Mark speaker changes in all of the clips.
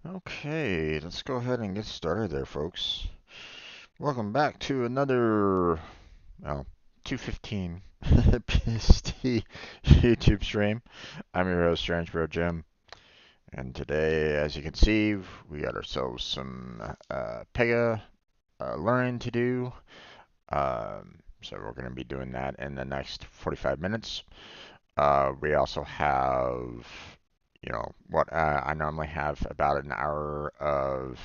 Speaker 1: Okay, let's go ahead and get started there, folks. Welcome back to another, well, 2:15 PST YouTube stream. I'm your host, Strange Bro Jim, and today, as you can see, we got ourselves some Pega learning to do. So we're going to be doing that in the next 45 minutes. We also have, what I normally have about an hour of,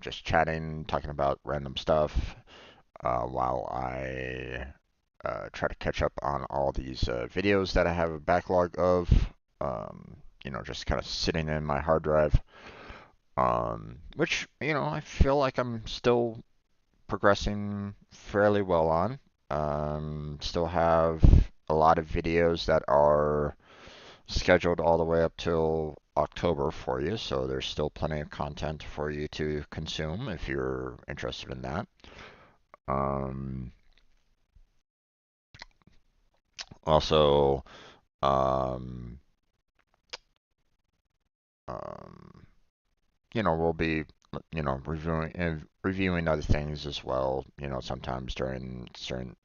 Speaker 1: just chatting, talking about random stuff, while I try to catch up on all these videos that I have a backlog of, just kind of sitting in my hard drive, which, I feel like I'm still progressing fairly well on. Still have a lot of videos that are scheduled all the way up till October for you, so there's still plenty of content for you to consume if you're interested in that. Um, also, um, um, we'll be, reviewing other things as well. Sometimes during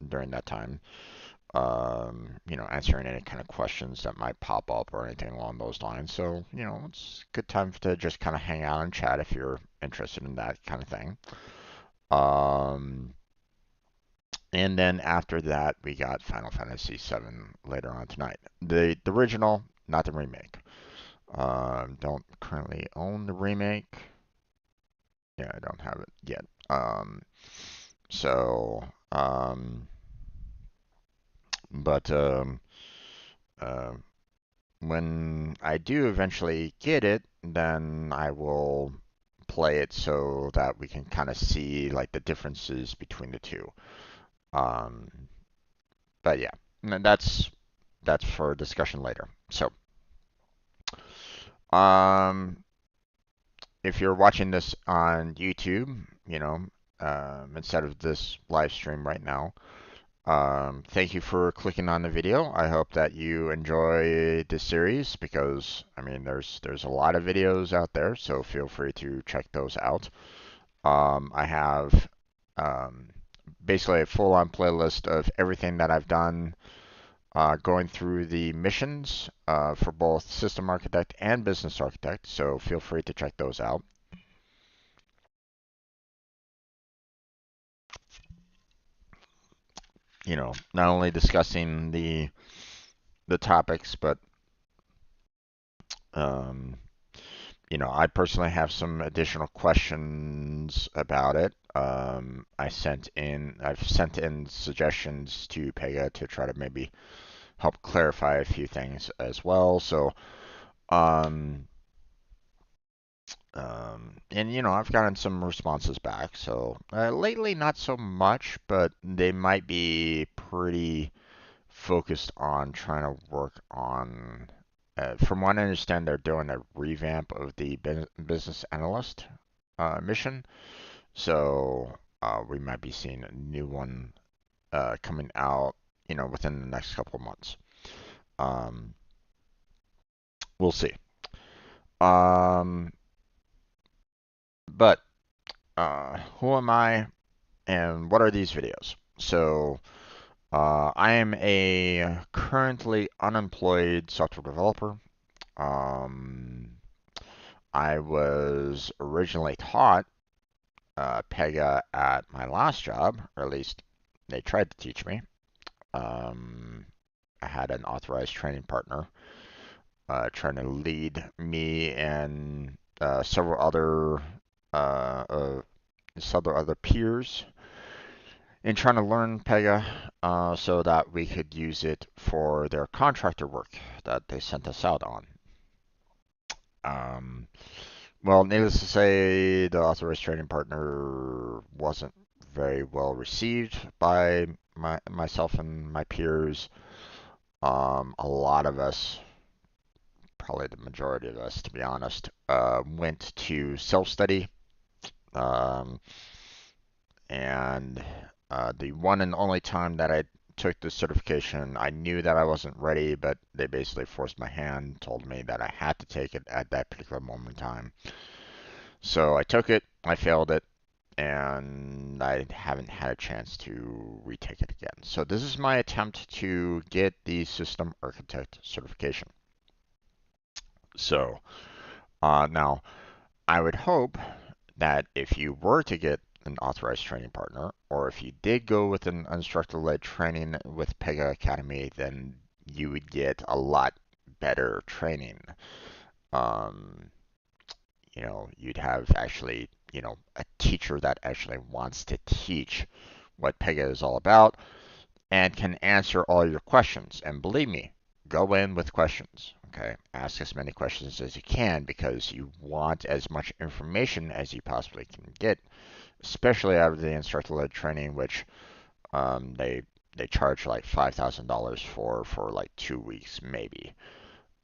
Speaker 1: that time. Answering any kind of questions that might pop up or anything along those lines. So, it's a good time to just kind of hang out and chat if you're interested in that kind of thing. Um, and then after that, we got Final Fantasy VII later on tonight. The original, not the remake. Don't currently own the remake. Yeah, I don't have it yet. So, but uh, when I do eventually get it, then I will play it so that we can kind of see like the differences between the two. Um, but yeah, that's for discussion later. So, um, if you're watching this on YouTube, instead of this live stream right now, thank you for clicking on the video. I hope that you enjoy this series because I mean there's a lot of videos out there, so feel free to check those out. I have um, basically a full-on playlist of everything that I've done, going through the missions for both System Architect and Business Architect, so feel free to check those out. Not only discussing the topics, but um, I personally have some additional questions about it. I've sent in suggestions to Pega to try to maybe help clarify a few things as well. So, um, and I've gotten some responses back. So lately, not so much, but they might be pretty focused on trying to work on. From what I understand, they're doing a revamp of the business analyst mission. So we might be seeing a new one coming out, within the next couple of months. Um, we'll see. Um, but who am I and what are these videos? So I am a currently unemployed software developer. Um, I was originally taught Pega at my last job, or at least they tried to teach me. Um, I had an authorized training partner trying to lead me and uh, uh, several other peers in trying to learn Pega so that we could use it for their contractor work that they sent us out on. Um, well, needless to say, the authorized training partner wasn't very well received by myself and my peers. A lot of us, probably the majority of us, to be honest, went to self-study. Um, and the one and only time that I took the certification. I knew that I wasn't ready, but they basically forced my hand, told me that I had to take it at that particular moment in time. So I took it, I failed it, and I haven't had a chance to retake it again. So this is my attempt to get the system architect certification. So now I would hope that if you were to get an authorized training partner, or if you did go with an instructor-led training with Pega Academy, then you would get a lot better training. Um, you'd have actually, a teacher that actually wants to teach what Pega is all about and can answer all your questions. And believe me, go in with questions. Okay, ask as many questions as you can because you want as much information as you possibly can get, especially out of the instructor-led training, which they charge like $5,000 for like 2 weeks maybe.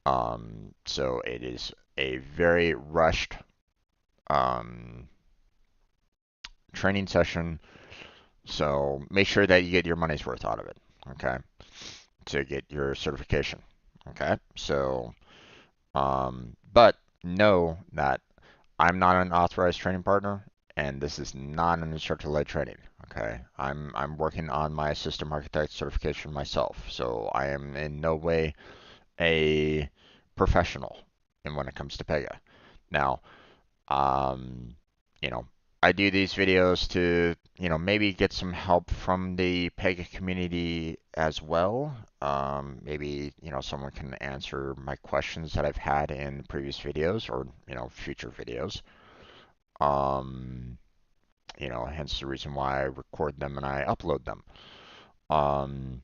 Speaker 1: So it is a very rushed um, training session. So make sure that you get your money's worth out of it. Okay, to get your certification. Okay, so but know that I'm not an authorized training partner, and this is not an instructor-led training. Okay, I'm working on my system architect certification myself, so I am in no way a professional in when it comes to Pega. Now, um, you know, I do these videos to, maybe get some help from the Pega community as well. Maybe, someone can answer my questions that I've had in previous videos or, future videos. Um, hence the reason why I record them and I upload them. Um,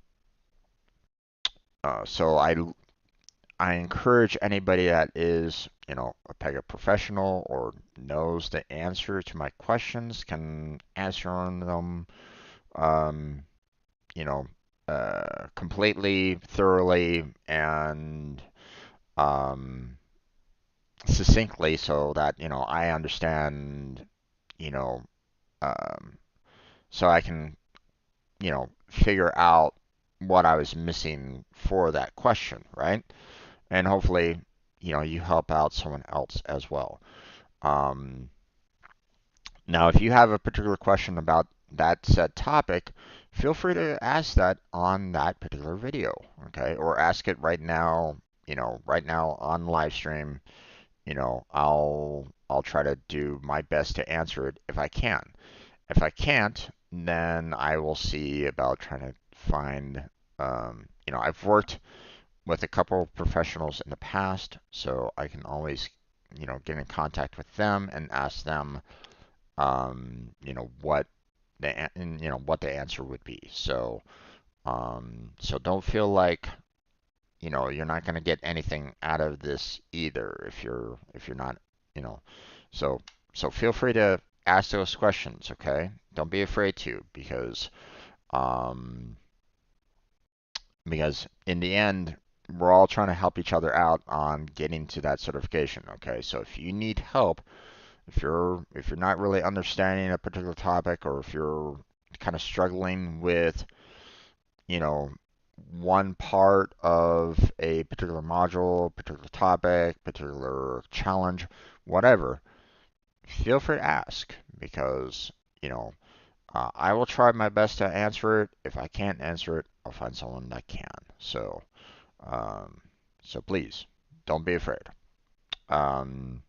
Speaker 1: so I encourage anybody that is, a Pega professional or knows the answer to my questions can answer on them, um, you know, completely, thoroughly, and um, succinctly so that, I understand, you know, um, so I can, figure out what I was missing for that question, right? And hopefully, you help out someone else as well. Um, Now, if you have a particular question about that said topic, feel free to ask that on that particular video, okay? Or ask it right now, right now on live stream. I'll try to do my best to answer it if I can. If I can't, then I will see about trying to find, I've worked with a couple of professionals in the past, so I can always, get in contact with them and ask them, what what the answer would be. So don't feel like, you're not going to get anything out of this either if you're not, you know. So so feel free to ask those questions, okay? Don't be afraid to um, because in the end, we're all trying to help each other out on getting to that certification, okay? So if you need help, if you're not really understanding a particular topic, or if you're kind of struggling with, you know, one part of a particular module, particular topic, particular challenge, whatever, feel free to ask because, I will try my best to answer it. If I can't answer it, I'll find someone that can. Um, so please don't be afraid. Um,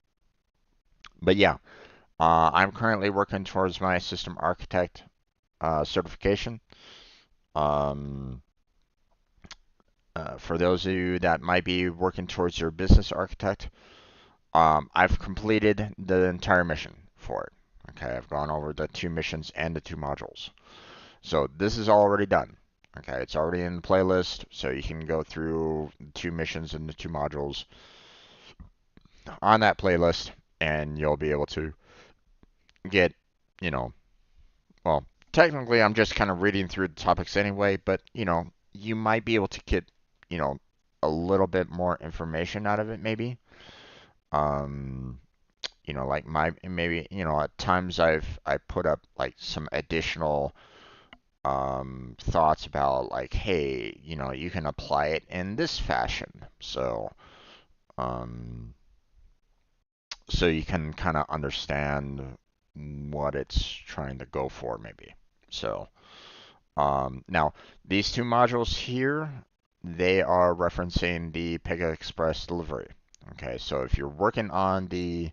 Speaker 1: but yeah, I'm currently working towards my system architect certification. Um, for those of you that might be working towards your business architect, I've completed the entire mission for it. Okay, I've gone over the 2 missions and the 2 modules. So this is already done. Okay, it's already in the playlist, so you can go through the 2 missions and the 2 modules on that playlist, and you'll be able to get, you know, well, technically I'm just kind of reading through the topics anyway, but, you might be able to get, you know, a little bit more information out of it maybe. Um, like maybe, at times I put up like some additional thoughts about like, hey, you can apply it in this fashion. Um, so you can kind of understand what it's trying to go for, maybe. So now these two modules here, they are referencing the Pega Express delivery. Okay, so if you're working on the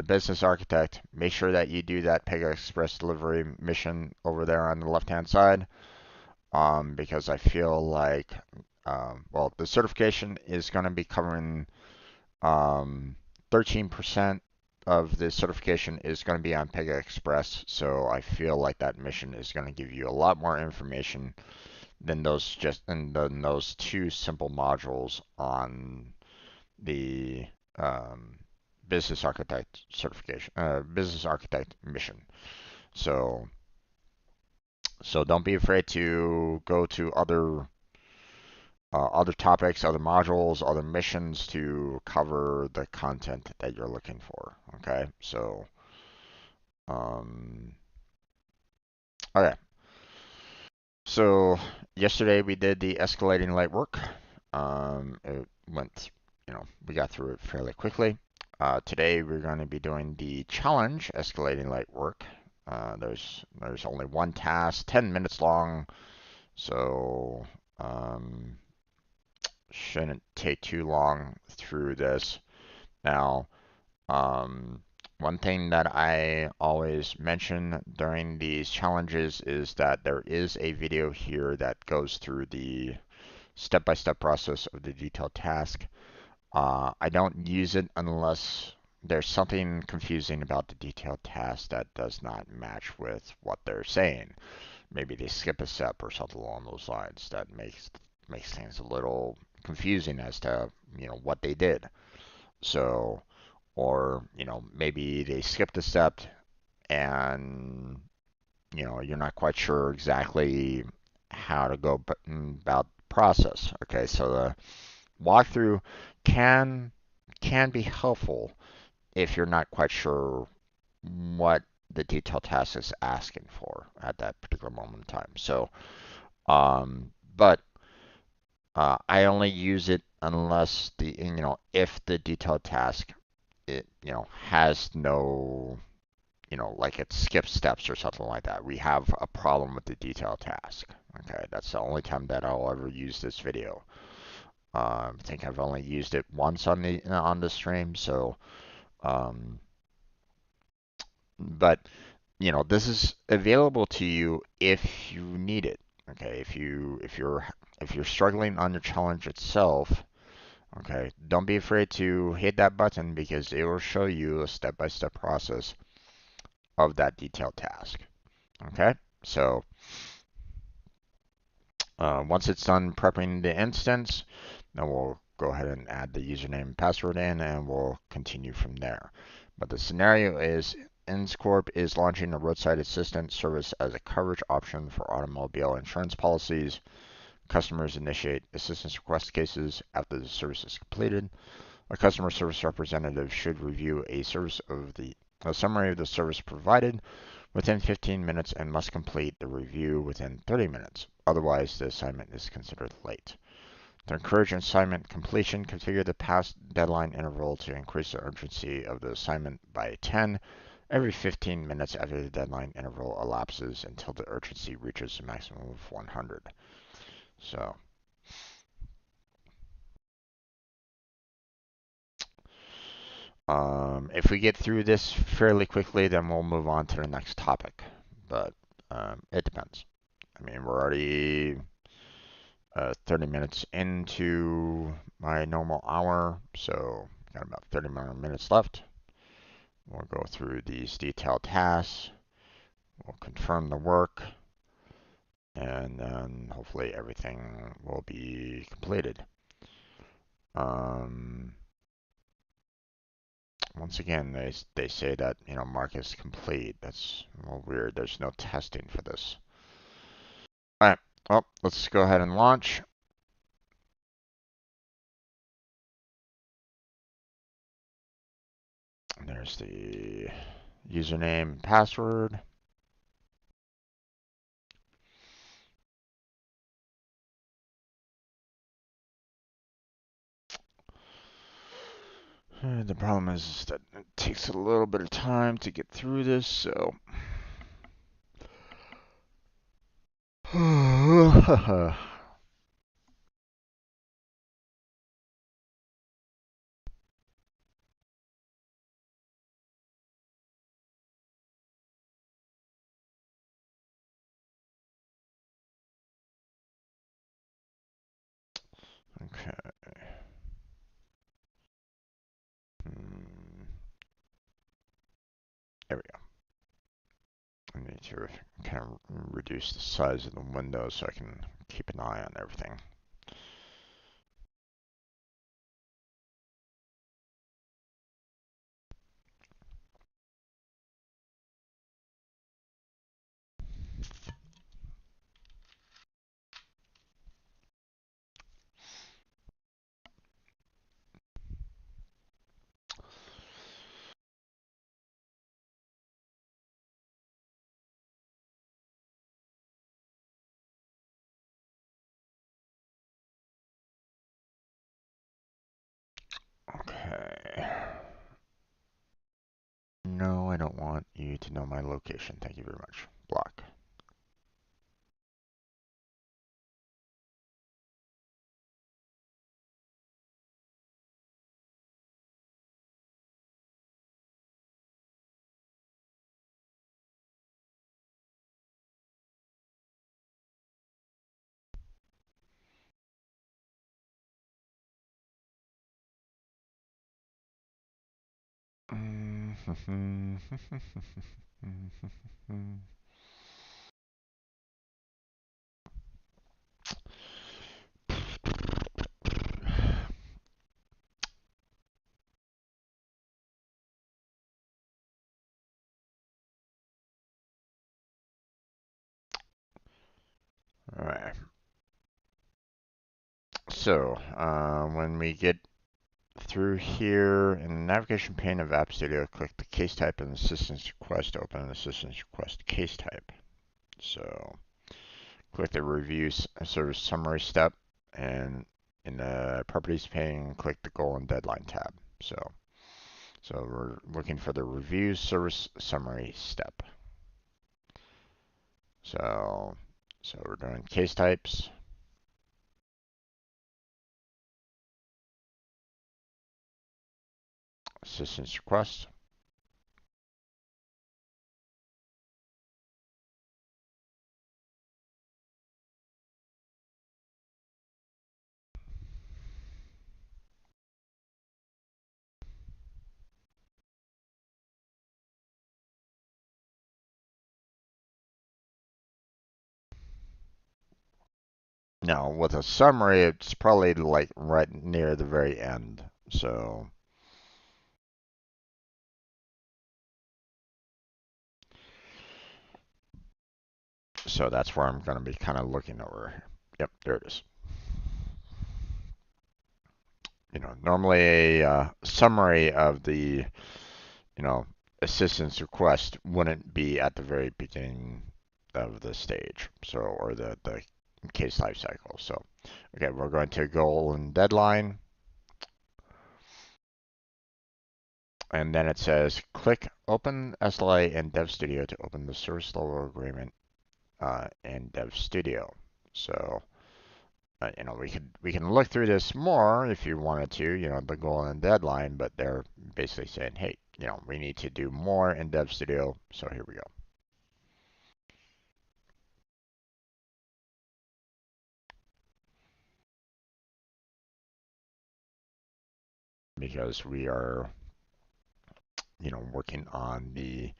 Speaker 1: business architect, make sure that you do that Pega Express delivery mission over there on the left-hand side, because I feel like, well, the certification is going to be covering 13% of the certification is going to be on Pega Express, so I feel like that mission is going to give you a lot more information than those two simple modules on the um, business architect certification, business architect mission. So don't be afraid to go to other topics, other modules, other missions to cover the content that you're looking for. Okay, so um, okay. So yesterday we did the escalating light work. It went, we got through it fairly quickly. Today we're going to be doing the challenge escalating light work. There's only one task, 10 minutes long, so shouldn't take too long through this. Now, one thing that I always mention during these challenges is that there is a video here that goes through the step-by-step process of the detailed task. I don't use it unless there's something confusing about the detailed task that does not match with what they're saying. Maybe they skip a step or something along those lines that makes things a little confusing as to what they did. So, or maybe they skipped a step and you're not quite sure exactly how to go about the process. Okay, so the walkthrough can be helpful if you're not quite sure what the detail task is asking for at that particular moment in time. So, but I only use it unless if the detailed task has no like it skips steps or something like that. We have a problem with the detail task. Okay, that's the only time that I'll ever use this video. I think I've only used it once on the stream, so um, but this is available to you if you need it. Okay, if you're struggling on the challenge itself, okay, don't be afraid to hit that button because it will show you a step-by-step process of that detailed task. Okay, so once it's done prepping the instance, then we'll go ahead and add the username and password in, and we'll continue from there. But the scenario is Inscorp is launching a roadside assistance service as a coverage option for automobile insurance policies. Customers initiate assistance request cases after the service is completed. A customer service representative should review a summary of the service provided within 15 minutes and must complete the review within 30 minutes. Otherwise, the assignment is considered late. To encourage assignment completion, configure the pass deadline interval to increase the urgency of the assignment by 10 every 15 minutes after the deadline interval elapses until the urgency reaches a maximum of 100. So, if we get through this fairly quickly, then we'll move on to the next topic. But it depends. I mean, we're already 30 minutes into my normal hour, so got about 30 more minutes left. We'll go through these detailed tasks. We'll confirm the work, and then hopefully everything will be completed. Once again, they say that mark is complete. That's a little weird. There's no testing for this. All right. Well, let's go ahead and launch. There's the username and password. The problem is that it takes a little bit of time to get through this, so. Okay. There we go. I need to kind of reduce the size of the window so I can keep an eye on everything. Okay. No, I don't want you to know my location. Thank you very much. Block. All right. So, when we get through here in the navigation pane of App Studio, click the case type and assistance request to open an assistance request case type. So, click the review service summary step, and in the properties pane, click the goal and deadline tab. So we're looking for the review service summary step. So we're doing case types. Assistance request. Now with a summary, it's probably like right near the very end. So that's where I'm going to be kind of looking over. Yep, there it is. Normally a summary of the, assistance request wouldn't be at the very beginning of the stage, or the case life cycle. So, okay, we're going to goal and deadline, and then it says click Open SLA in Dev Studio to open the service level agreement in Dev Studio. So, we can look through this more if you wanted to, the goal and deadline, but they're basically saying, hey, we need to do more in Dev Studio, so here we go. Because we are, working on the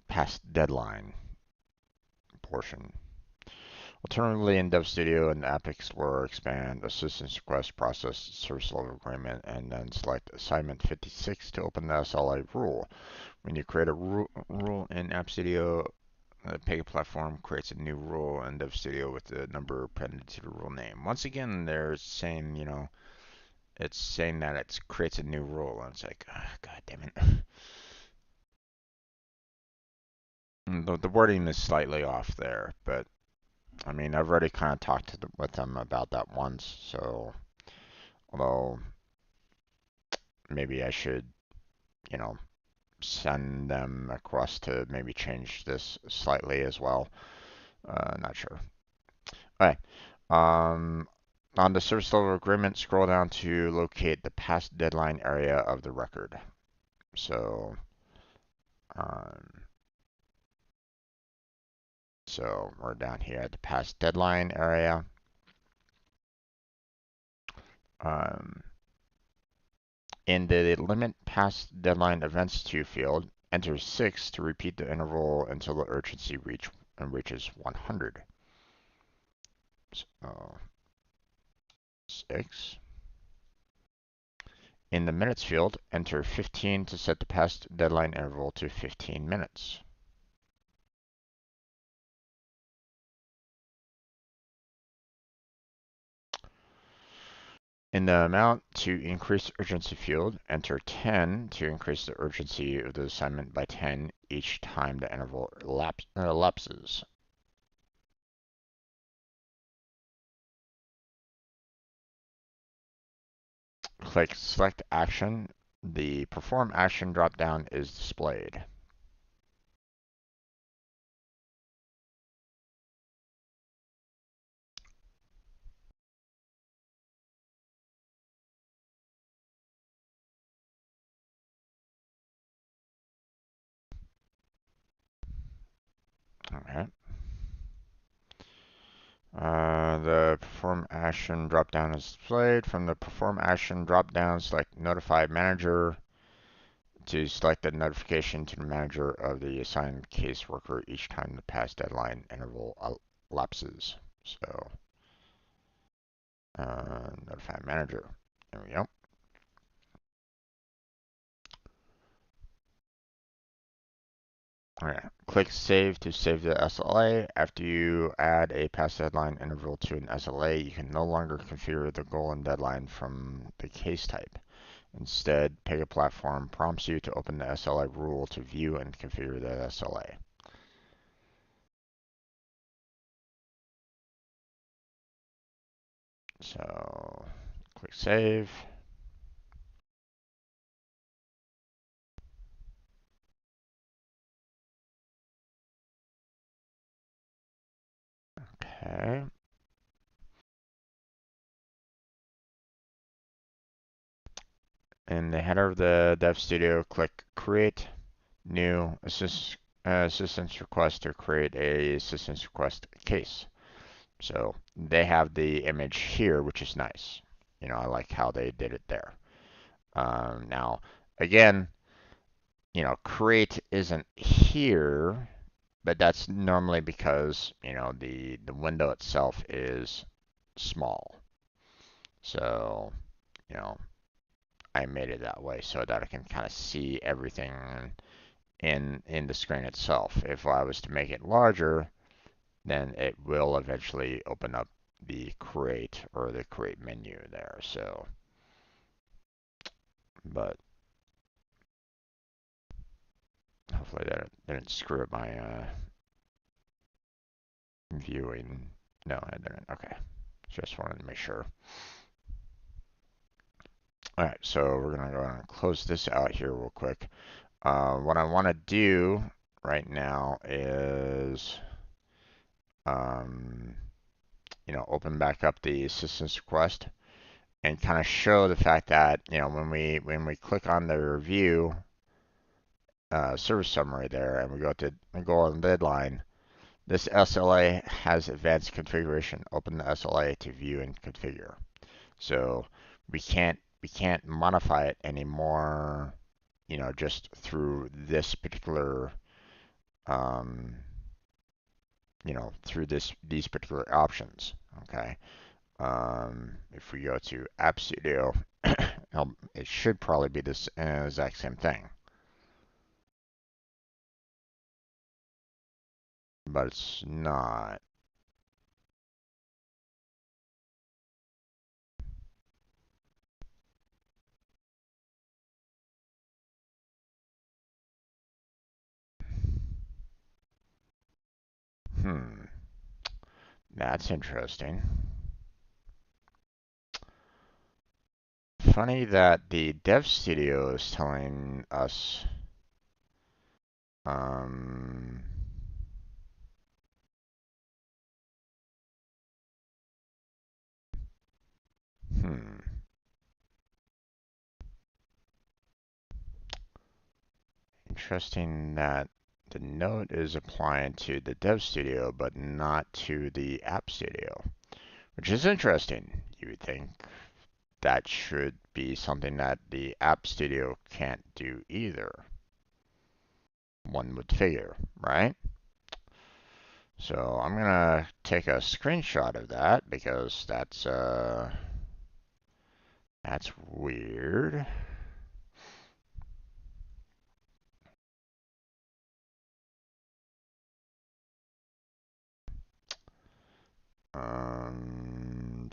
Speaker 1: past deadline portion. Alternatively, in Dev Studio and App Explorer, expand Assistance Request Process Service Level Agreement, and then select Assignment 56 to open the SLA rule. When you create a rule in App Studio, the Pega platform creates a new rule in Dev Studio with the number appended to the rule name. Once again, they're saying, it's saying that it creates a new rule, and it's like, God damn it. The wording is slightly off there, but I mean, I've already kind of talked with them about that once, so although maybe I should, you know, send them across to maybe change this slightly as well. Not sure. All right. On the service level agreement, scroll down to locate the past deadline area of the record. So, um, so we're down here at the past deadline area. Um, in the limit past deadline events to field, enter 6 to repeat the interval until the urgency reaches 100. So 6. In the minutes field, enter 15 to set the past deadline interval to 15 minutes. In the amount to increase urgency field, enter 10 to increase the urgency of the assignment by 10 each time the interval elapses. Click Select Action. The Perform Action dropdown is displayed. Okay. The Perform Action dropdown is displayed. From the Perform Action dropdown, select Notify Manager to select the notification to the manager of the assigned caseworker each time the past deadline interval elapses. So, notify manager. There we go. Alright, click Save to save the SLA. After you add a past deadline interval to an SLA, you can no longer configure the goal and deadline from the case type. Instead, Pega Platform prompts you to open the SLA rule to view and configure the SLA. So, click Save. Okay. In the header of the Dev Studio, click Create New Assistance Request to create a assistance request case. So they have the image here, which is nice. You know, I like how they did it there. Now, again, you know, create isn't here, but that's normally because, you know, the window itself is small. So, you know, I made it that way so that I can kind of see everything in the screen itself. If I was to make it larger, then it will eventually open up the create or the create menu there. So, but hopefully that didn't screw up my viewing. No, I didn't. Okay, just wanted to make sure. All right, so we're gonna go and close this out here real quick. What I want to do right now is, um, you know, open back up the assistance request and kind of show the fact that, you know, when we click on the review service summary there and we go to goal and deadline, this SLA has advanced configuration. Open the SLA to view and configure. So we can't modify it anymore, you know, just through this particular you know, through these particular options. Okay. If we go to App Studio, it should probably be this exact same thing, but it's not. Hmm, that's interesting. Funny that the Dev Studio is telling us um, hmm. Interesting that the note is applying to the Dev Studio, but not to the App Studio, which is interesting. You would think that should be something that the App Studio can't do either. One would figure, right? So I'm gonna take a screenshot of that because that's weird. Um,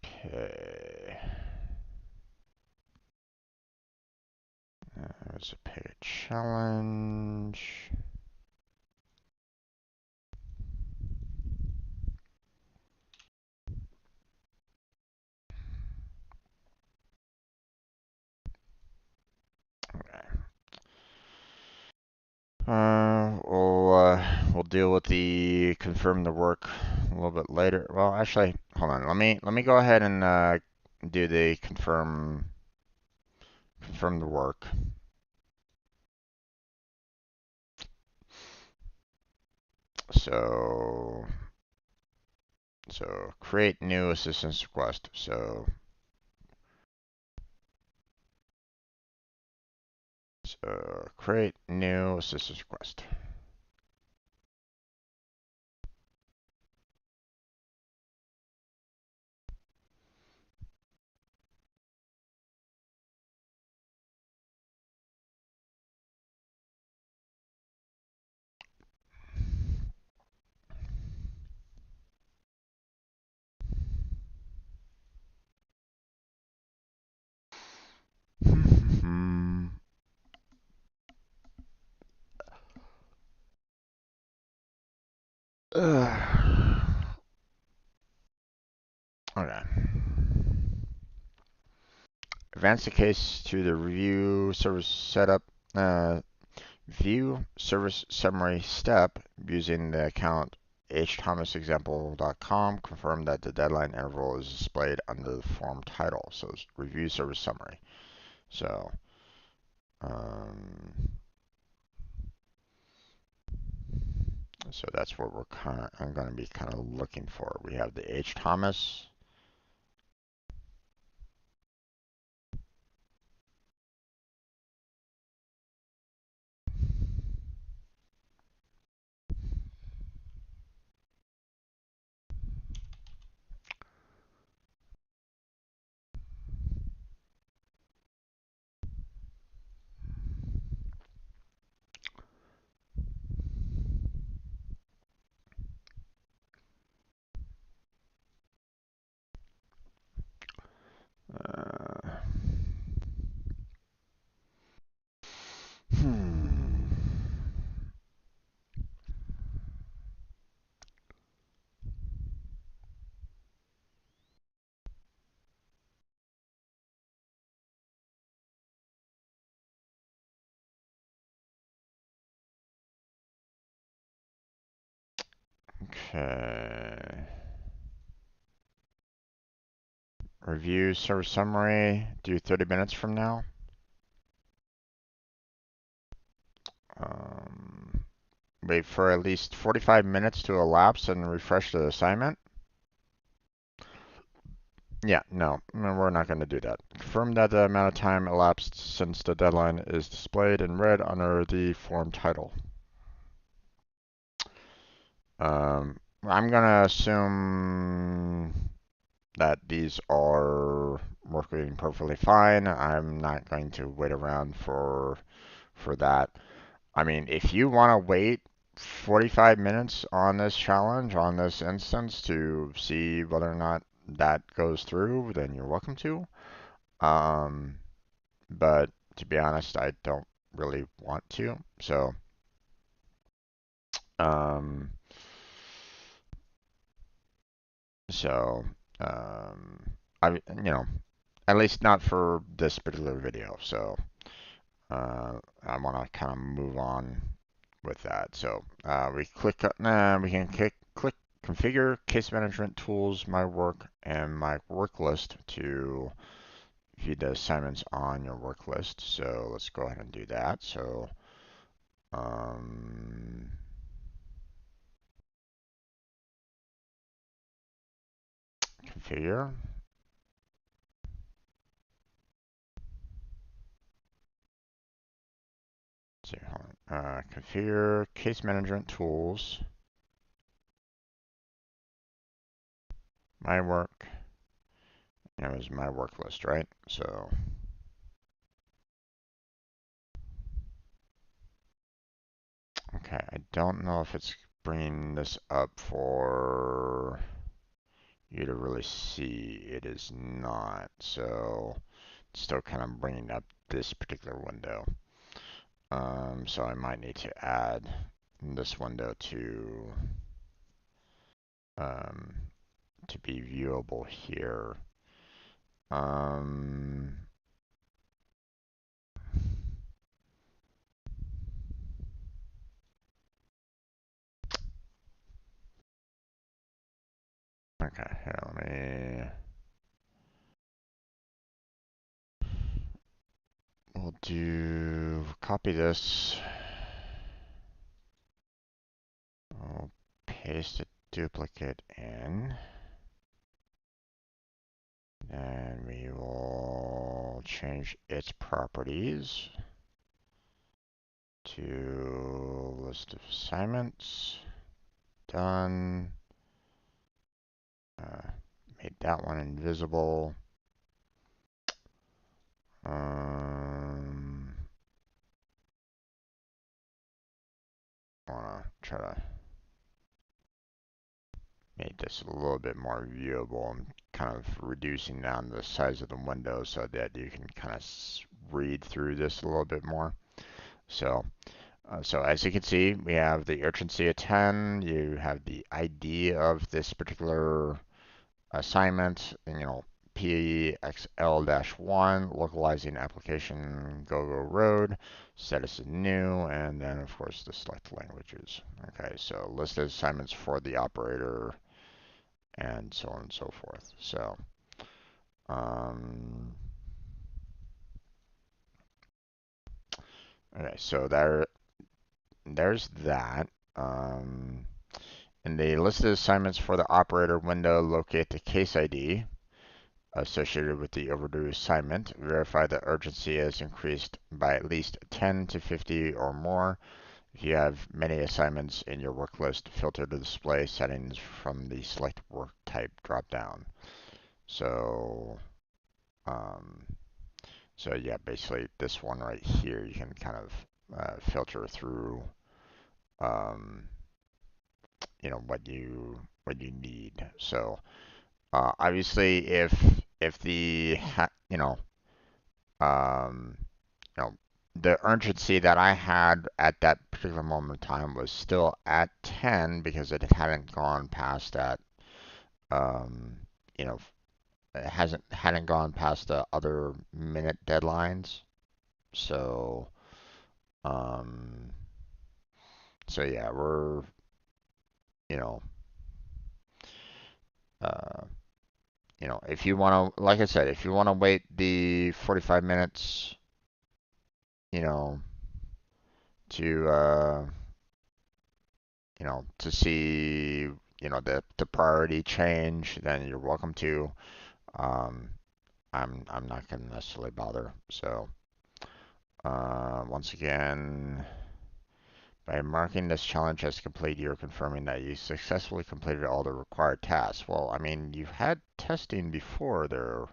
Speaker 1: okay. There's a Pega challenge. Okay. We'll deal with the confirm the work a little bit later. Well, actually, hold on. Let me go ahead and do the confirm the work. So create new assistance request. So create new assistance request. Okay. Advance the case to the review service setup. View service summary step using the account hthomasexample.com. Confirm that the deadline interval is displayed under the form title. So it's review service summary. So um, that's what I'm going to be kind of looking for. We have the H Thomas. Uh, hmm. Okay. Review service summary. Do 30 minutes from now. Wait for at least 45 minutes to elapse and refresh the assignment. Yeah, no, we're not going to do that. Confirm that the amount of time elapsed since the deadline is displayed in red under the form title. I'm going to assume that these are working perfectly fine. I'm not going to wait around for that. I mean, if you want to wait 45 minutes on this challenge, on this instance, to see whether or not that goes through, then you're welcome to. But to be honest, I don't really want to. So, um, so, um, at least not for this particular video. So, I want to kind of move on with that. So, we can click configure case management tools, my work, and my work list to view the assignments on your work list. So let's go ahead and do that. So, um, configure. Let's see, hold on. Configure case management tools, my work. That was my work list, right? So, okay, I don't know if it's bringing this up for you to really see. It is not. So, it's still kind of bringing up this particular window. So I might need to add this window um, to be viewable here. Um, okay, here, let me. We'll copy this. We'll paste a duplicate in. And we will change its properties to list of assignments. Done. Made that one invisible. I want to try to make this a little bit more viewable and kind of reducing down the size of the window so that you can kind of read through this a little bit more. So, so as you can see, we have the urgency of 10. You have the ID of this particular assignment, and, PXL-1, localizing application GoGo Road, status is new, and then of course the select languages. Okay, so listed assignments for the operator, and so on and so forth. So, okay, so there's that. In the listed assignments for the operator window, locate the case ID associated with the overdue assignment. Verify the urgency is increased by at least 10 to 50 or more. If you have many assignments in your work list, filter the display settings from the select work type dropdown. So, um, so yeah, basically this one right here, you can kind of filter through, um, what you need. So, obviously, if um, you know, the urgency that I had at that particular moment in time was still at 10 because it hadn't gone past that, um, you know, it hadn't gone past the other minute deadlines. So, um, so yeah, we're, you know, uh, if you want to, like I said, if you want to wait the 45 minutes, you know, to to see, the priority change, then you're welcome to. Um, I'm not gonna necessarily bother. So, once again, by marking this challenge as complete, you're confirming that you successfully completed all the required tasks. Well, I mean, you've had testing before there,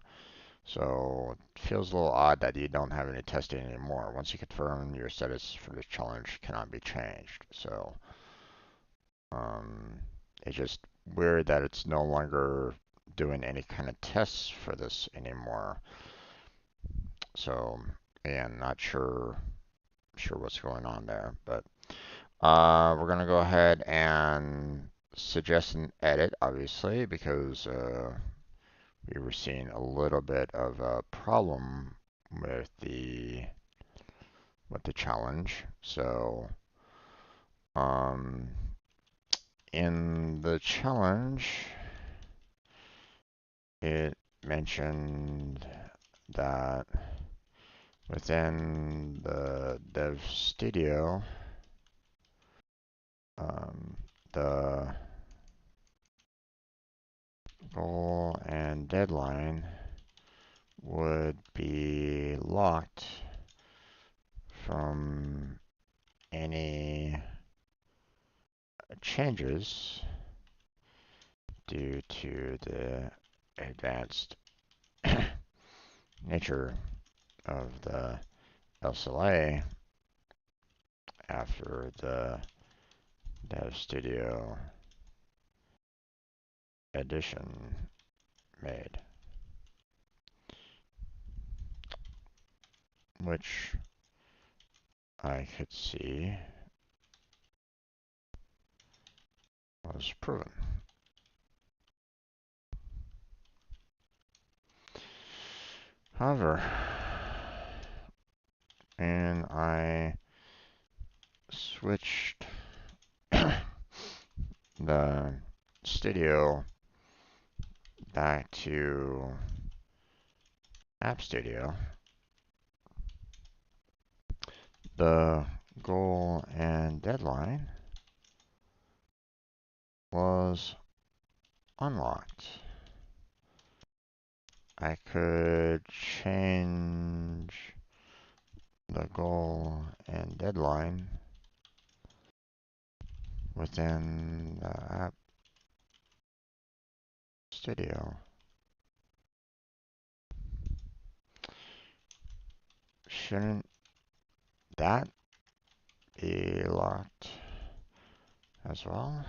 Speaker 1: so it feels a little odd that you don't have any testing anymore. Once you confirm, your status for this challenge cannot be changed. So, it's just weird that it's no longer doing any kind of tests for this anymore. So, again, not sure what's going on there, but we're gonna go ahead and suggest an edit, obviously, because we were seeing a little bit of a problem with the challenge. So um, in the challenge, it mentioned that within the Dev Studio, the goal and deadline would be locked from any changes due to the advanced nature of the LSLA after the Dev Studio addition made, which I could see was proven. However, and I switched the studio back to App Studio, the goal and deadline was unlocked. I could change the goal and deadline within the App Studio. Shouldn't that be locked as well?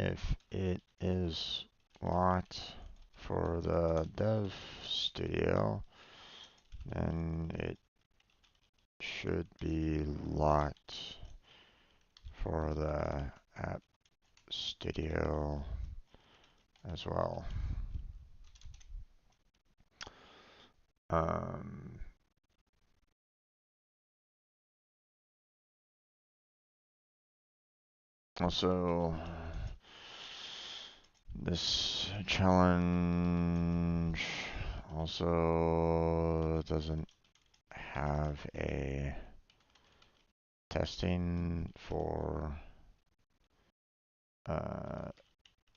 Speaker 1: If it is locked for the Dev Studio, then it should be locked for the App Studio as well. Um, Also, this challenge also doesn't have a testing for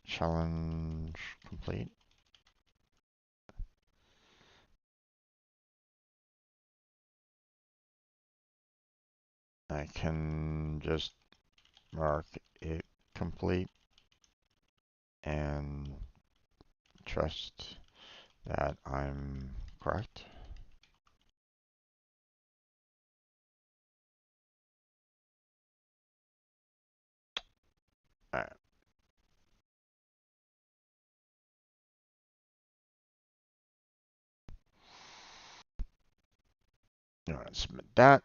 Speaker 1: challenge complete. I can just mark it complete and trust that I'm correct. Alright. Alright, submit that.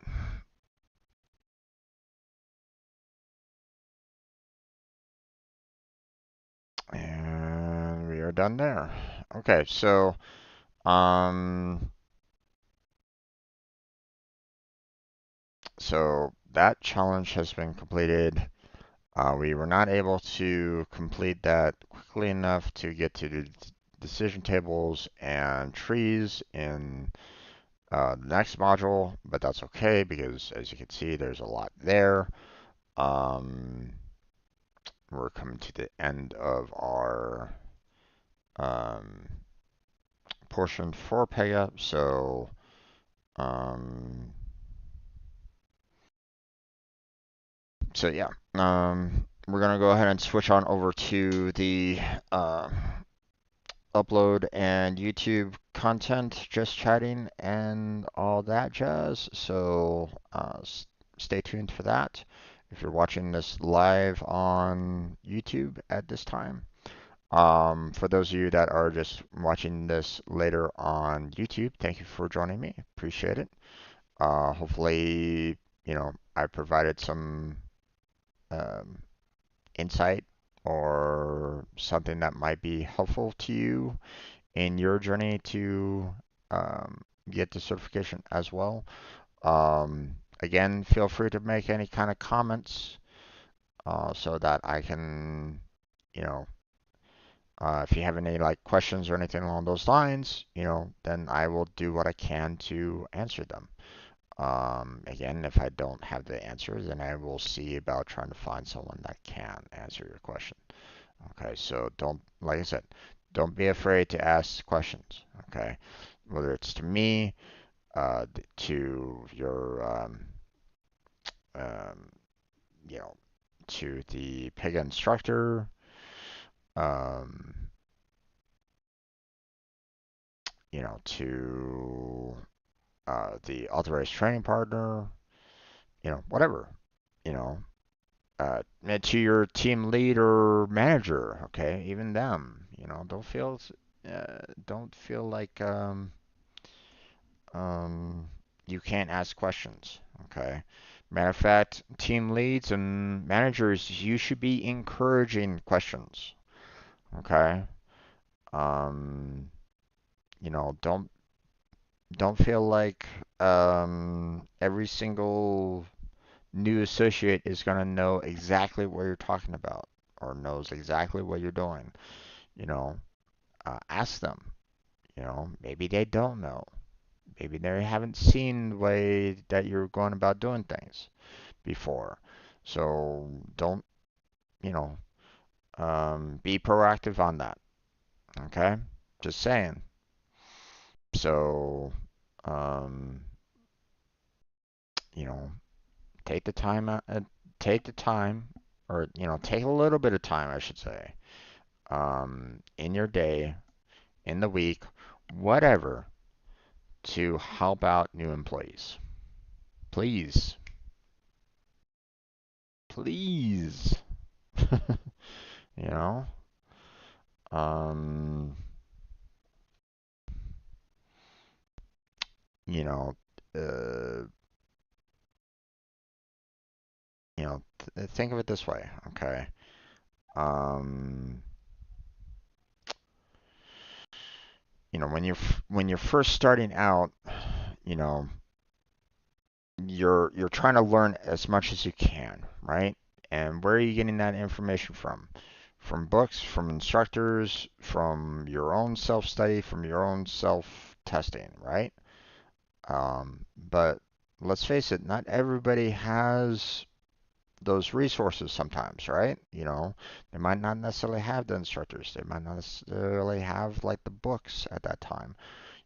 Speaker 1: And we are done there. Okay, so that challenge has been completed. We were not able to complete that quickly enough to get to the decision tables and trees in the next module, but that's okay because as you can see, there's a lot there. We're coming to the end of our portion for Pega, so yeah, we're gonna go ahead and switch on over to the upload and YouTube content, just chatting and all that jazz. So stay tuned for that. if you're watching this live on YouTube at this time. For those of you that are just watching this later on YouTube, thank you for joining me. Appreciate it. Hopefully, I provided some um, insight or something that might be helpful to you in your journey to get the certification as well. Again, feel free to make any kind of comments so that I can, you know, if you have any like questions or anything along those lines, then I will do what I can to answer them. Again, if I don't have the answer, then I will see about trying to find someone that can answer your question. Okay, so don't, like I said, don't be afraid to ask questions. Okay, whether it's to me, to your, um, you know, to the Pega instructor, um, to the authorized training partner, whatever, you know, and to your team lead or manager, okay, even them, don't feel like um, you can't ask questions, okay. Matter of fact, team leads and managers, you should be encouraging questions, okay. Um, don't feel like every single new associate is going to know exactly what you're talking about or knows exactly what you're doing. You know, ask them. Maybe they don't know. Maybe they haven't seen the way that you're going about doing things before. So don't, you know, be proactive on that. Okay? Just saying. So, um, you know, take the time, take the time, or, take a little bit of time, I should say, in your day, in the week, whatever, to help out new employees. Please, please, you know, um, you know, uh, think of it this way, okay? Um, when you're first starting out, you know, you're trying to learn as much as you can, right? And where are you getting that information from? From books, from instructors, from your own self-study, from your own self-testing, right? But let's face it, not everybody has those resources sometimes, right? They might not necessarily have the instructors. They might not necessarily have like the books at that time.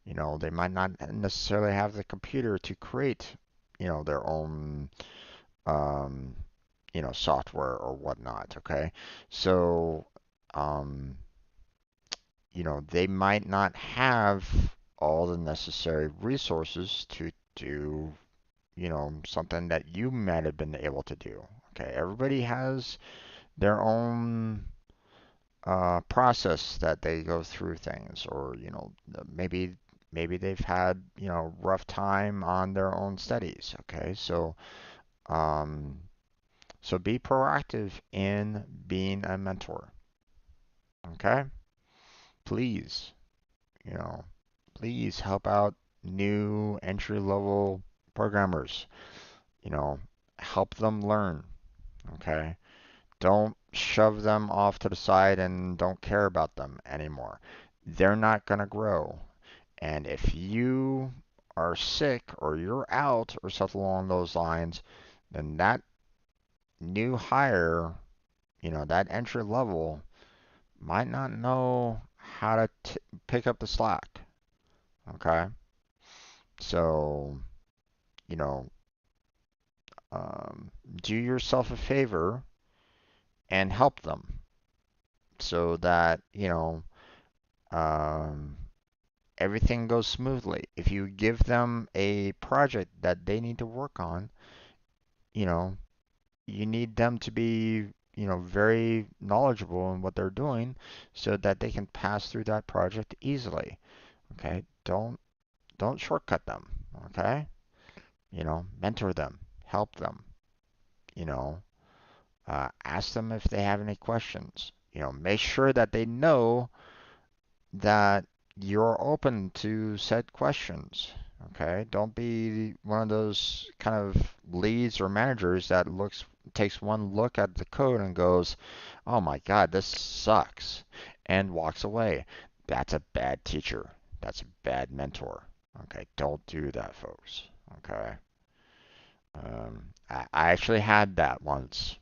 Speaker 1: They might not necessarily have the computer to create, their own, um, software or whatnot. Okay, so, um, they might not have all the necessary resources to do, something that you might have been able to do. Okay, everybody has their own process that they go through things, or maybe they've had rough time on their own studies. Okay, um, so be proactive in being a mentor. Okay, please, you know, please help out new entry level programmers. You know, help them learn. Okay, don't shove them off to the side and don't care about them anymore. They're not going to grow. And if you are sick or you're out or something along those lines, then that new hire, that entry level might not know how to pick up the slack. Okay? So, you know, um, do yourself a favor and help them so that, um, everything goes smoothly. If you give them a project that they need to work on, you know, you need them to be, very knowledgeable in what they're doing so that they can pass through that project easily. Okay? Don't shortcut them. Okay? Mentor them, help them, you know, ask them if they have any questions. Make sure that they know that you're open to said questions. Okay, don't be one of those kind of leads or managers that takes one look at the code and goes, "Oh my God, this sucks," and walks away. That's a bad teacher. That's a bad mentor. Okay, don't do that, folks. Okay. I actually had that once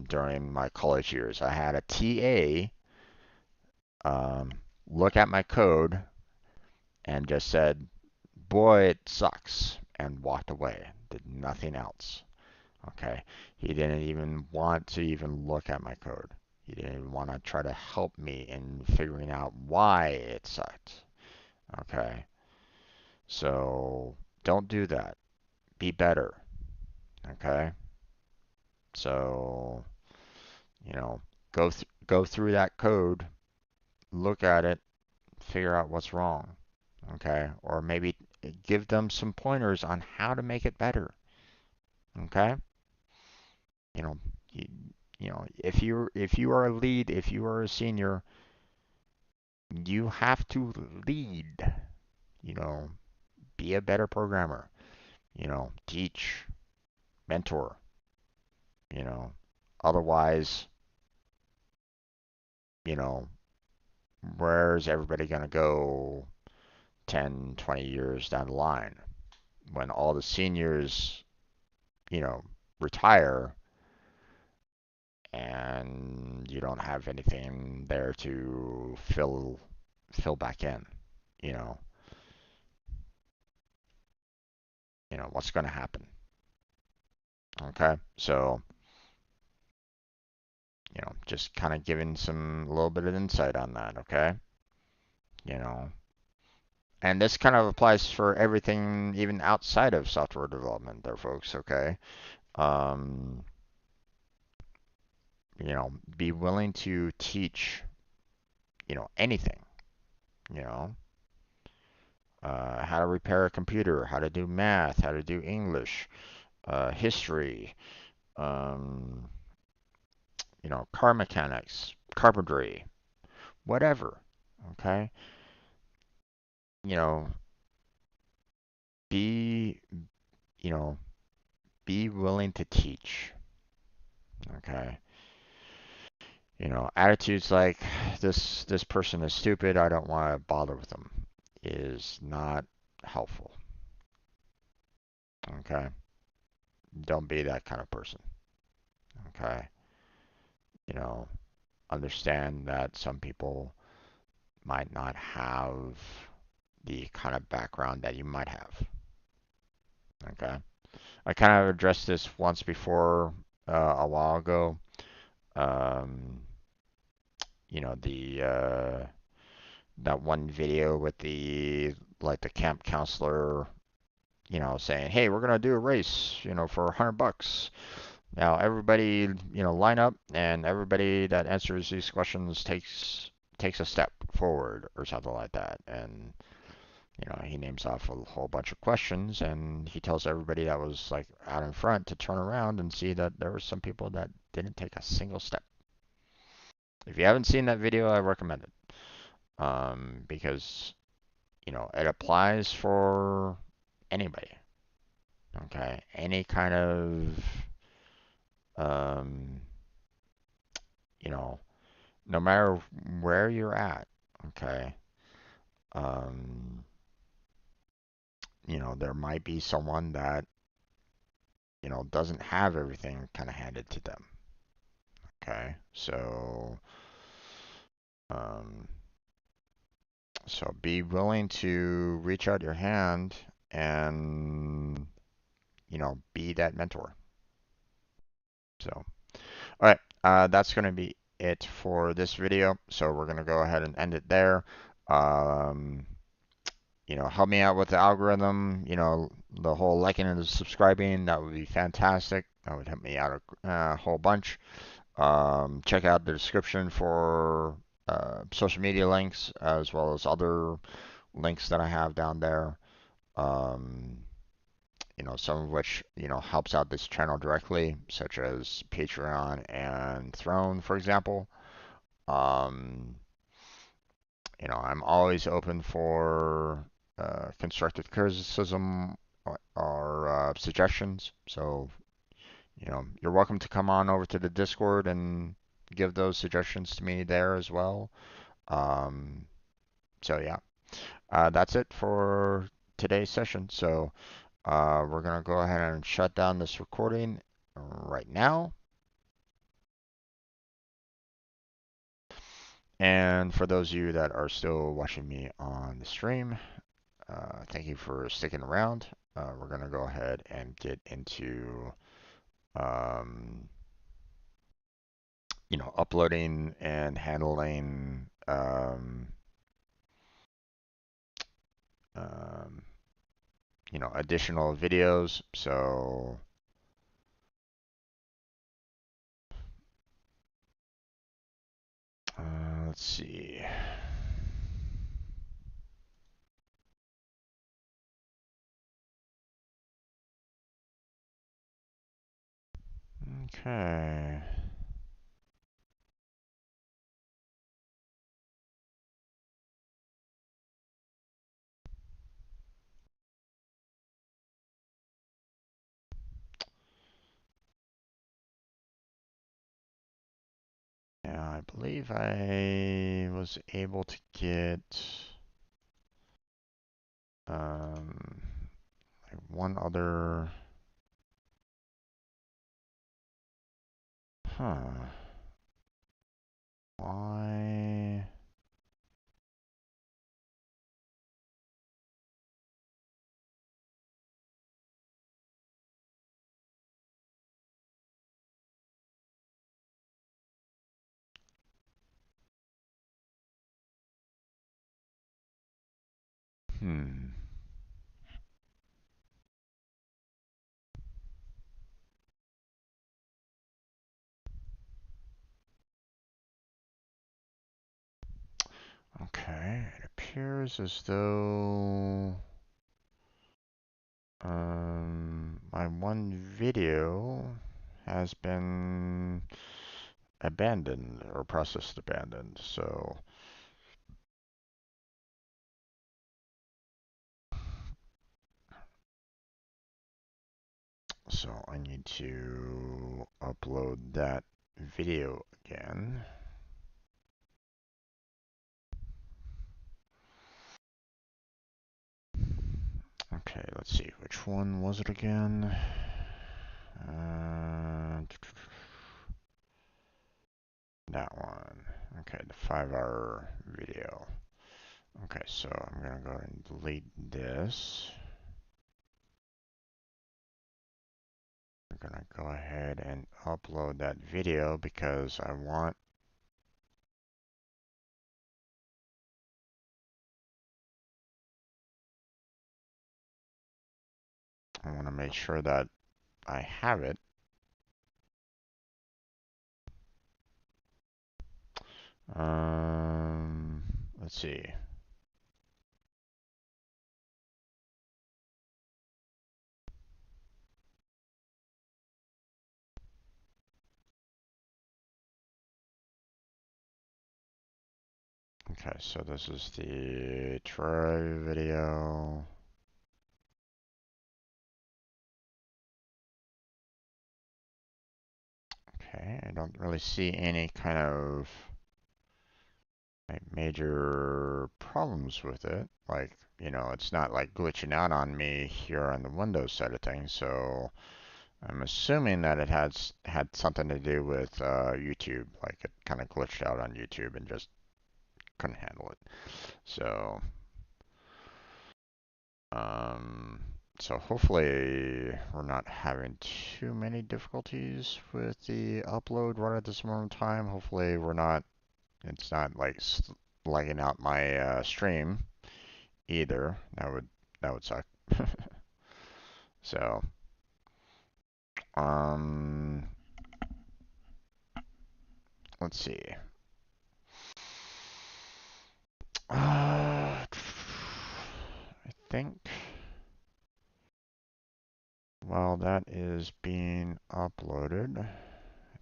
Speaker 1: during my college years. I had a TA um, look at my code and just said, "Boy, it sucks," and walked away. Did nothing else. Okay. He didn't even want to even look at my code. He didn't even want to try to help me in figuring out why it sucked. Okay. So don't do that. Be better. Okay. So, you know, go through that code, look at it, figure out what's wrong. Okay. Or maybe give them some pointers on how to make it better. Okay. You know, you, if you are a lead, if you are a senior, you have to lead. You know, be a better programmer. Teach, mentor. You know, otherwise, you know, where's everybody gonna go 10, 20 years down the line when all the seniors, you know, retire and you don't have anything there to fill back in, you know, what's going to happen. Okay? So, just kind of giving some a little bit of insight on that, okay? You know, and this kind of applies for everything even outside of software development there, folks, okay? Um, be willing to teach, anything, you know, how to repair a computer, how to do math, how to do English, history, um, car mechanics, carpentry, whatever. Okay, you know, be you know, be willing to teach. Okay, attitudes like this person is stupid, I don't want to bother with them, is not helpful. Okay, don't be that kind of person. Okay, you know, understand that some people might not have the kind of background that you might have. Okay. I kind of addressed this once before a while ago. Um, the that one video with the camp counselor, saying, "Hey, we're gonna do a race, for $100. Now everybody, line up, and everybody that answers these questions takes a step forward or something like that." And he names off a whole bunch of questions, and he tells everybody that was like out in front to turn around and see that there were some people that didn't take a single step. If you haven't seen that video, I recommend it, because it applies for anybody. Okay, any kind of um, you know, no matter where you're at. Okay, um, there might be someone that doesn't have everything kind of handed to them. Okay, um, so be willing to reach out your hand and be that mentor. So, all right, that's going to be it for this video. So we're going to go ahead and end it there. Um, help me out with the algorithm. The whole liking and subscribing, that would be fantastic. That would help me out a whole bunch. Check out the description for social media links as well as other links that I have down there. Um, some of which, helps out this channel directly, such as Patreon and Throne, for example. Um, I'm always open for constructive criticism or suggestions. So, you're welcome to come on over to the Discord and give those suggestions to me there as well. Um, so yeah, that's it for today's session. So we're gonna go ahead and shut down this recording right now. And for those of you that are still watching me on the stream, thank you for sticking around. We're gonna go ahead and get into um, uploading and handling um, additional videos. So let's see. Okay. Yeah, I believe I was able to get um, like one other. Huh. Why? Hmm. Okay. It appears as though my one video has been abandoned or processed abandoned. So I need to upload that video again. Okay, let's see. Which one was it again? Uh, that one. Okay, the 5-hour video. Okay, so I'm gonna go ahead and delete this. We're gonna go ahead and upload that video because I want to make sure that I have it. Um, let's see. Okay, so this is the try video. Okay, I don't really see any kind of like major problems with it. Like, it's not like glitching out on me here on the Windows side of things. So I'm assuming that it had something to do with YouTube. Like it kind of glitched out on YouTube and just couldn't handle it. So, um, so hopefully we're not having too many difficulties with the upload right at this moment in time. Hopefully it's not like lagging out my stream either. That would suck. So, Um, let's see. I think while that is being uploaded, I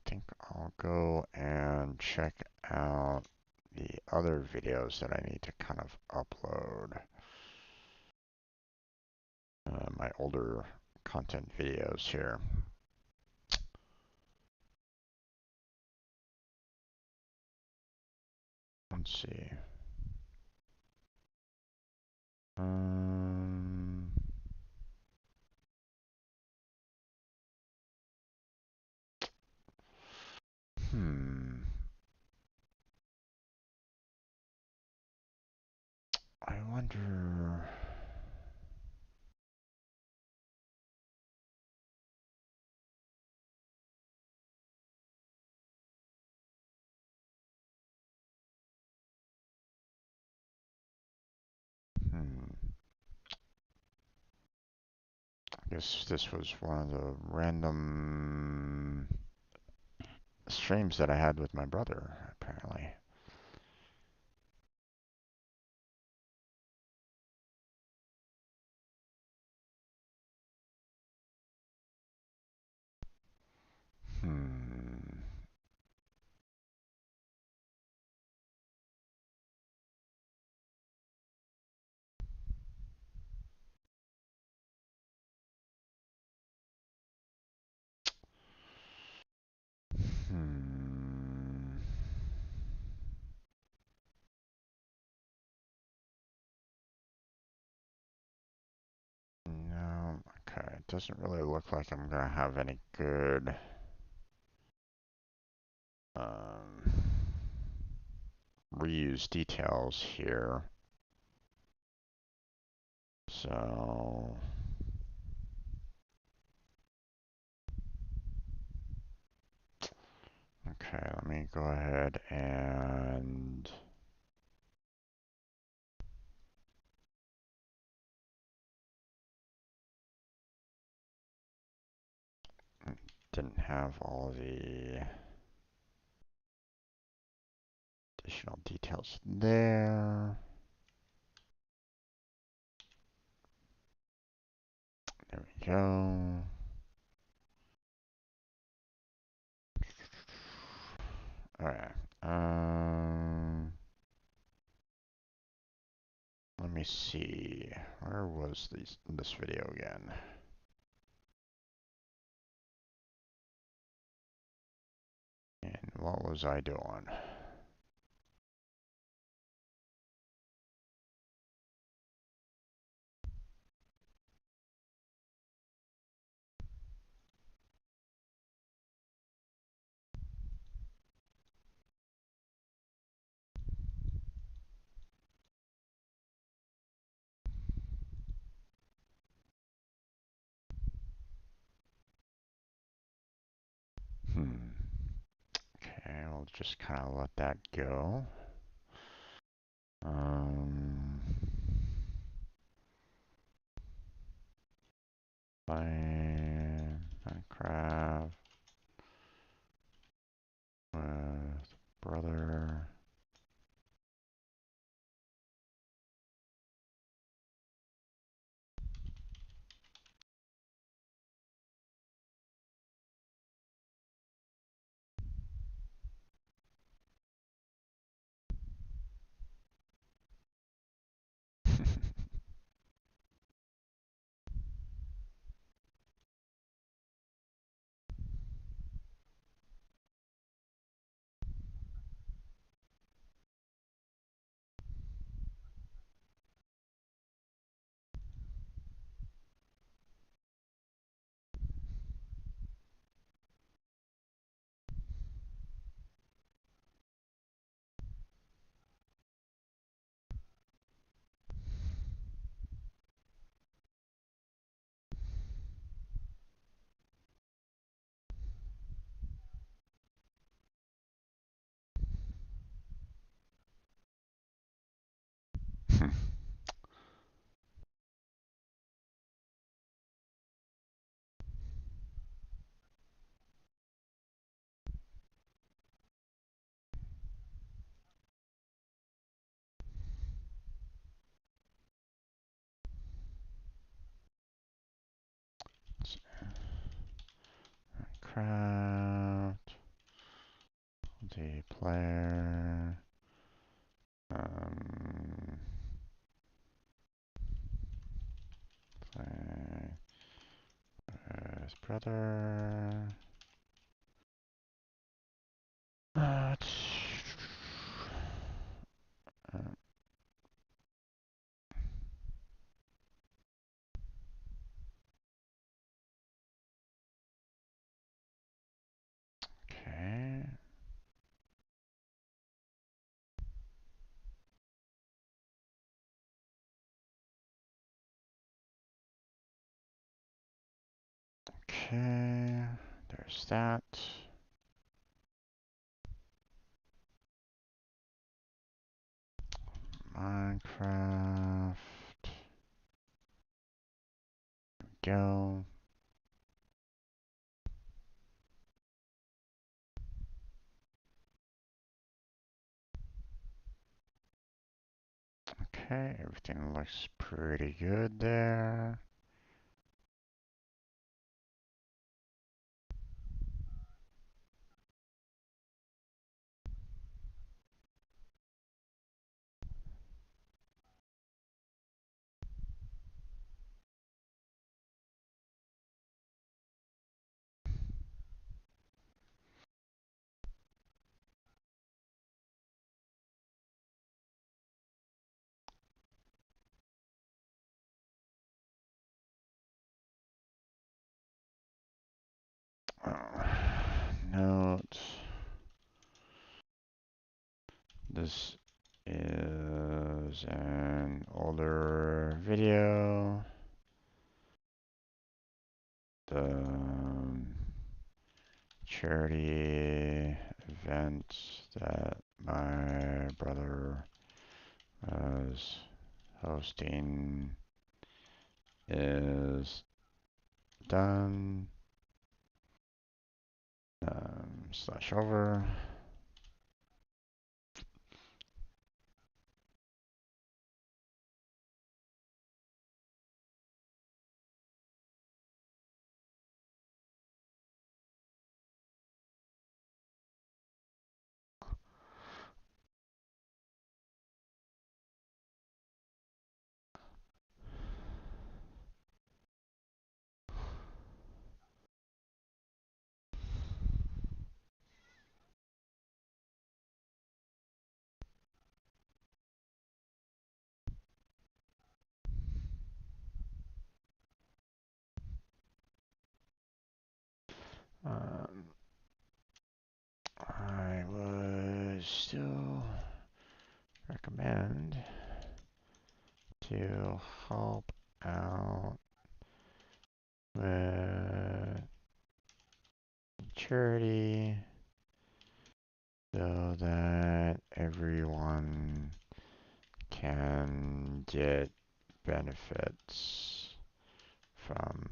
Speaker 1: think I'll go and check out the other videos that I need to kind of upload. My older content videos here. Let's see. Um, hmm. I wonder. Hmm. I guess this was one of the random streams that I had with my brother, apparently. Hmm. Hmm. No, okay. It doesn't really look like I'm gonna have any good um, reuse details here. So, okay, let me go ahead and didn't have all the additional details there. There we go. All right. Let me see. Where was this video again? And what was I doing? Hmm. Okay, we'll just kind of let that go. Um, Minecraft with brother. Minecraft, multiplayer, play with brother. Uh, okay. Okay, there's that. Minecraft. Go. Okay, everything looks pretty good there. Note. This is an older video. The charity event that my brother was hosting is done. Slash over. I would still recommend to help out with charity so that everyone can get benefits from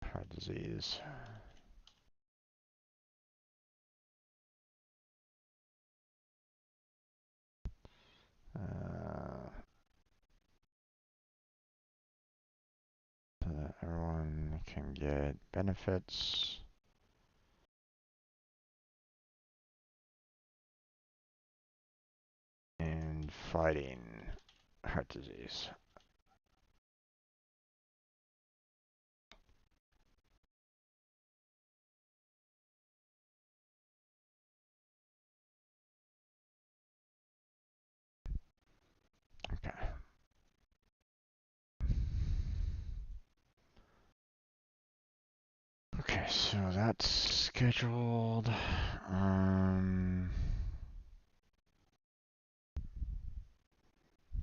Speaker 1: heart disease. So that everyone can get benefits in fighting heart disease. Okay. Okay, so that's scheduled.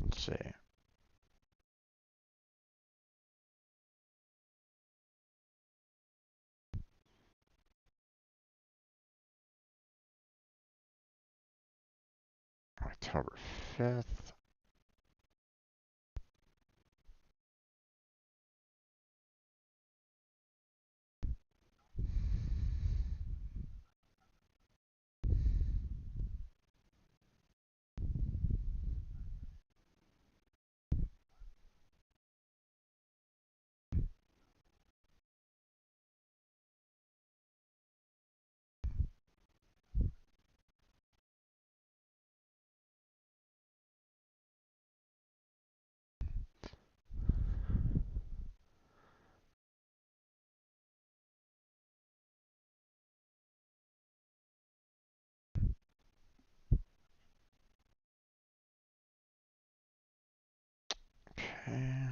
Speaker 1: Let's see. October 5th. Okay.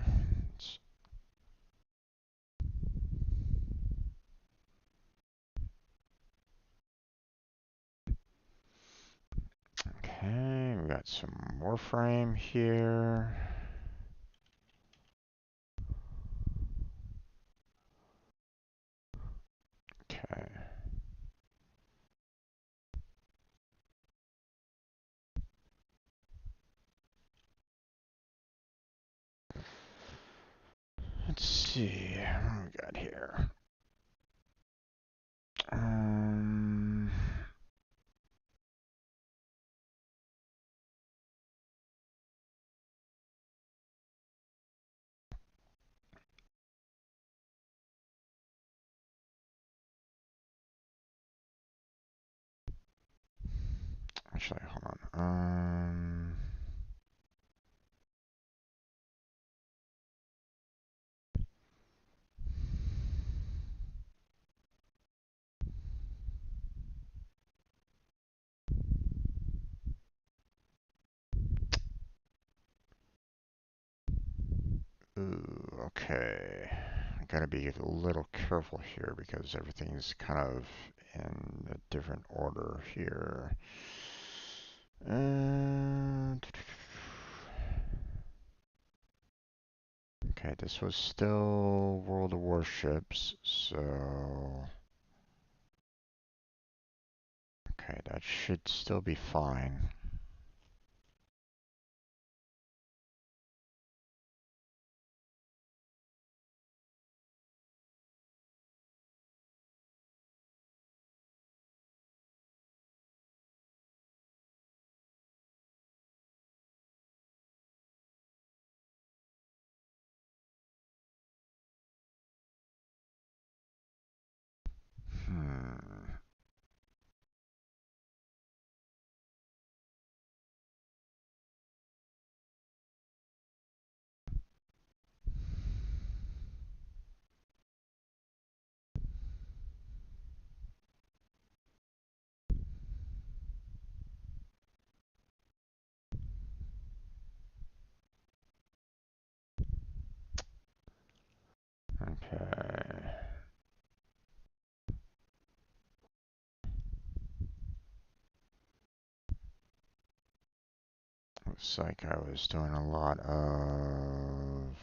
Speaker 1: Okay, we got some more frame here. Okay. Let's see what we got here. Um, Actually, hold on. Ooh, okay. I gotta be a little careful here because everything's kind of in a different order here. And okay, this was still World of Warships, so okay, that should still be fine. Hmm. Okay. Looks like I was doing a lot of.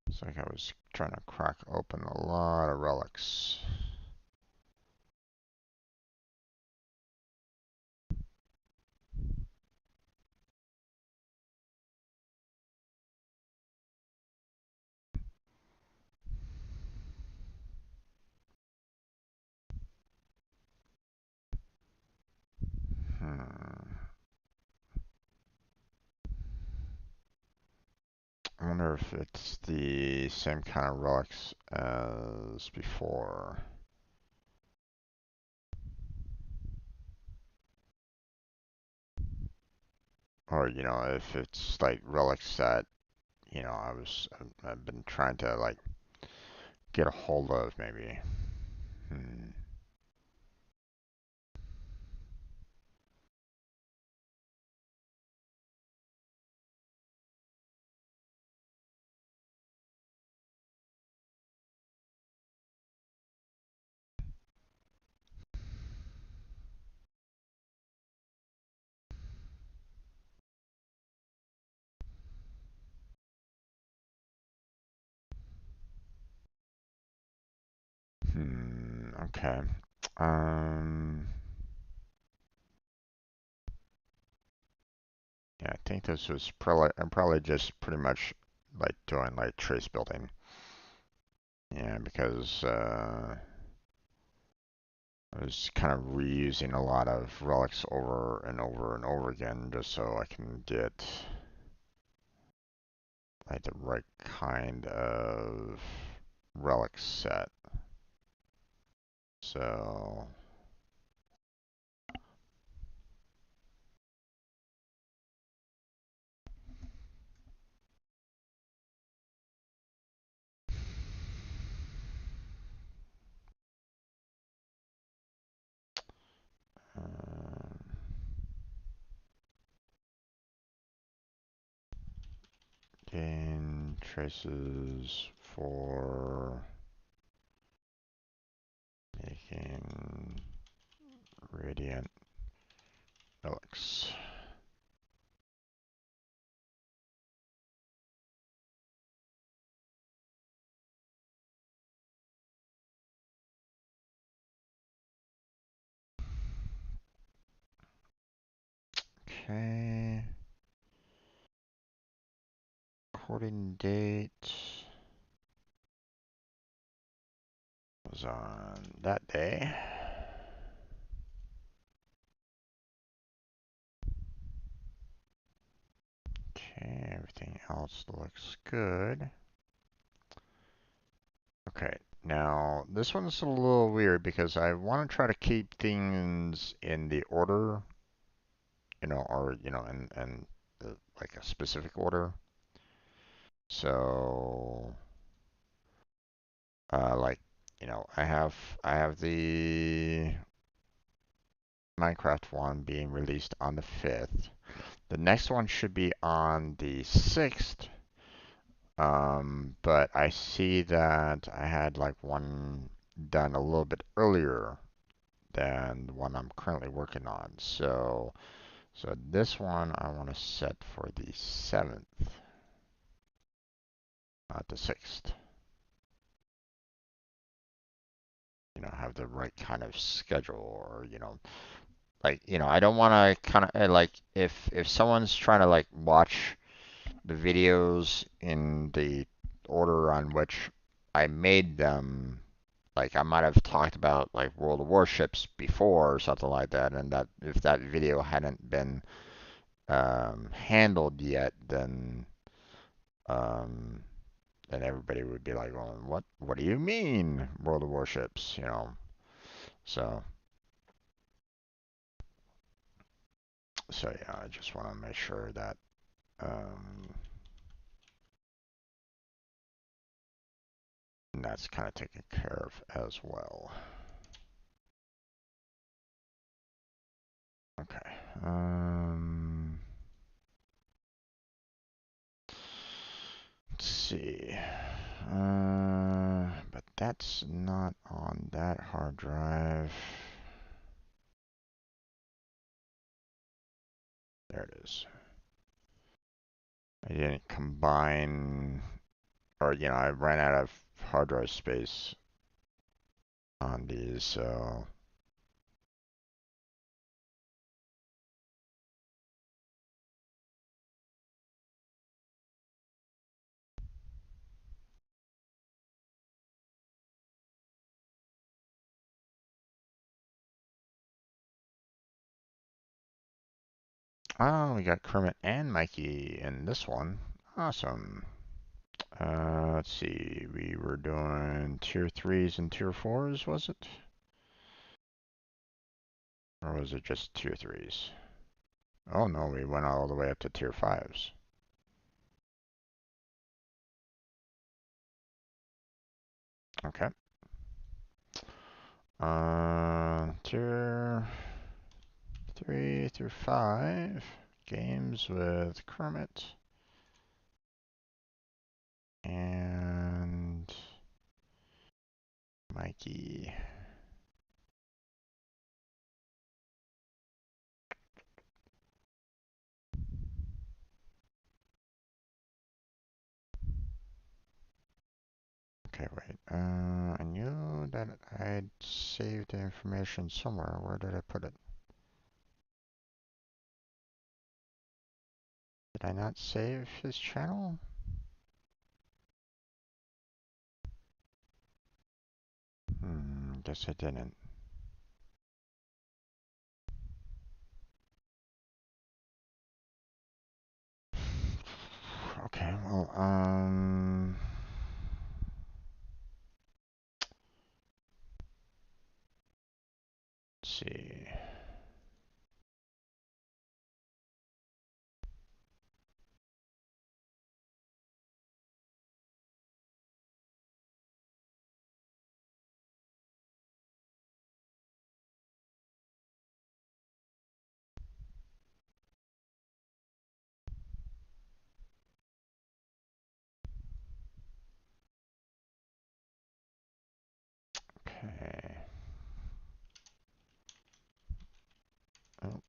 Speaker 1: Looks like I was trying to crack open a lot of relics. Hmm. I wonder if it's the same kind of relics as before. Or, if it's like relics that, I've been trying to like get a hold of maybe. Hmm. Okay. Um, yeah, I think this was I'm probably just pretty much like doing like trace building. Yeah, because I was kind of reusing a lot of relics over and over and over again just so I can get like the right kind of relic set. So traces for making radiant relics. Okay. Recording date was on that day. Okay, everything else looks good. Okay, now this one's a little weird because I want to try to keep things in the order, or in like a specific order. So, like, I have the Minecraft one being released on the 5th. The next one should be on the 6th. But I see that I had like one done a little bit earlier than the one I'm currently working on. So this one I want to set for the 7th, not the 6th. Have the right kind of schedule, or I don't want to kind of like if someone's trying to like watch the videos in the order on which I made them. Like I might have talked about like World of Warships before or something like that, and that if that video hadn't been handled yet, um, then everybody would be like, "Well, what do you mean World of Warships?" So yeah, I just want to make sure that um, that's kind of taken care of as well. Okay. Let's see. But that's not on that hard drive. There it is. I didn't combine, or I ran out of hard drive space on these, so. Oh, we got Kermit and Mikey in this one. Awesome. Let's see. We were doing tier 3s and tier 4s, was it? Or was it just tier 3s? Oh no, we went all the way up to tier 5s. Okay. Tier 3 through 5. Games with Kermit. And Mikey. Okay, wait. I knew that I'd saved the information somewhere. Where did I put it? Did I not save his channel? Guess I didn't. Okay, well, let's see. Okay. Oh.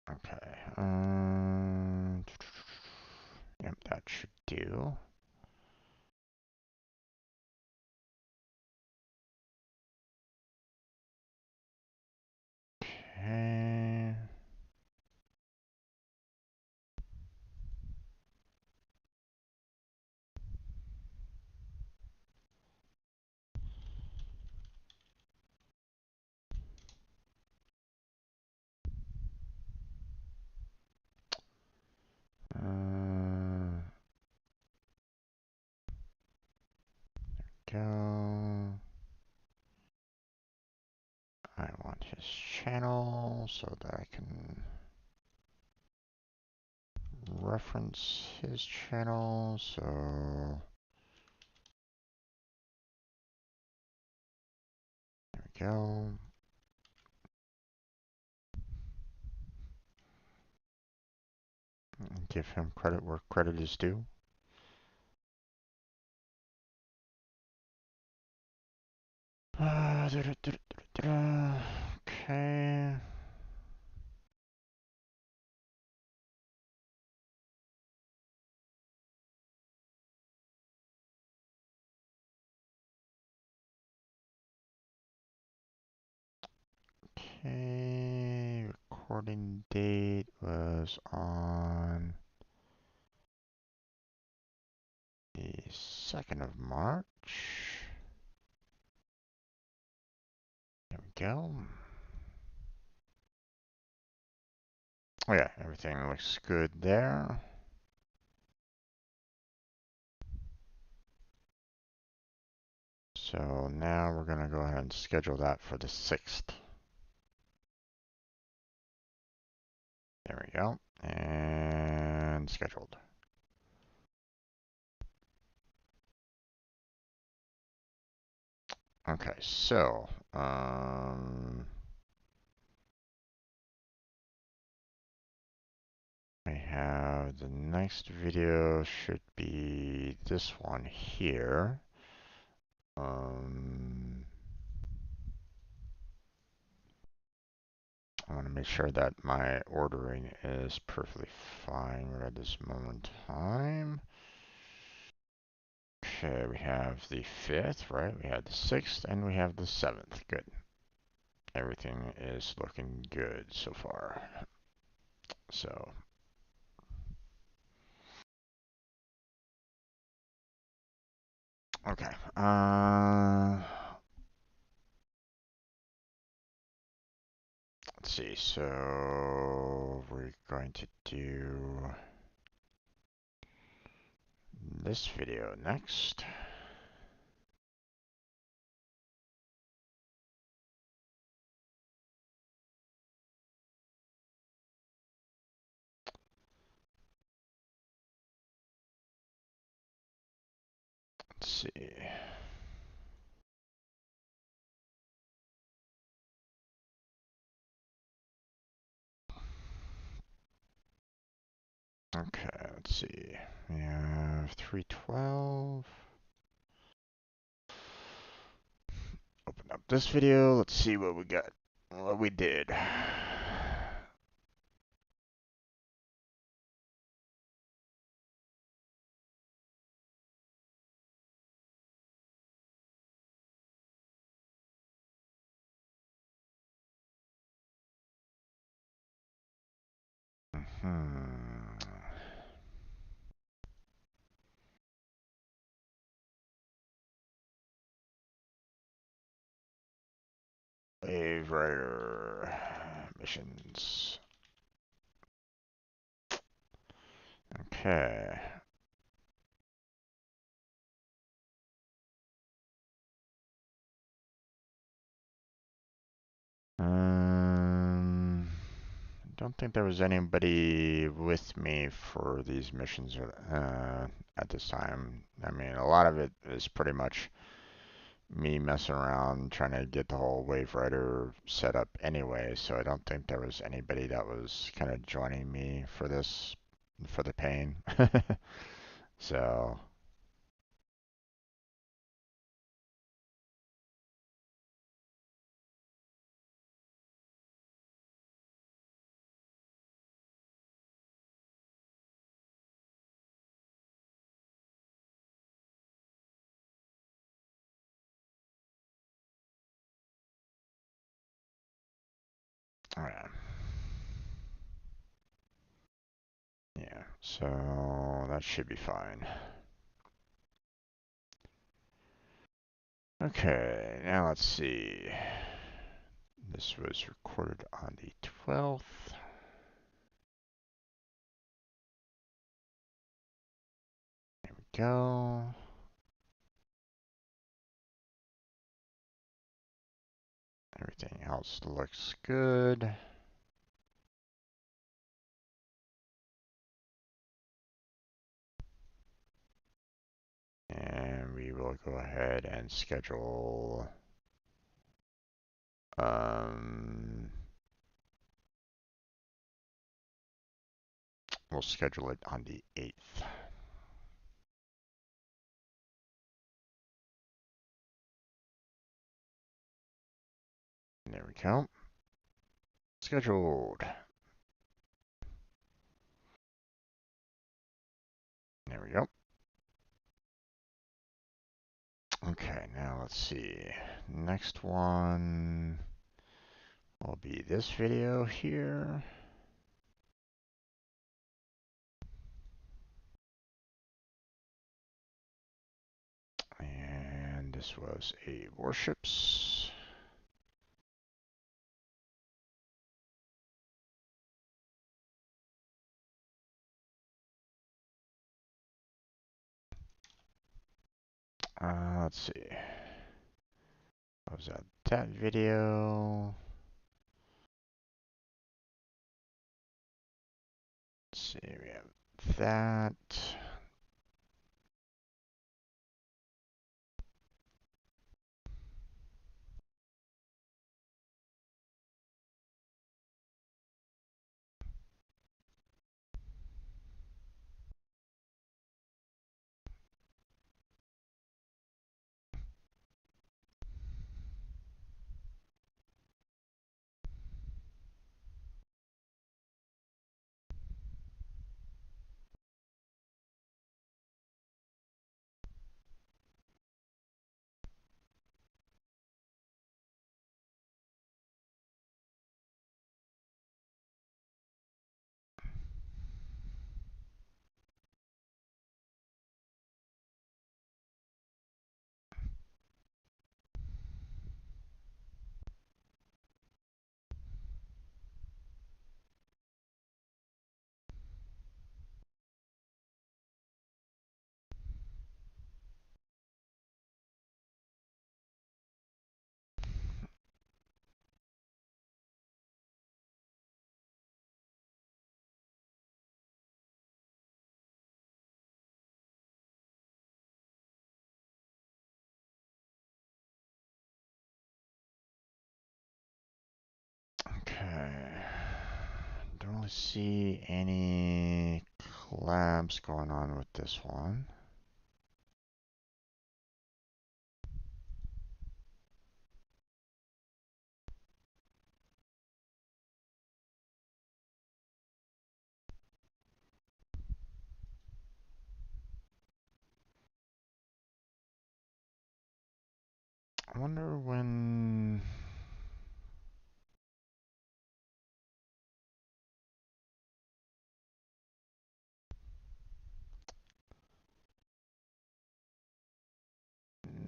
Speaker 1: Okay. Yep, that should do. Okay. Go. I want his channel so that I can reference his channel. So there we go. Give him credit where credit is due. Okay. Okay. Recording date was on the 2nd of March. There we go. Oh yeah, everything looks good there. So now we're going to go ahead and schedule that for the 6th. There we go. And scheduled. Okay, so I have the next video should be this one here. I want to make sure that my ordering is perfectly fine right at this moment in time. Okay, we have the 5th, right? We have the 6th, and we have the 7th. Good. Everything is looking good so far. So, okay. Let's see. So, we're going to do this video next. Let's see. Okay, let's see. We have 312. Open up this video. Let's see what we got. What we did. Wave Rider missions. Okay. Don't think there was anybody with me for these missions at this time. I mean, a lot of it is pretty much me messing around trying to get the whole wave writer set up anyway, so I don't think there was anybody that was kind of joining me for this, for the pain. So, alright. Yeah, so that should be fine. Okay, now let's see. This was recorded on the 12th. There we go. Everything else looks good. And we will go ahead and schedule we'll schedule it on the 8th. There we go. Scheduled. There we go. Okay, now let's see. Next one will be this video here. And this was a warships. Let's see. What was that video? Let's see, we have that. Okay. Don't really see any collabs going on with this one. I wonder when.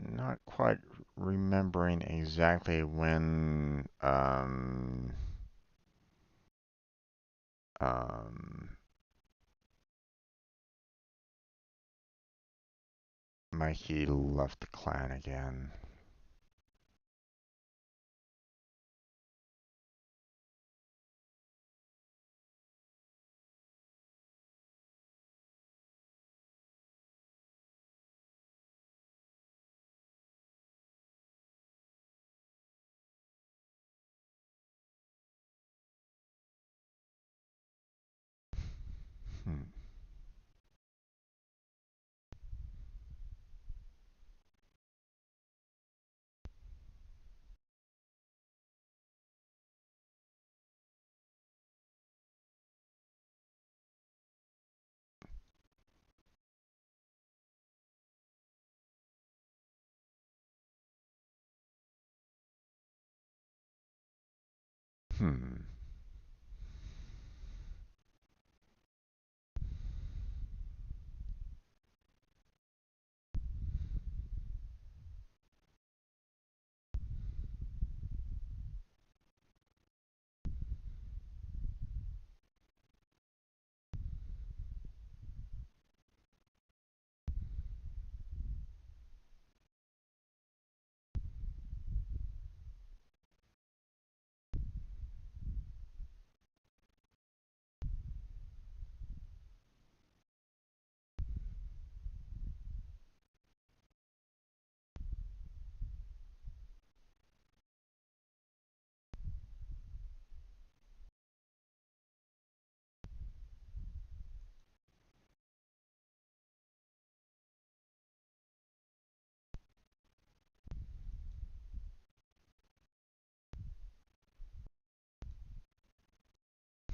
Speaker 1: Not quite remembering exactly when Mikey left the clan again. Hmm.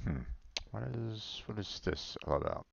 Speaker 1: Hmm. What is this all about?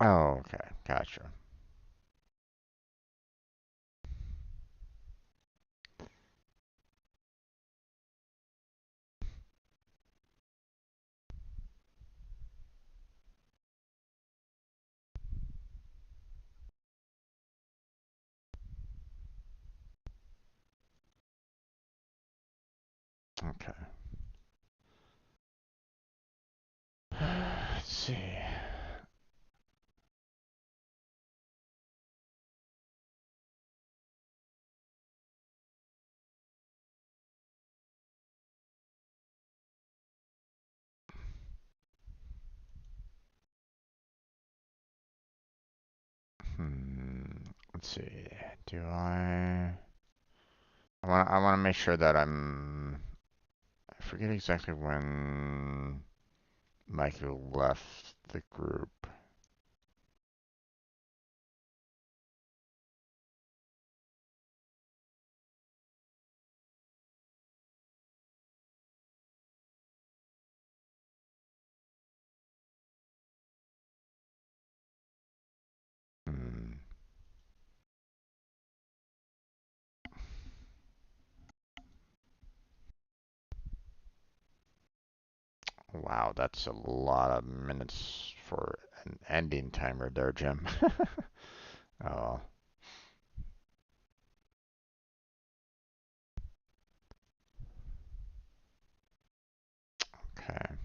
Speaker 1: Oh, okay. Gotcha. Okay. Let's see. Let's see. Do I want to make sure that I forget exactly when Michael left the group. Hmm. Wow, that's a lot of minutes for an ending timer there, Jim. Oh, okay.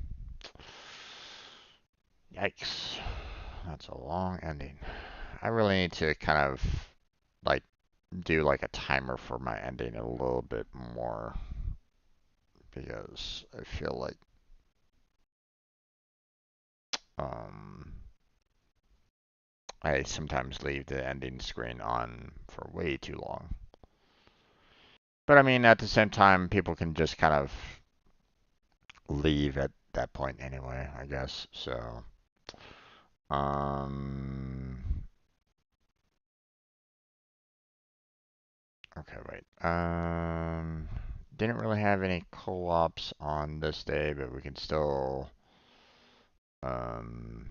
Speaker 1: Yikes. That's a long ending. I really need to kind of like do like a timer for my ending a little bit more because I feel like um I sometimes leave the ending screen on for way too long. But I mean, at the same time, people can just kind of leave at that point anyway, I guess. So, um, okay, wait. Didn't really have any co-ops on this day, but we can still, um,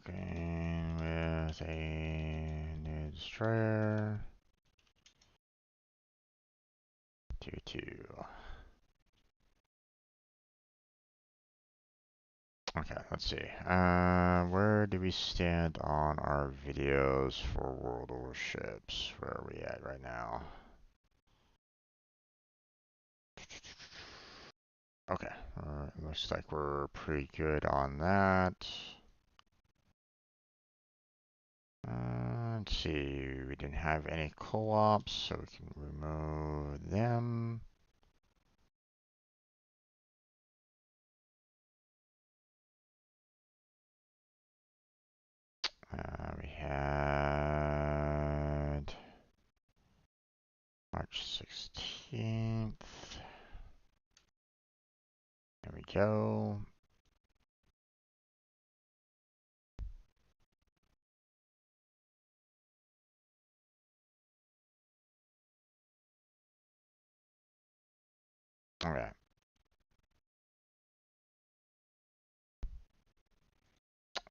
Speaker 1: Working with a new destroyer. 2-2. Okay, let's see. Where do we stand on our videos for World Warships? Where are we at right now? Okay, looks like we're pretty good on that. Let's see, we didn't have any co-ops, so we can remove them. We had March 16th. There we go. Okay.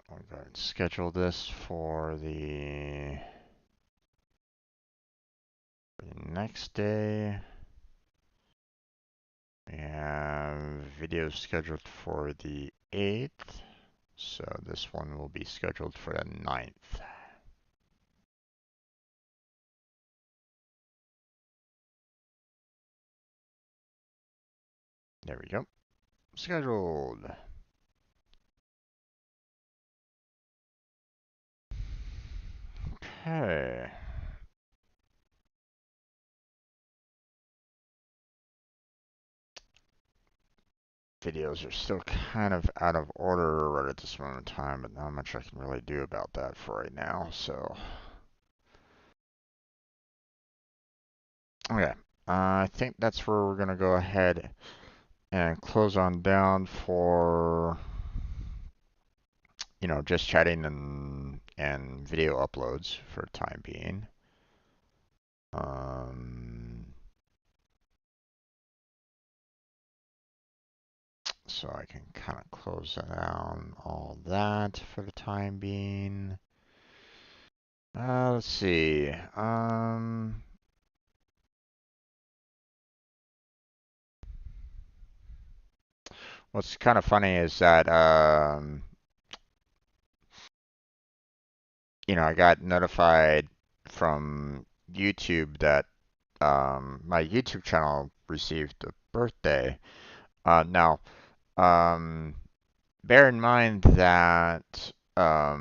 Speaker 1: I'll go ahead and schedule this for the next day. We have video scheduled for the 8th, so this one will be scheduled for the 9th. There we go. Scheduled. Okay. Videos are still kind of out of order right at this moment in time, but not much I can really do about that for right now, so. Okay. I think that's where we're going to go ahead and close on down for, just chatting and video uploads for the time being. So I can kind of close down all that for the time being. Let's see. What's kind of funny is that I got notified from YouTube that my YouTube channel received a birthday. Now, bear in mind that uh,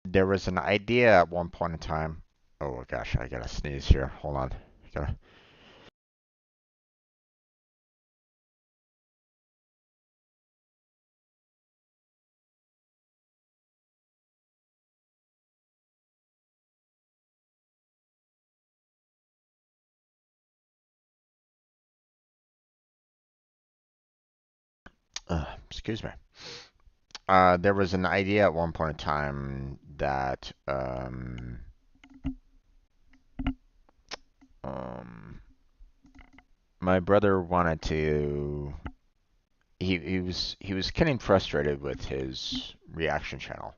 Speaker 1: there was an idea at one point in time. Oh gosh, I gotta sneeze here. Hold on. Gotta. Excuse me. There was an idea at one point in time that my brother wanted to. He was getting frustrated with his reaction channel.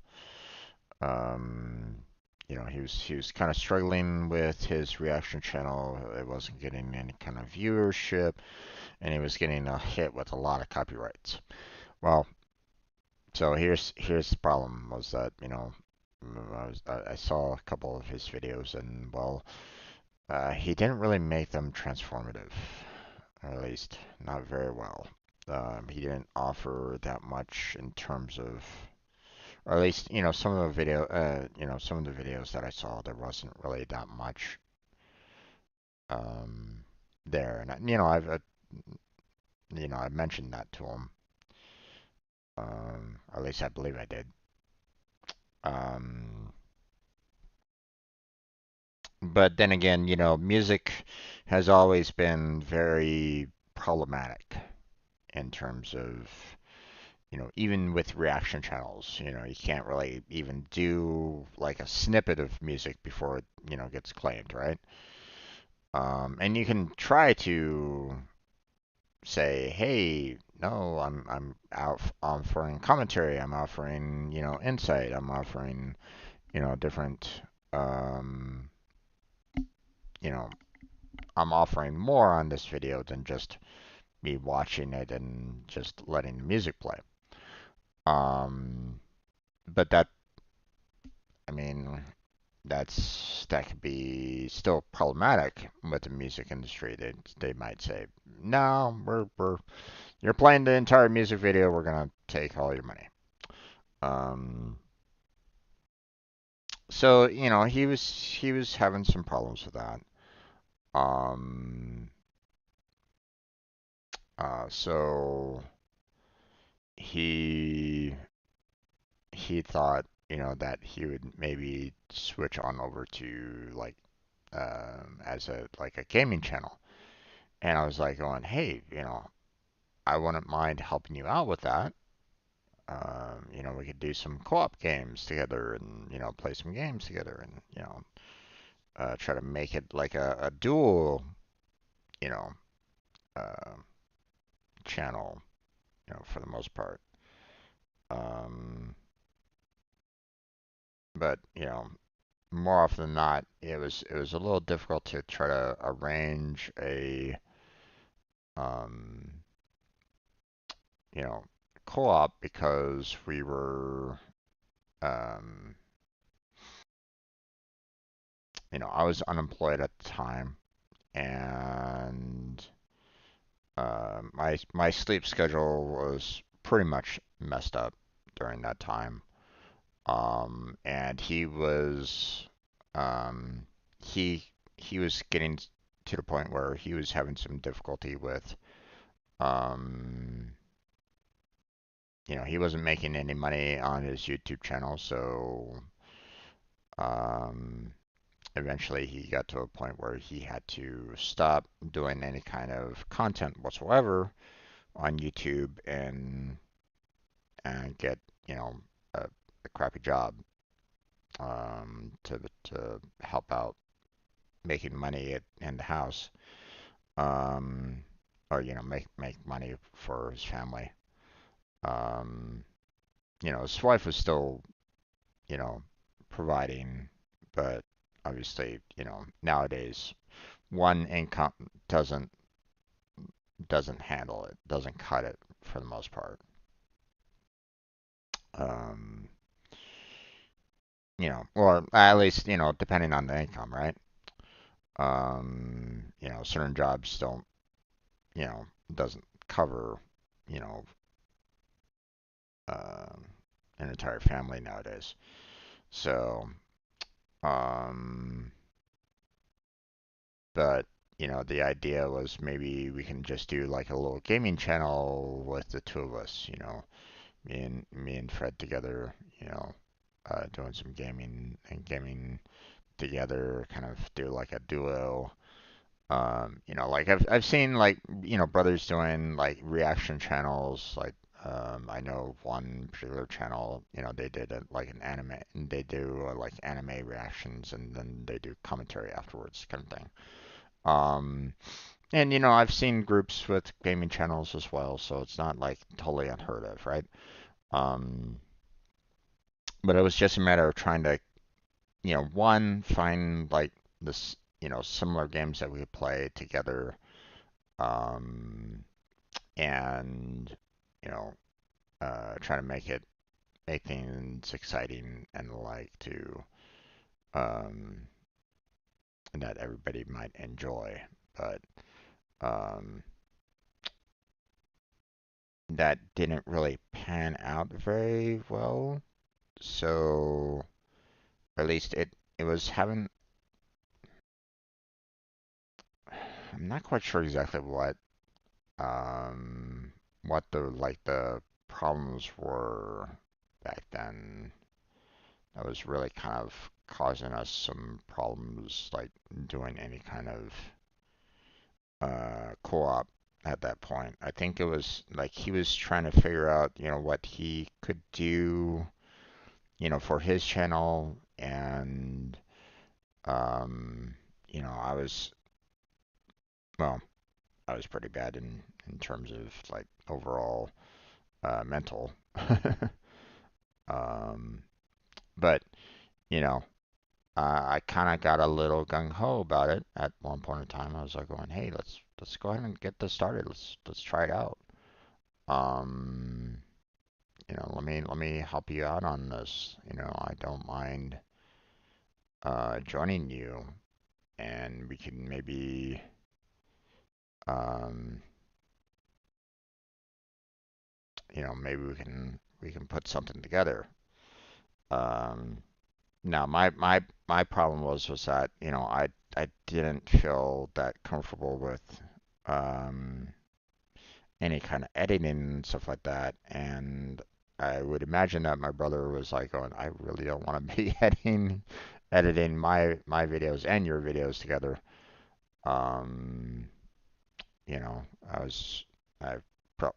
Speaker 1: He was kind of struggling with his reaction channel. It wasn't getting any kind of viewership, and he was getting hit with a lot of copyrights. Well, so here's the problem was that I saw a couple of his videos, and well, he didn't really make them transformative, or at least not very well. He didn't offer that much in terms of, or at least some of the videos that I saw, there wasn't really that much um, there, and I mentioned that to him. At least I believe I did. Um, but then again, music has always been very problematic in terms of, even with reaction channels, you can't really even do like a snippet of music before it, gets claimed, right? And you can try to say, hey, no, I'm out offering commentary, I'm offering, insight, I'm offering, different, um, you know, I'm offering more on this video than just me watching it and just letting the music play. Um, but I mean, that could be still problematic with the music industry. They might say, no, you're playing the entire music video. We're gonna take all your money. Um, so he was having some problems with that. Um, so he he thought that he would maybe switch on over to like as a like a gaming channel. And I was like going, hey, I wouldn't mind helping you out with that. We could do some co-op games together and, play some games together and, try to make it like a dual, you know, uh, channel, for the most part. Um, but, more often than not, it was a little difficult to try to arrange a, um, you know, co-op because we were, um, I was unemployed at the time, and my sleep schedule was pretty much messed up during that time. And um, he he was getting to the point where he was having some difficulty with, um, he wasn't making any money on his YouTube channel, so um, eventually he got to a point where he had to stop doing any kind of content whatsoever on YouTube and get a, a crappy job, to help out making money in the house, um, or make money for his family. Um, his wife was still you know providing, but obviously nowadays one income doesn't handle it, doesn't cut it for the most part. Um, or at least, depending on the income, right? Certain jobs don't, you know, doesn't cover, you know, um, an entire family nowadays. So, um, but, the idea was maybe we can just do like a little gaming channel with the two of us, me and Fred together, doing some gaming together, kind of do like a duo. Like I've seen like brothers doing like reaction channels. Like I know one particular channel, they did like an anime, and they do like anime reactions, and then they do commentary afterwards, kind of thing. Um, and I've seen groups with gaming channels as well, so it's not like totally unheard of, right? Um, but it was just a matter of trying to, one, find like this, similar games that we could play together, um, and you know, try to make things exciting and like to, um, and that everybody might enjoy. But um, that didn't really pan out very well. So at least it was having. I'm not quite sure exactly um, what the problems were back then. That was really kind of causing us some problems, like doing any kind of co-op at that point. I think it was like he was trying to figure out, what he could do, for his channel, and um, I was well. I was pretty bad in terms of like overall mental. um, but you know, I kind of got a little gung ho about it at one point in time. I was like going, hey, let's go ahead and get this started. Let's try it out. Um, let me help you out on this. I don't mind joining you, and we can maybe um, maybe we can put something together. Um, Now, my problem was that, I didn't feel that comfortable with um, any kind of editing and stuff like that, and I would imagine that my brother was like going, I really don't want to be editing my videos and your videos together. Um, I was I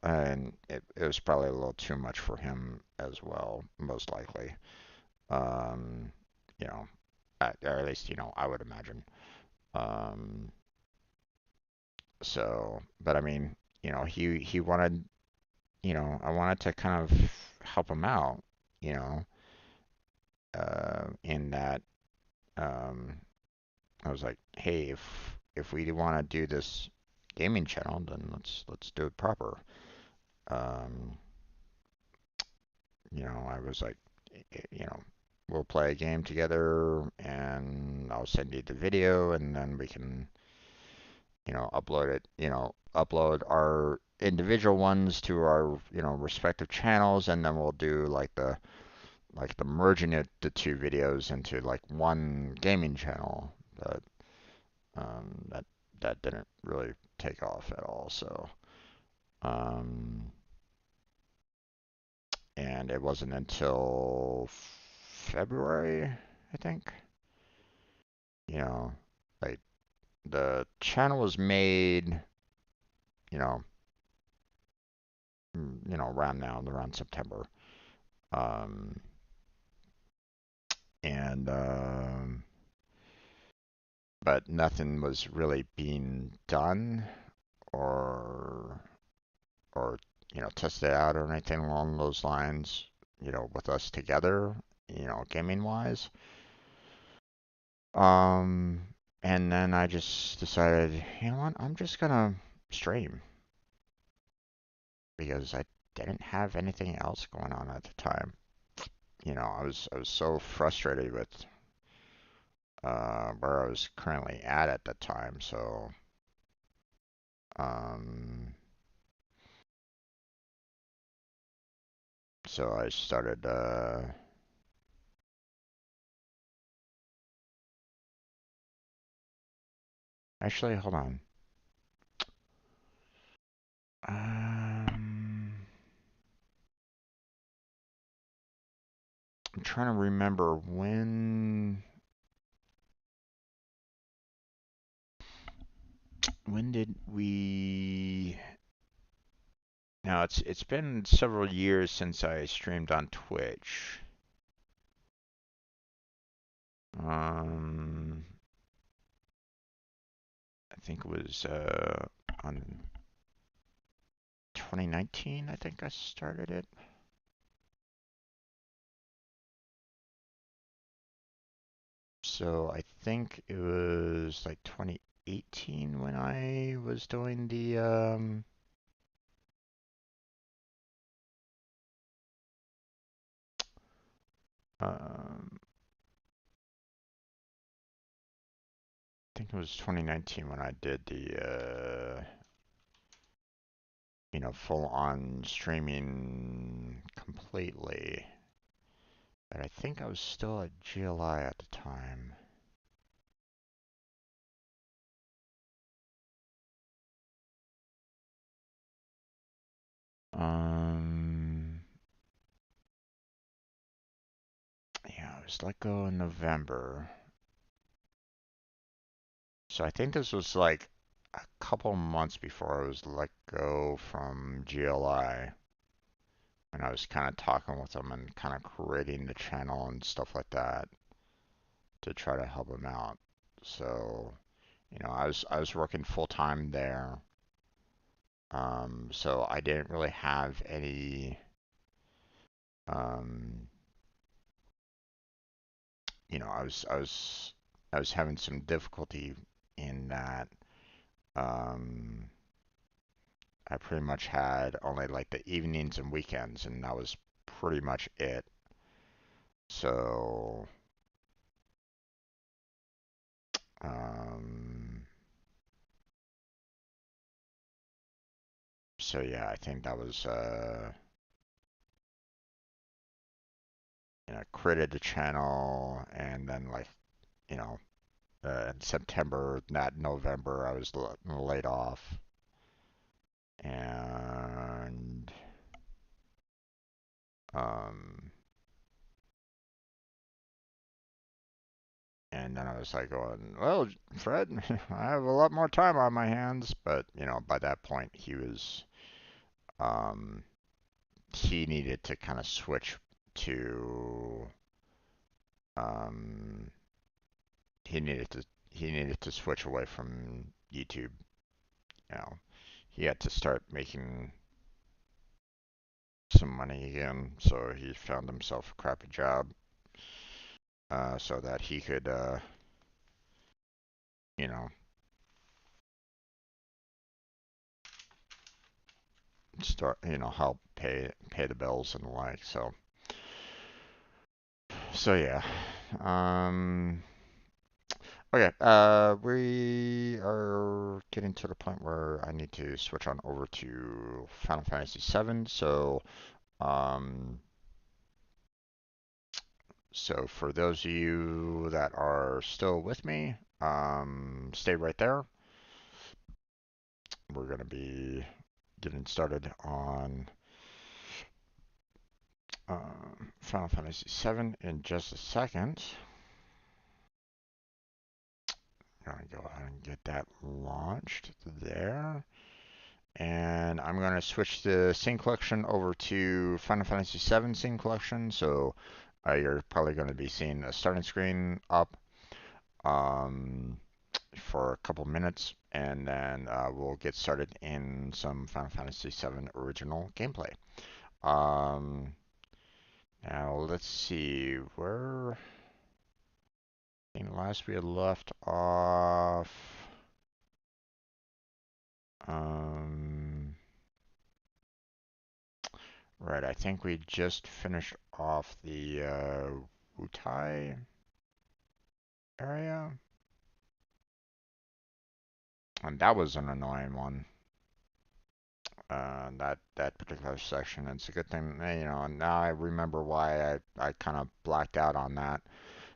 Speaker 1: and it was probably a little too much for him as well, most likely. Um, you know, or at least I would imagine. Um, but I mean, he wanted, I wanted to kind of help him out, you know, in that um, I was like, hey, if we want to do this gaming channel, then let's do it proper. Um, I was like, we'll play a game together, and I'll send you the video, and then we can upload our individual ones to our, respective channels, and then we'll do like the merging the two videos into like one gaming channel. But that didn't really take off at all. So, um, and it wasn't until February, I think, you know, like the channel was made, you know, around now, around September. Um, and but nothing was really being done or or tested out or anything along those lines, with us together, gaming wise. Um, and then I just decided, you know what, I'm just gonna stream because I didn't have anything else going on at the time. I was so frustrated with where I was currently at the time. So, um, I started. Actually, hold on. Um, I'm trying to remember when did we. Now it's been several years since I streamed on Twitch. Um, I think it was on 2019. I think I started it. So I think it was like 2018 when I was doing the um I think it was 2019 when I did the full on streaming completely. But I think I was still at GLI at the time. Um yeah, I was let go in November. So I think this was like a couple months before I was let go from GLI. And I was kind of talking with them and kind of creating the channel and stuff like that to try to help them out. So, I was working full time there, So I didn't really have any, um, I was having some difficulty in that. Um, I pretty much had only like the evenings and weekends, and that was pretty much it. So, um, so yeah, I think that was, created the channel, and then like, you know, in September, not November, I was laid off, and um, and then I was like going, well, Fred, I have a lot more time on my hands, but by that point um, he needed to kind of switch to, um, he needed to he needed to switch away from YouTube. You know, he had to start making some money again, so he found himself a crappy job, so that he could, you know, start, help pay the bills and the like. So yeah. Um, okay. We are getting to the point where I need to switch on over to Final Fantasy VII. Um, so for those of you that are still with me, stay right there. We're gonna be getting started on Final Fantasy VII in just a second. I'm gonna go ahead and get that launched there. And I'm going to switch the scene collection over to Final Fantasy VII scene collection. So you're probably going to be seeing a starting screen up um, for a couple minutes, and then we'll get started in some Final Fantasy VII original gameplay. Um, Now let's see where. I think last we had left off. Um, right, I think we just finished off the Wutai area. And that was an annoying one. That particular section. It's a good thing, now I remember why I kind of blacked out on that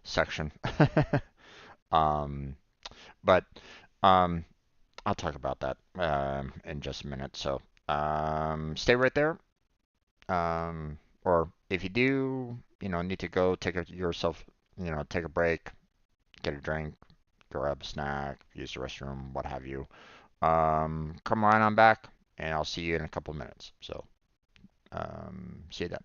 Speaker 1: section. um, but um, I'll talk about that in just a minute. So stay right there. Or if you do, need to go yourself, take a break, get a drink, grab a snack, use the restroom, what have you. Come right on back, and I'll see you in a couple minutes. So, see you then.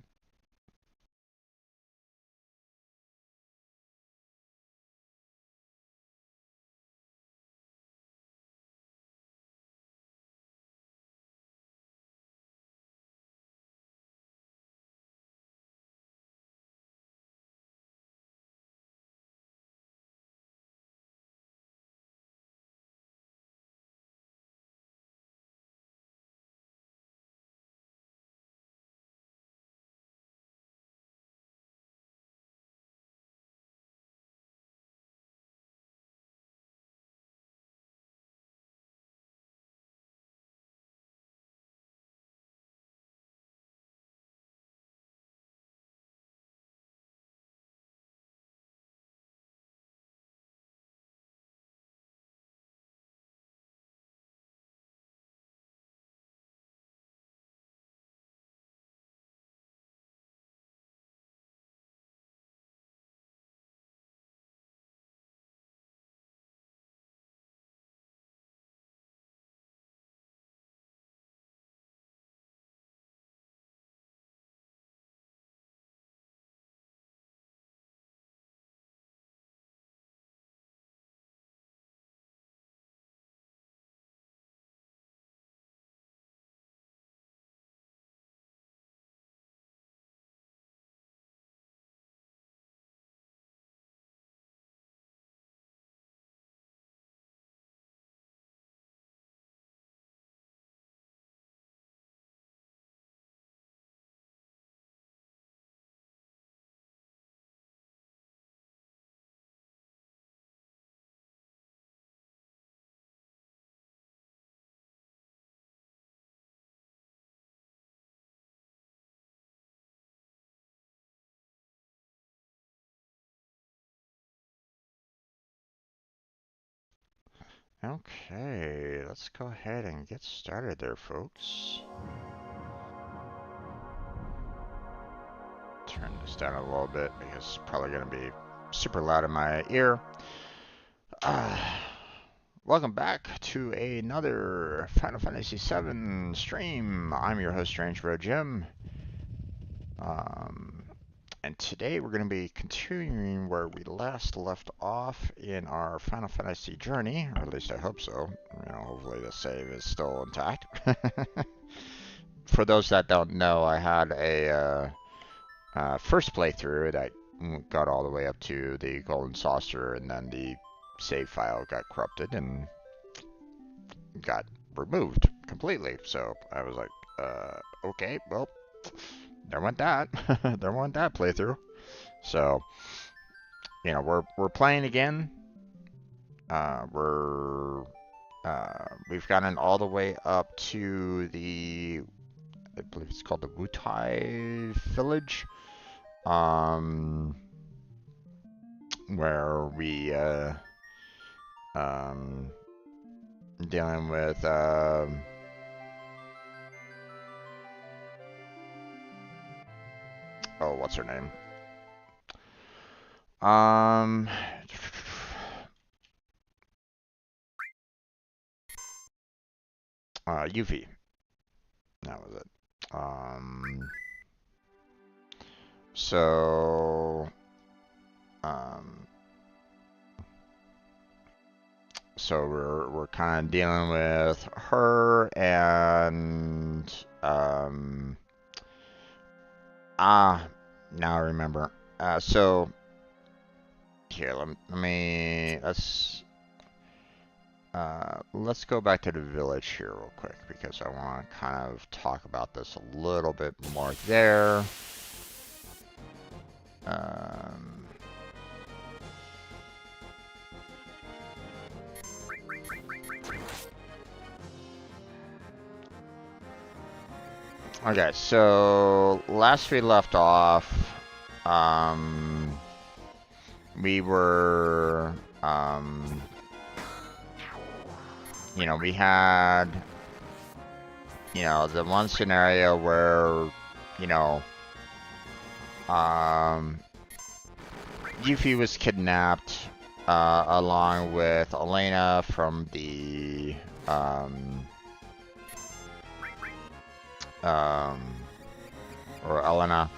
Speaker 1: Okay, let's go ahead and get started there, folks. Turn this down a little bit because it's probably going to be super loud in my ear. Welcome back to another Final Fantasy VII stream. I'm your host, Strange Bro Jim. And today we're going to be continuing where we last left off in our Final Fantasy journey, or at least I hope so. You know, hopefully the save is still intact. For those that don't know, I had a first playthrough that got all the way up to the Golden Saucer, and then the save file got corrupted and got removed completely. So I was like, okay, well, there went that. There went that playthrough. So, you know, we're playing again. We've gotten all the way up to the, I believe it's called the Wutai village, where we dealing with oh, what's her name? Yuffie. That was it. So we're kind of dealing with her and now I remember. So here, let's go back to the village here real quick because I want to kind of talk about this a little bit more there. Okay, so last we left off, we were, you know, we had, you know, the one scenario where, you know, Yuffie was kidnapped, along with Elena from the, or Elena.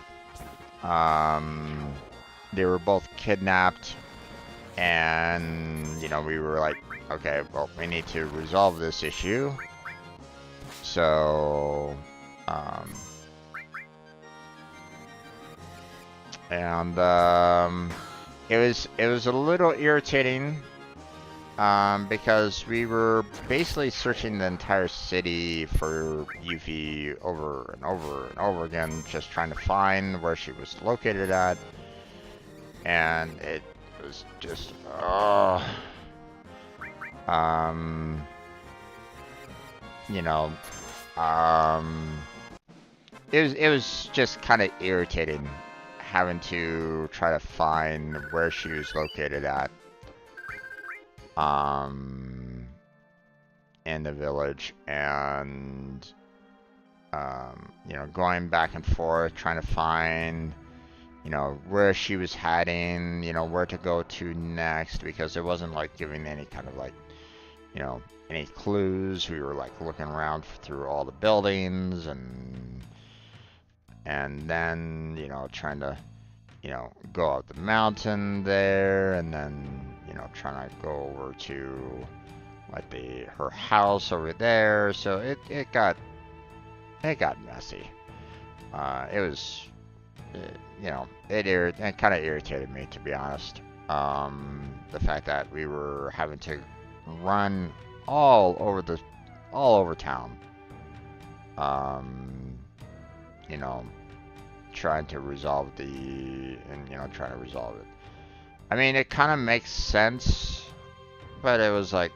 Speaker 1: They were both kidnapped, and, you know, we were like, okay, well, we need to resolve this issue. So, and it was a little irritating, because we were basically searching the entire city for Yuffie over and over and over again, just trying to find where she was located at, and it was just, you know, it was just kind of irritating having to try to find where she was located at, in the village, and, you know, going back and forth, trying to find, you know, where she was heading, you know, where to go to next, because it wasn't, like, giving any kind of, like, you know, any clues. We were, like, looking around through all the buildings, and then, you know, trying to, you know, go up the mountain there, and then, you know, trying to go over to, like, her house over there. So it got messy. It was, you know, it kind of irritated me, to be honest. The fact that we were having to run all over town. You know, trying to resolve trying to resolve it. I mean, it kind of makes sense, but it was like,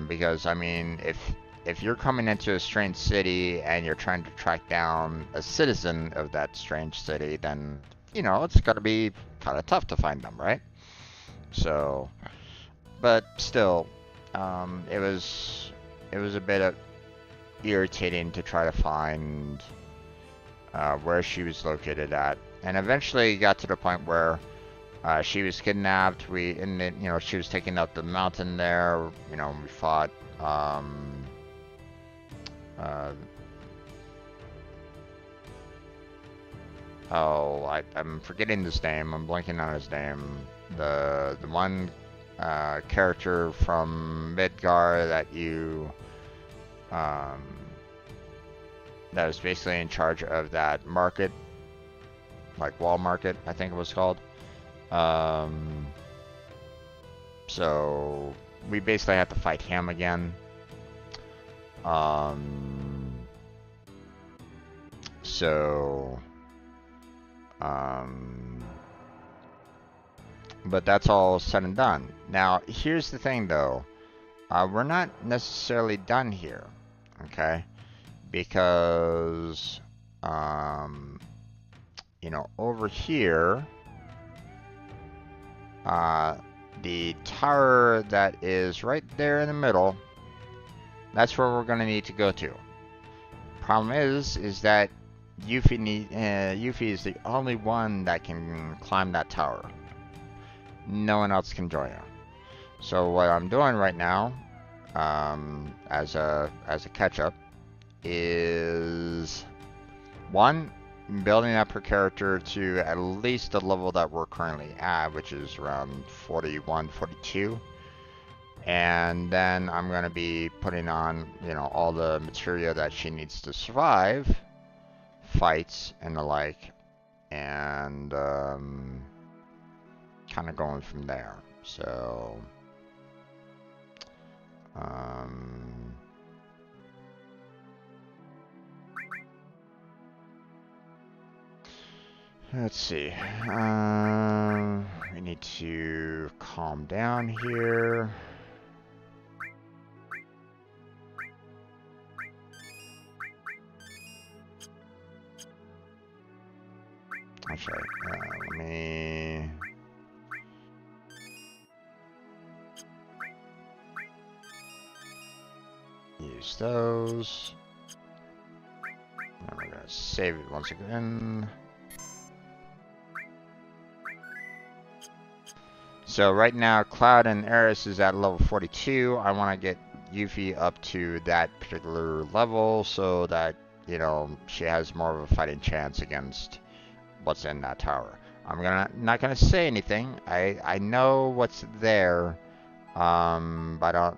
Speaker 1: because, I mean, if you're coming into a strange city and you're trying to track down a citizen of that strange city, then, you know, it's gotta be kind of tough to find them, right? So, but still, it was a bit irritating to try to find where she was located at, and eventually got to the point where she was kidnapped. And then, you know, she was taken up the mountain there. You know, we fought. I'm forgetting his name. I'm blanking on his name. The one character from Midgar that you that was basically in charge of that market, like wall market, I think it was called. So we basically have to fight him again. But that's all said and done. Now, here's the thing, though. We're not necessarily done here, okay? Because, you know, over here, the tower that is right there in the middle, that's where we're going to need to go to. Problem is that Yuffie is the only one that can climb that tower. No one else can join her. So what I'm doing right now, as a catch-up, is one, building up her character to at least the level that we're currently at, which is around 41, 42. And then I'm going to be putting on, you know, all the material that she needs to survive, fights and the like, and kind of going from there. So, let's see. We need to calm down here. Actually, let me... use those. And we're gonna save it once again. So right now, Cloud and Eris is at level 42. I want to get Yuffie up to that particular level so that, you know, she has more of a fighting chance against what's in that tower. I'm not gonna say anything. I know what's there, but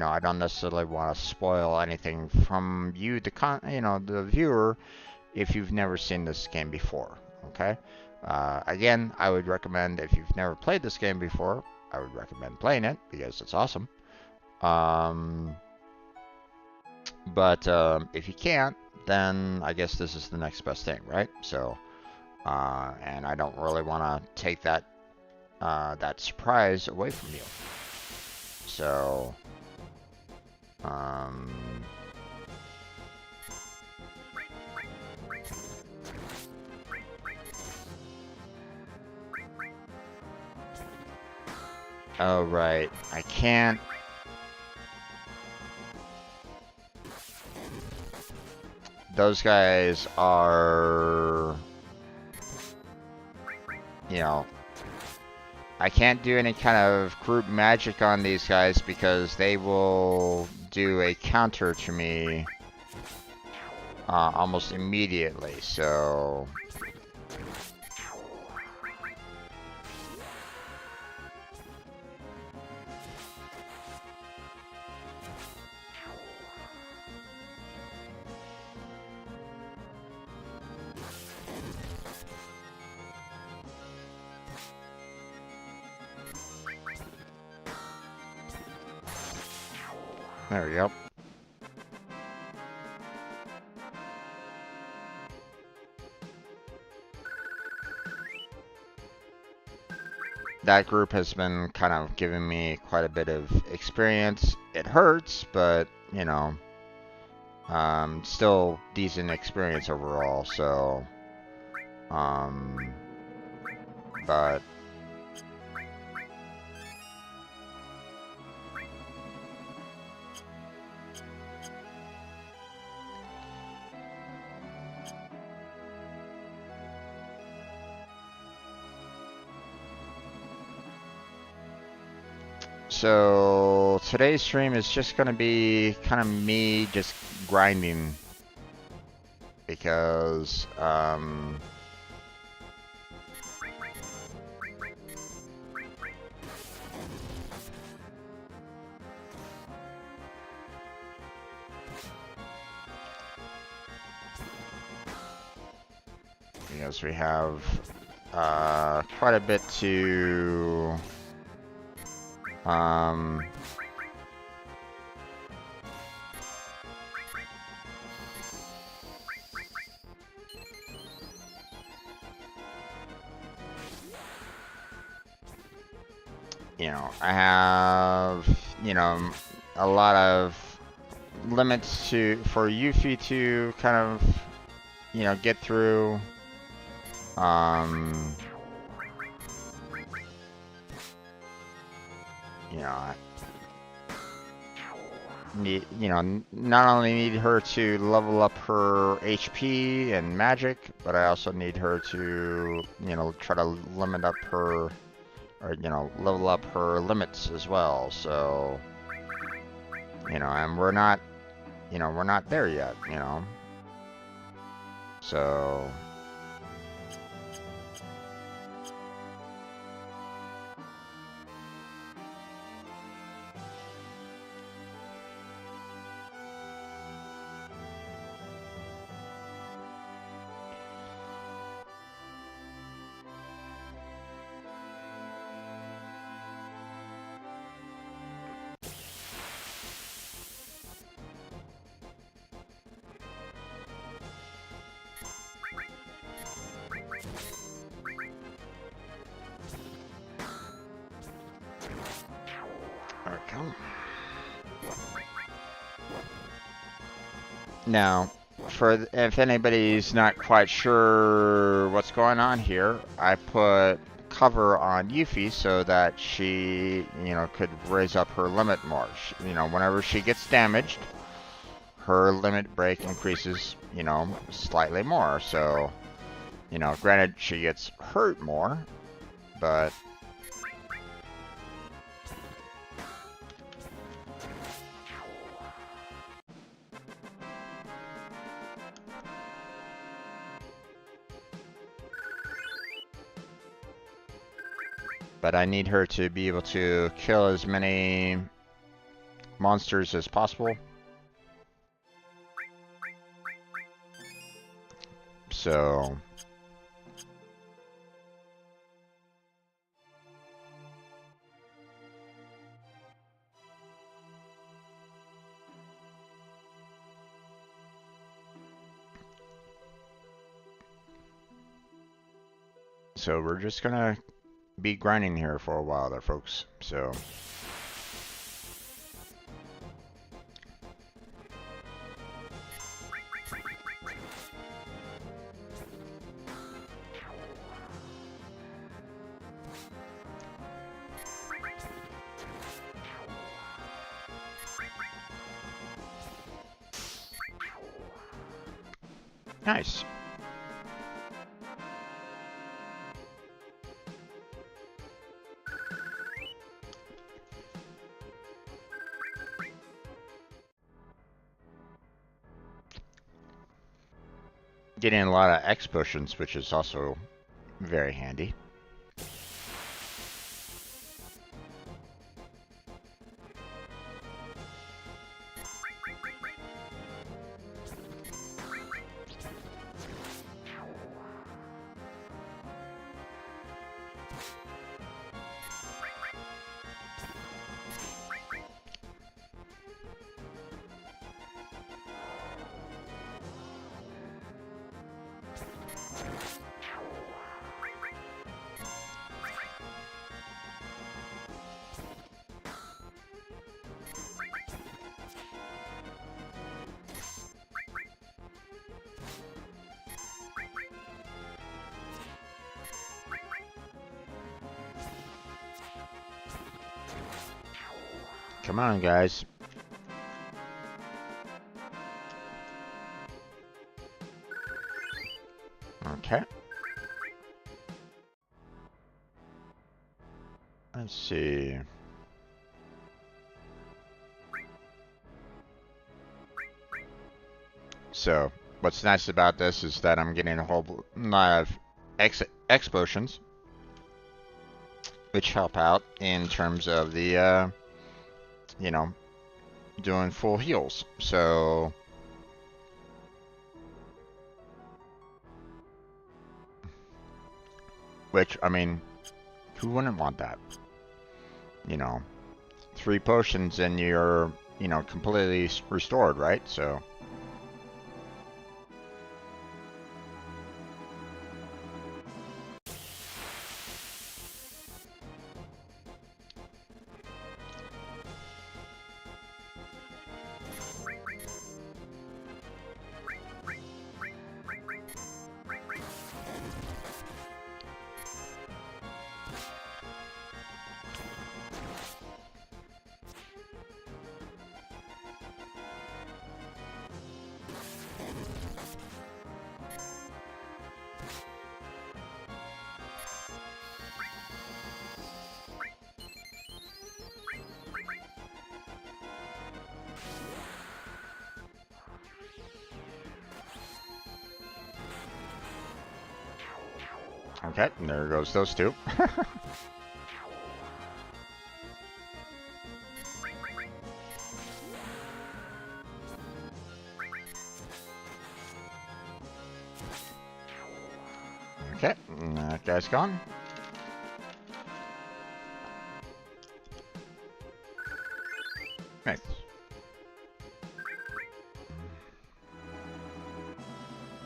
Speaker 1: I don't necessarily want to spoil anything from you, the viewer, if you've never seen this game before. Okay. Again, I would recommend, if you've never played this game before, I would recommend playing it because it's awesome. But if you can't, then I guess this is the next best thing, right? So, and I don't really want to take that surprise away from you. So, oh right, I can't. Those guys are, you know, I can't do any kind of group magic on these guys because they will do a counter to me almost immediately, so... There we go. That group has been kind of giving me quite a bit of experience. It hurts, but, you know, still decent experience overall, so, but... So today's stream is just gonna be kind of me just grinding because we have quite a bit to you know, I have, you know, a lot of limits for Yuffie to kind of, you know, get through. You know, I need, you know, not only need her to level up her HP and magic, but I also need her to, you know, try to limit up her, or, you know, level up her limits as well. So, you know, and we're not, you know, we're not there yet, you know. So, there we go. Now, if anybody's not quite sure what's going on here, I put cover on Yuffie so that she, you know, could raise up her limit more. You know, whenever she gets damaged, her limit break increases, you know, slightly more. So, you know, granted she gets hurt more, but I need her to be able to kill as many monsters as possible. So, we're just gonna be grinding here for a while there, folks. So, nice. Getting a lot of X potions, which is also very handy. Come on, guys. Okay. Let's see. So what's nice about this is that I'm getting a whole lot of X potions, which help out in terms of the, you know, doing full heals. So which, I mean, who wouldn't want that? You know, 3 potions and you're, you know, completely restored, right? So. Okay, there goes those 2. Okay, that guy's gone. Nice.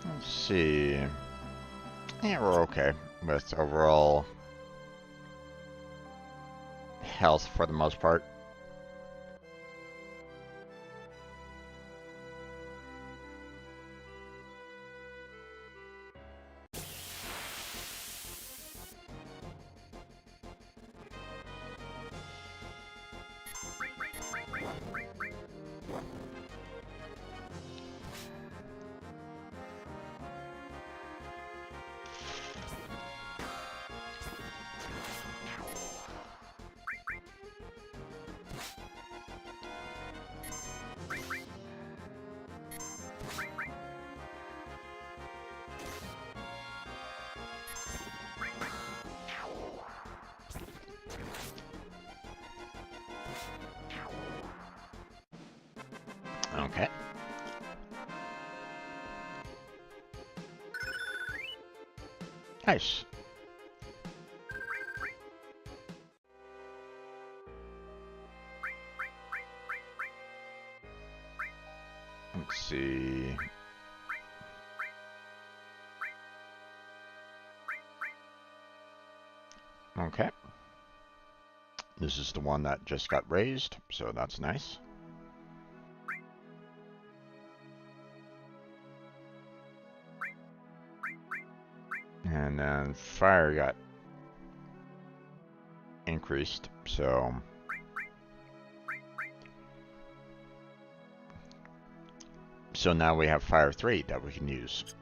Speaker 1: Let's see. Yeah, we're okay with overall health for the most part. Okay. Nice. Let's see. Okay. This is the one that just got raised, so that's nice. And then fire got increased, so now we have fire 3 that we can use.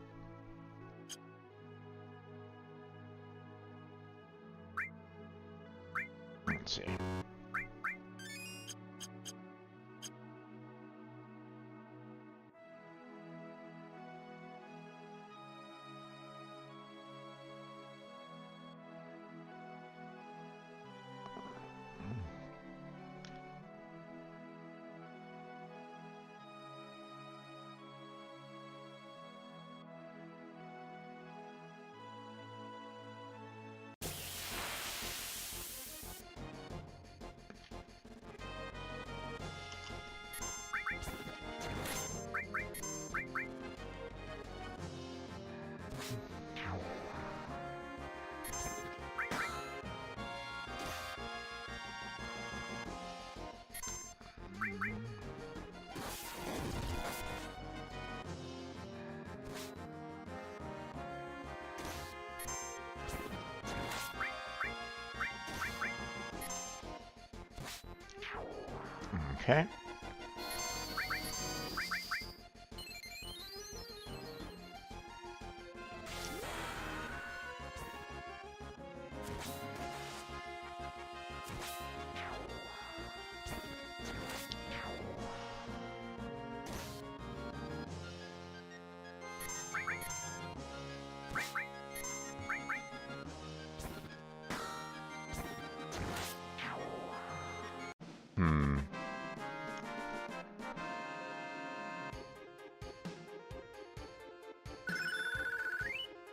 Speaker 1: Let's see. Okay.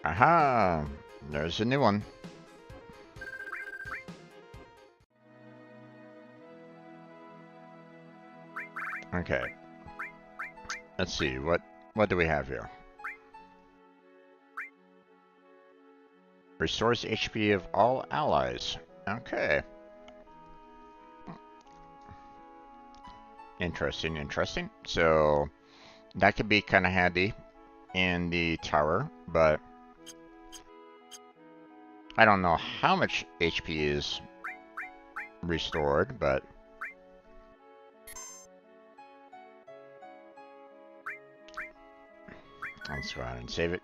Speaker 1: Aha! There's a new one. Okay. Let's see, what do we have here? Restores HP of all allies. Okay. Interesting, interesting. So that could be kind of handy in the tower, but I don't know how much HP is restored, but let's go ahead and save it.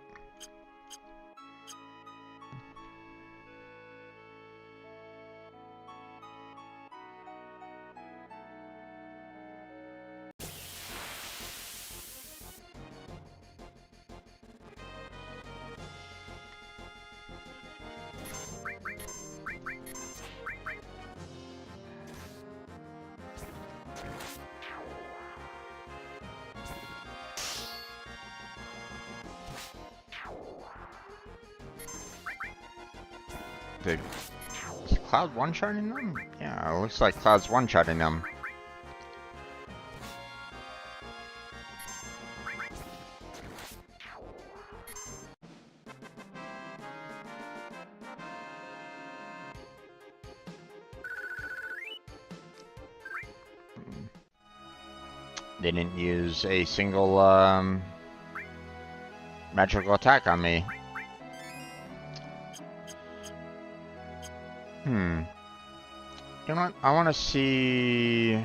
Speaker 1: Is Cloud one-shotting them? Yeah, it looks like Cloud's one-shotting them. They didn't use a single magical attack on me. You know what? I want to see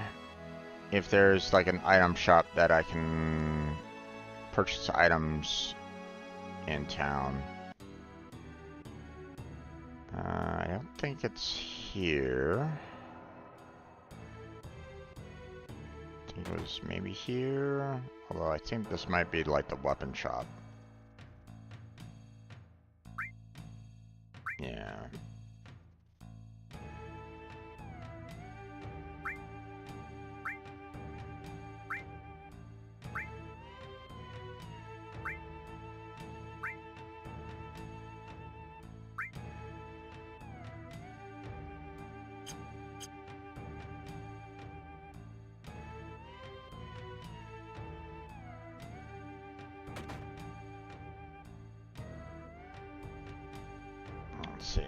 Speaker 1: if there's like an item shop that I can purchase items in town. I don't think it's here. I think it was maybe here. Although I think this might be like the weapon shop. Yeah. Let's see.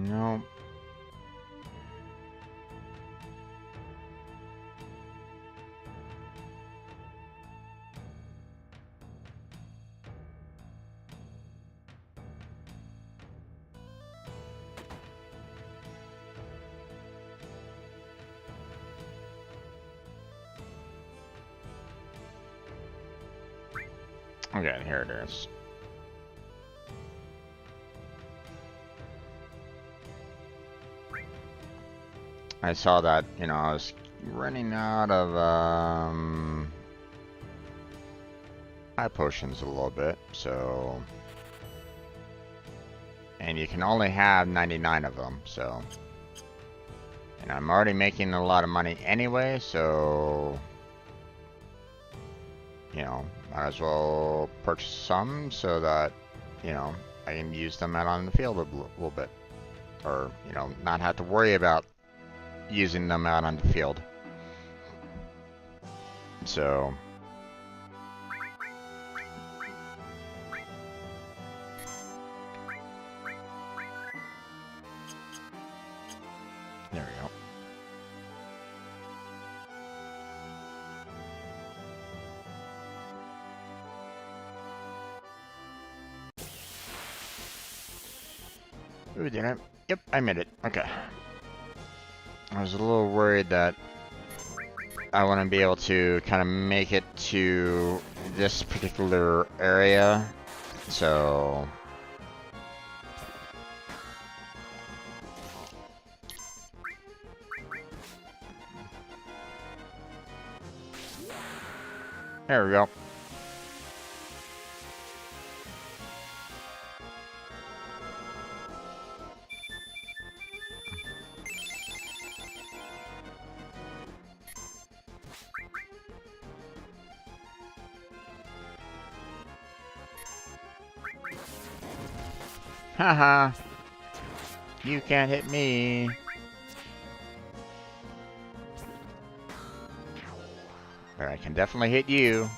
Speaker 1: No. Okay, here it is. I saw that, you know, I was running out of high potions a little bit, so... And you can only have 99 of them, so... And I'm already making a lot of money anyway, so... You know, might as well purchase some so that, you know, I can use them out on the field a little bit. Or, you know, not have to worry about using them out on the field. So... There we go. Ooh, did I? Yep, I made it. Okay. I was a little worried that I wouldn't be able to kind of make it to this particular area, so... There we go. Haha. You can't hit me. But I can definitely hit you.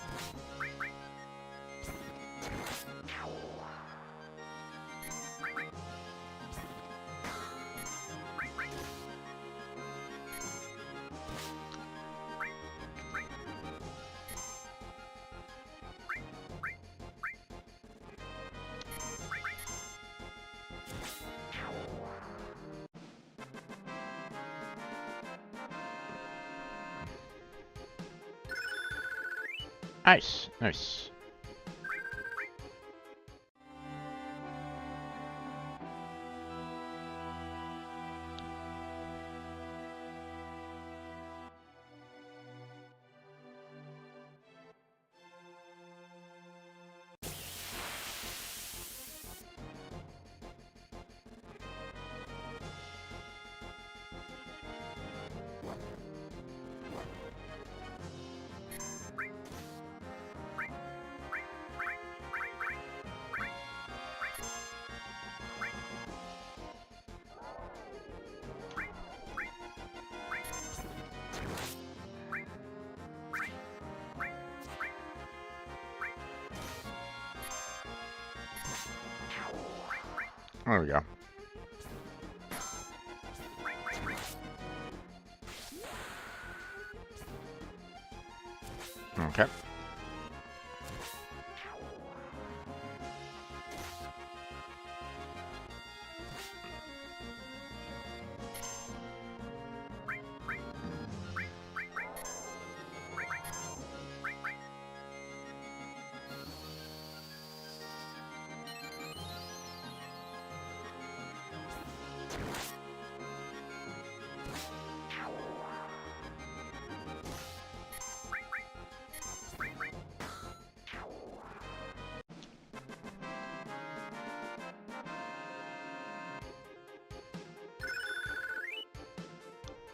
Speaker 1: Nice, nice. There we go. Okay.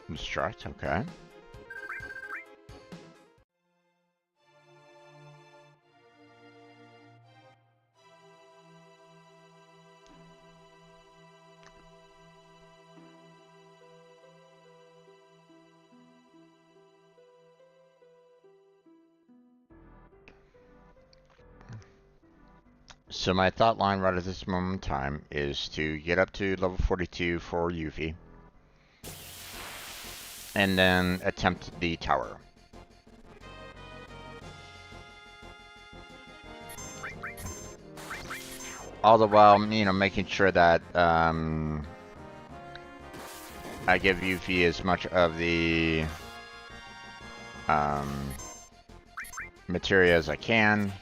Speaker 1: Distract, okay. So my thought line right at this moment in time is to get up to level 42 for Yuffie, and then attempt the tower. All the while, making sure that I give Yuffie as much of the materia as I can.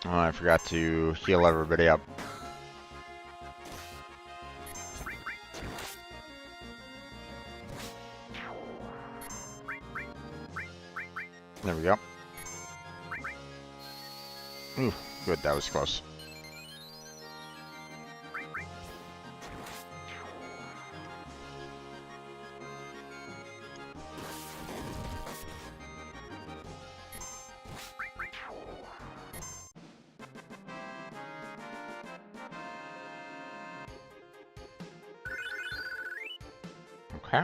Speaker 1: Oh, I forgot to heal everybody up. There we go. Ooh, good, that was close. Okay.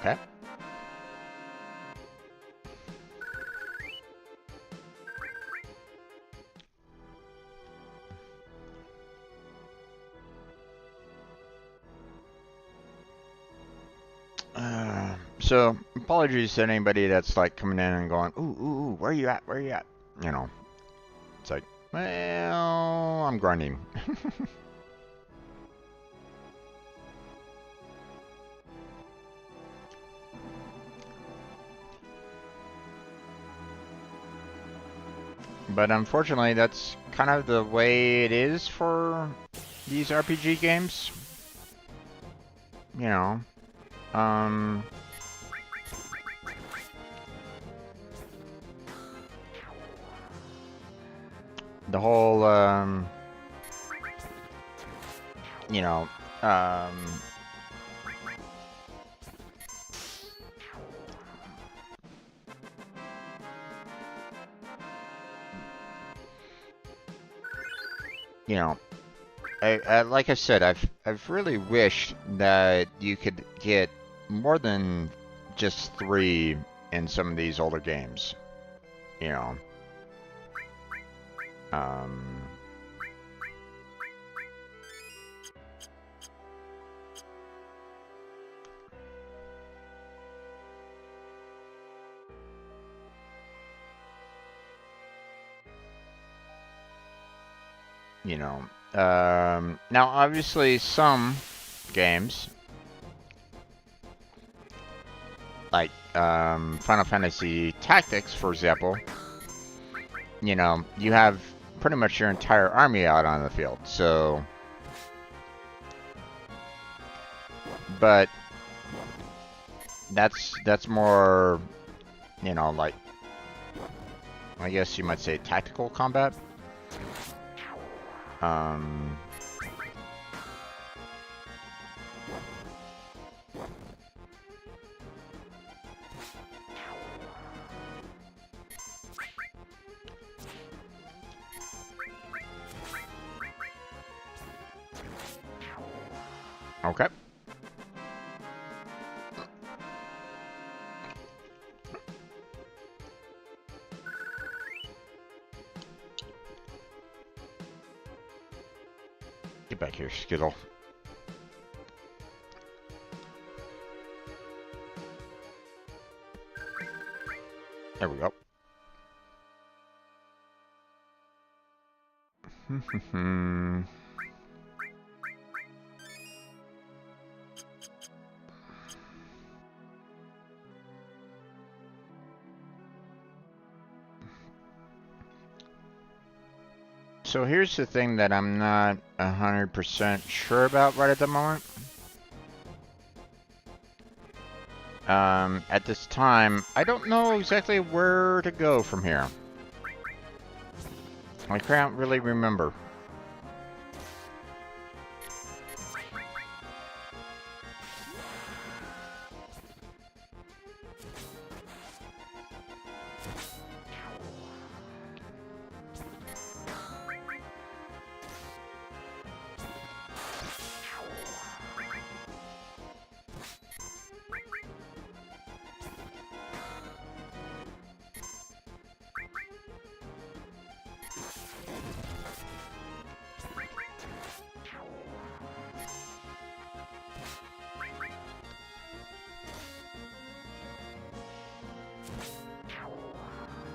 Speaker 1: Okay. So, apologies to anybody that's like coming in and going, ooh, ooh, ooh, where you at? Where you at? You know, it's like, well, I'm grinding. But unfortunately, that's kind of the way it is for these RPG games. You know, um, the whole, you know, um, you know, like I said, I've really wished that you could get more than just 3 in some of these older games. You know, um, you know, now obviously some games like Final Fantasy Tactics, for example, you know, you have pretty much your entire army out on the field. So, but that's more, you know, like I guess you might say tactical combat. Um, okay. Get back here, Skittle. There we go. So here's the thing that I'm not 100% sure about right at the moment. At this time, I don't know exactly where to go from here. I can't really remember.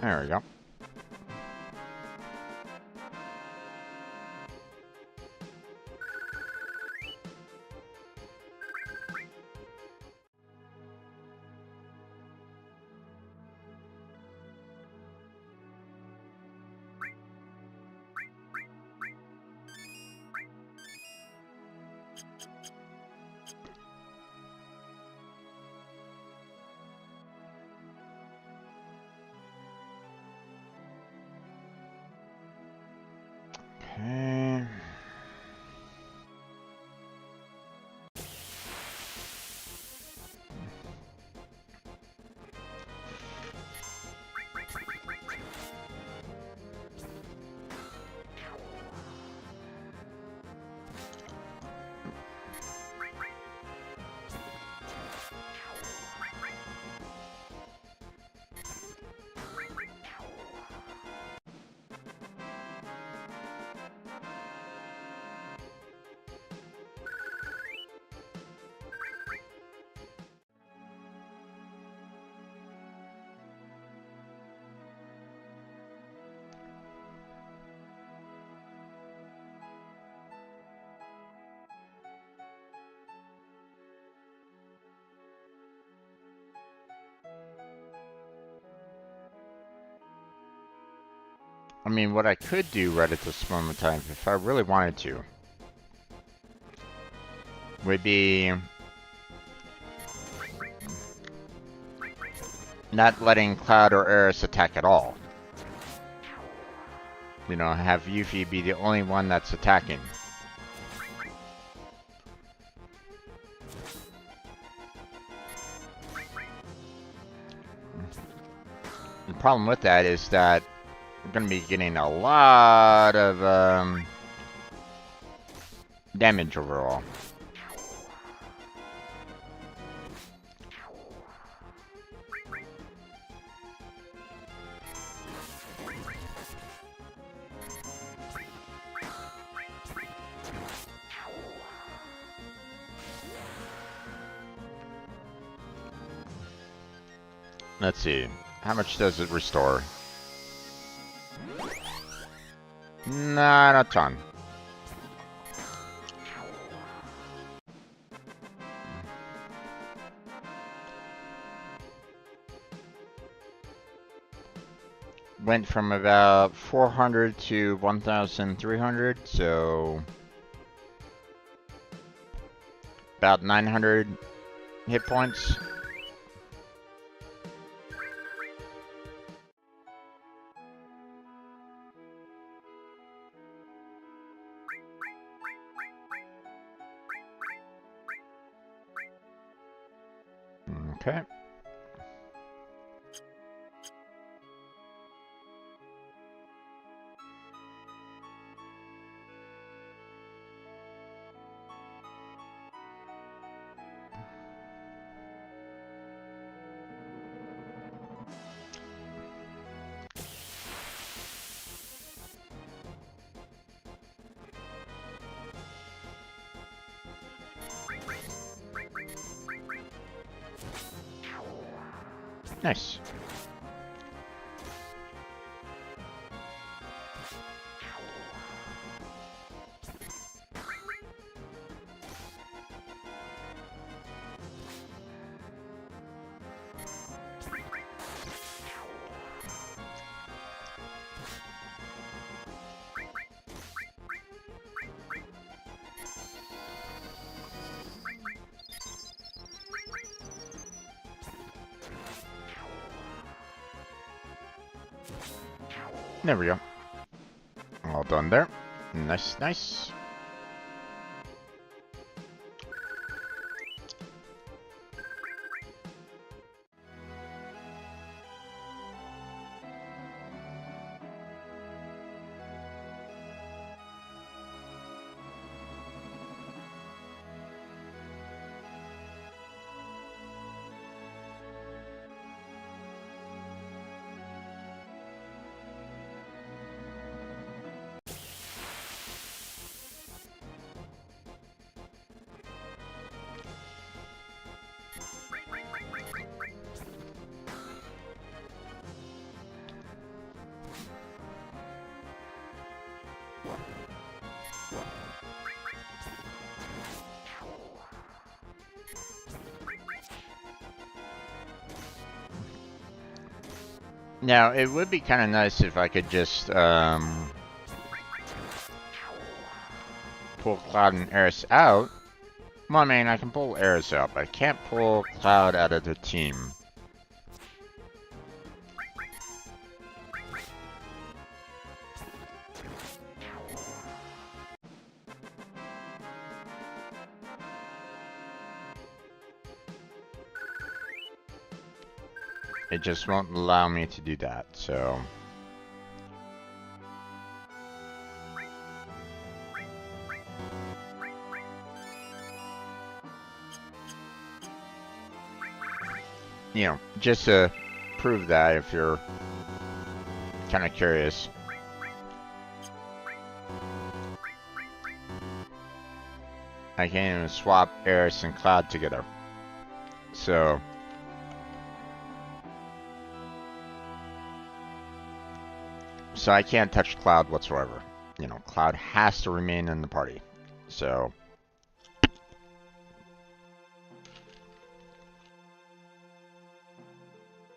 Speaker 1: There we go. I mean, what I could do right at this moment in time, if I really wanted to, would be not letting Cloud or Eris attack at all. You know, have Yuffie be the only one that's attacking. The problem with that is that we're going to be getting a lot of damage overall. Let's see. How much does it restore? Not a ton. Went from about 400 to 1,300, so about 900 hit points. Okay. Nice. There we go. All done there. Nice, nice. Now, it would be kind of nice if I could just pull Cloud and Eris out. Well, I mean, I can pull Eris out, but I can't pull Cloud out of the team. It just won't allow me to do that, so... You know, just to prove that if you're kind of curious. I can't even swap Eris and Cloud together. So... So I can't touch Cloud whatsoever. You know, Cloud has to remain in the party. So...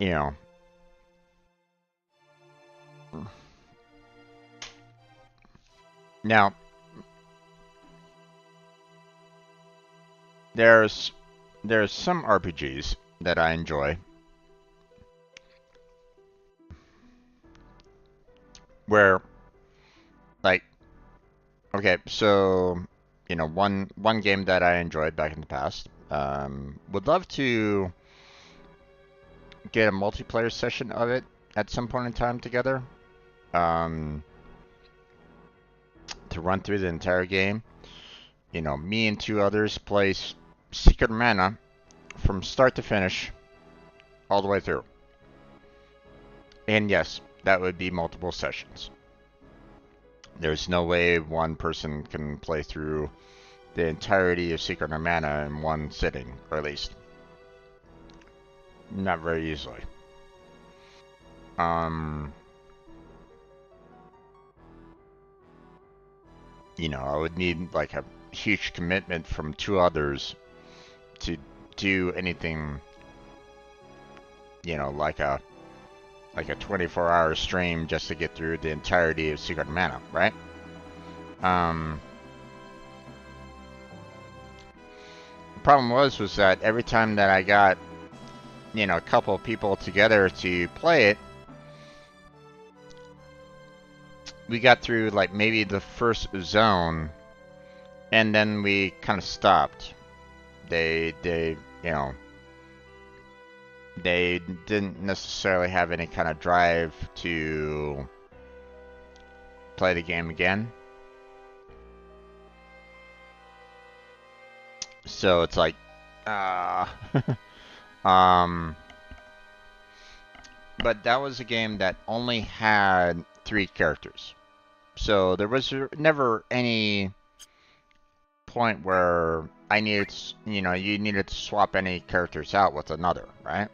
Speaker 1: You know... Now, there's some RPGs that I enjoy where, like, okay, so one game that I enjoyed back in the past. Would love to get a multiplayer session of it at some point in time together. Um, to run through the entire game. Me and two others play Secret Mana from start to finish, all the way through. And yes, that would be multiple sessions. There's no way one person can play through the entirety of Secret Mana in one sitting, or at least not very easily. I would need like a huge commitment from two others to do anything, like a 24-hour stream just to get through the entirety of Secret Mana, right? The problem was that every time that I got, a couple of people together to play it, we got through like maybe the first zone, and then we kind of stopped. They didn't necessarily have any kind of drive to play the game again. So it's like, but that was a game that only had 3 characters. So there was never any point where I needed, you needed to swap any characters out with another, right?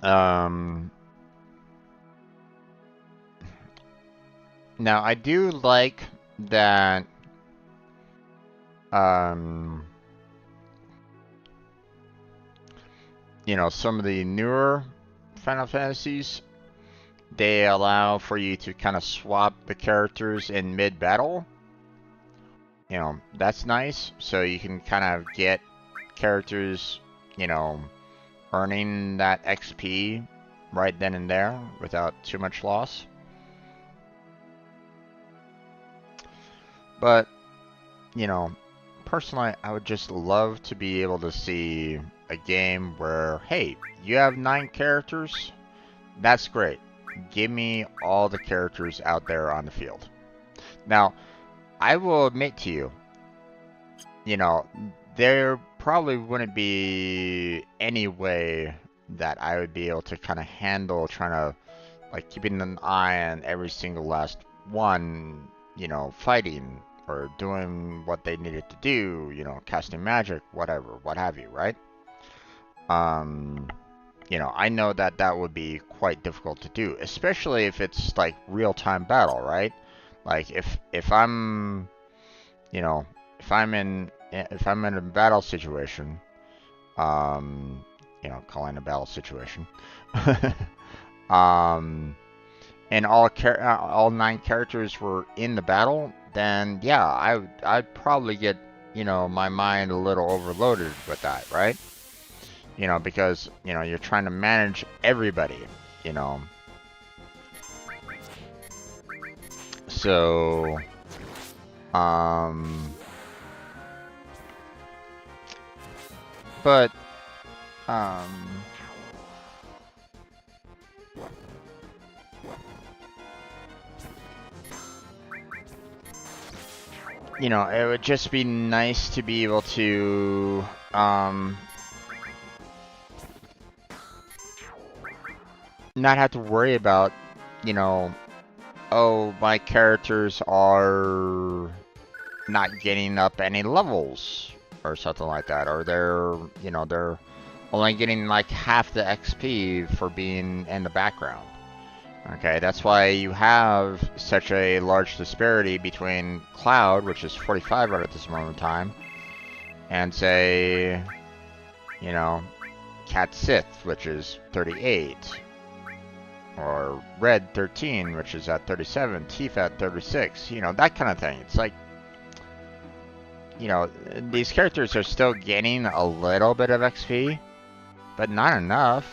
Speaker 1: Now I do like that, some of the newer Final Fantasies, they allow for you to kind of swap the characters in mid-battle. That's nice. So you can kind of get characters, earning that XP right then and there without too much loss. But, personally, I would just love to be able to see a game where, hey, you have 9 characters. That's great. Give me all the characters out there on the field. Now, I will admit to you, there probably wouldn't be any way that I would be able to kind of handle trying to, like, keeping an eye on every single last one, fighting or doing what they needed to do, casting magic, whatever, what have you, right? I know that that would be quite difficult to do, especially if it's like real-time battle, right? Like if I'm, if I'm in a battle situation, calling a battle situation, and all 9 characters were in the battle, then yeah, I'd probably get, my mind a little overloaded with that, right? Because, you're trying to manage everybody, So, but, it would just be nice to be able to, not have to worry about, oh, my characters are not getting up any levels or something like that, or they're only getting like half the XP for being in the background. Okay, that's why you have such a large disparity between Cloud, which is 45 right at this moment in time, and say, Cat Sith, which is 38. or red 13, which is at 37, Tifa at 36, you know, that kind of thing. It's like, you know, these characters are still gaining a little bit of XP, but not enough.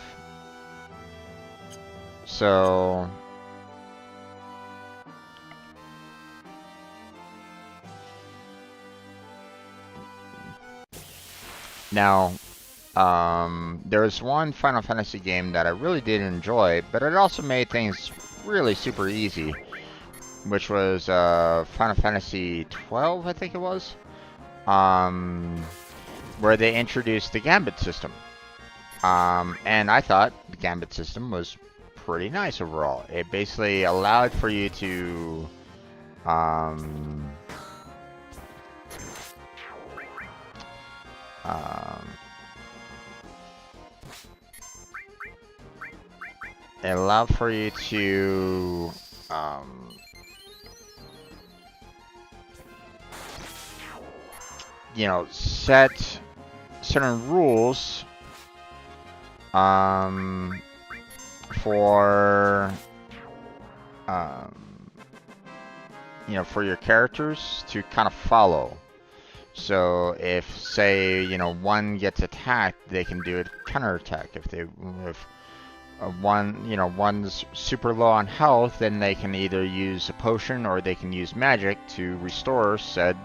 Speaker 1: So now, there's one Final Fantasy game that I really did enjoy, but it also made things really super easy, which was Final Fantasy 12, I think it was, where they introduced the Gambit system. And I thought the Gambit system was pretty nice overall. It basically allowed for you to it allowed for you to you know, set certain rules for you know, for your characters to kind of follow. So if, say, you know, one gets attacked, they can do a counterattack. If one, you know, one's super low on health, then they can either use a potion or they can use magic to restore said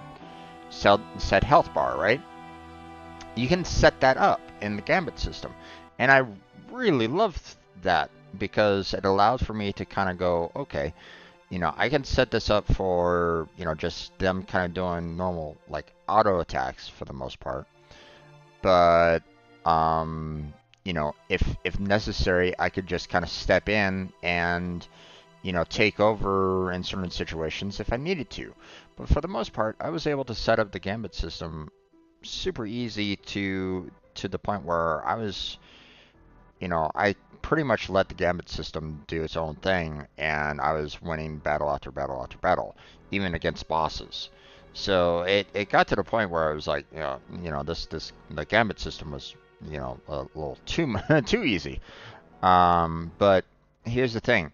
Speaker 1: health bar, right? You can set that up in the Gambit system, and I really loved that because it allows for me to kind of go, okay, you know, I can set this up for, you know, just them kind of doing normal, like, auto attacks for the most part. But, you know, if necessary, I could just kind of step in and, you know, take over in certain situations if I needed to. But for the most part, I was able to set up the Gambit system super easy to the point where I was, you know, I pretty much let the Gambit system do its own thing, and I was winning battle after battle after battle, even against bosses. So it got to the point where I was like, you know, the Gambit system was, you know, a little too easy. But here's the thing,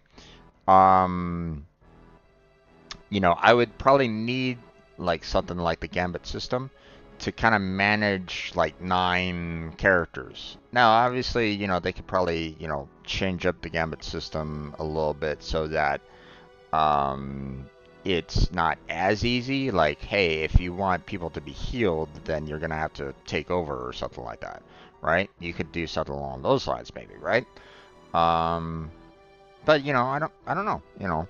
Speaker 1: you know, I would probably need like something like the Gambit system to kind of manage like 9 characters. Now, obviously, you know, they could probably, you know, change up the Gambit system a little bit so that it's not as easy. Like, hey, if you want people to be healed, then you're gonna have to take over or something like that, right? You could do something along those lines, maybe, right? But you know, I don't know, you know.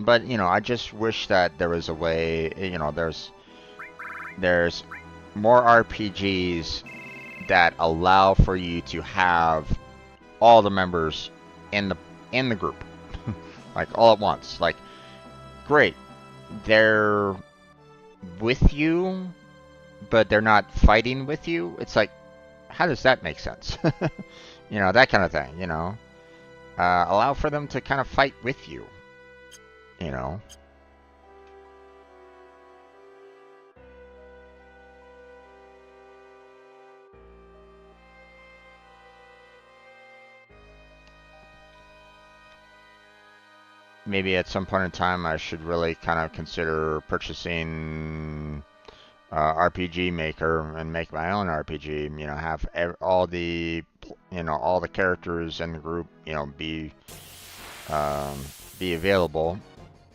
Speaker 1: But you know, I just wish that there was a way, you know, there's more RPGs that allow for you to have all the members in the group, like all at once. Like, great, they're with you, but they're not fighting with you. It's like, how does that make sense? You know, that kind of thing. You know, allow for them to kind of fight with you. You know. Maybe at some point in time I should really kind of consider purchasing RPG Maker and make my own RPG. You know, have all the, you know, all the characters in the group, you know, be available.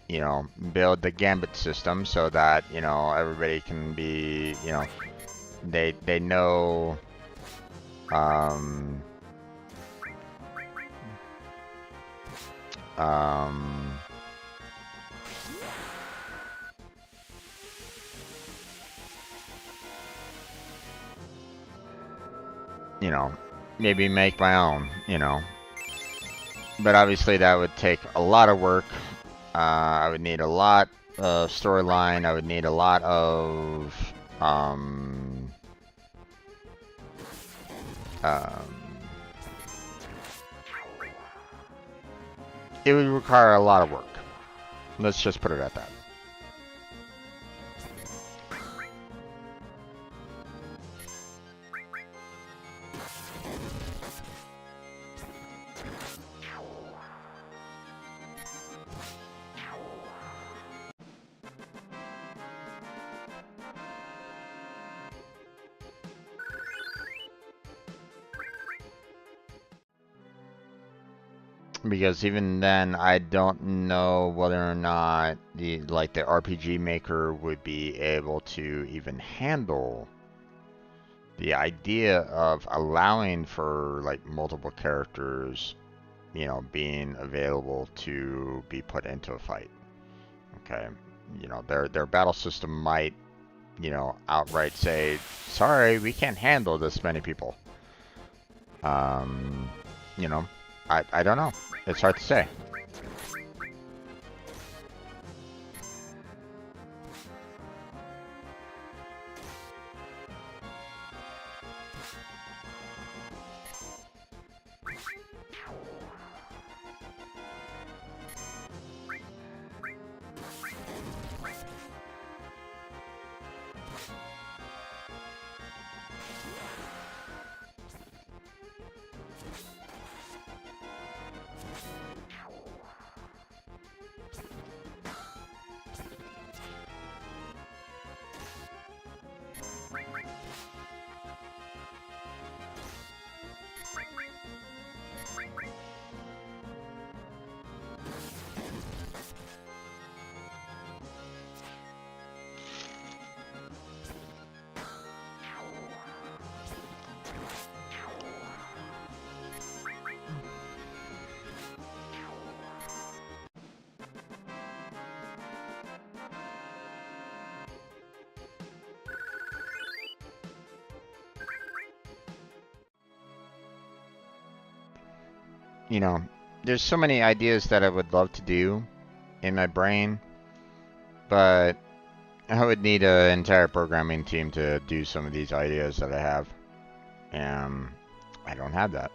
Speaker 1: You know, build the Gambit system so that, you know, everybody can be, you know, they know you know, maybe make my own, you know. But obviously that would take a lot of work. I would need a lot of storyline. I would need a lot of it would require a lot of work. Let's just put it at that. Because even then, I don't know whether or not the RPG Maker would be able to even handle the idea of allowing for like multiple characters, you know, being available to be put into a fight. Okay, you know, their battle system might, you know, outright say, sorry, we can't handle this many people. Um, you know, I don't know. It's hard to say. You know, there's so many ideas that I would love to do in my brain, but I would need an entire programming team to do some of these ideas that I have, and I don't have that.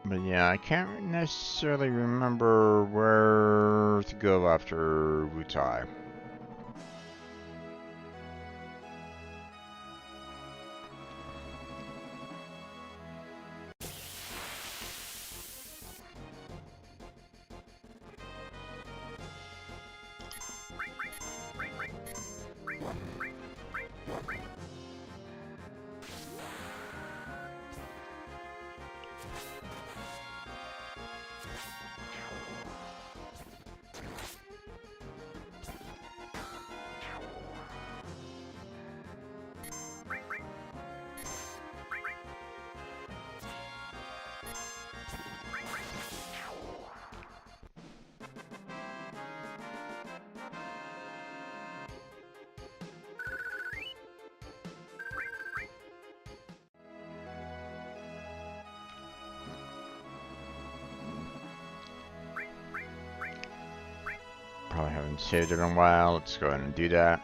Speaker 1: But yeah, I can't necessarily remember where to go after Wutai. Probably haven't saved it in a while. Let's go ahead and do that.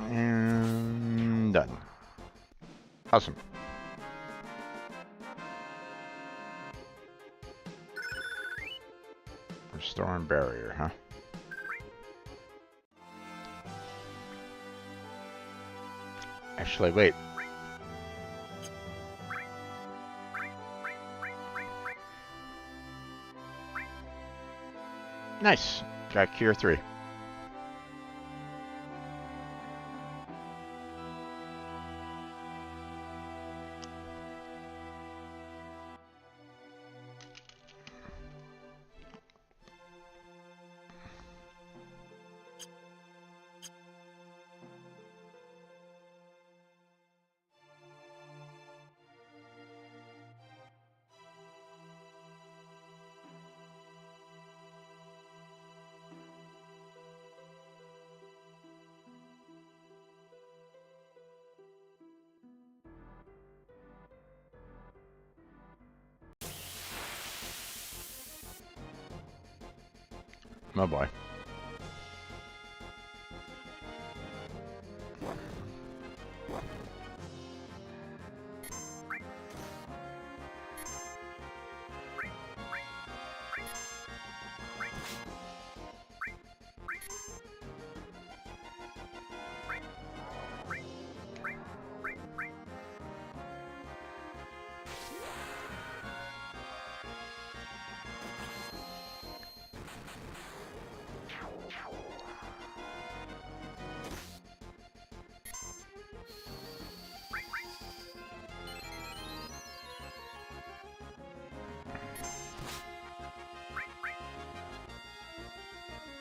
Speaker 1: And done. Awesome. Restoring barrier, huh? Actually, wait. Nice. Got Cure 3. Oh boy.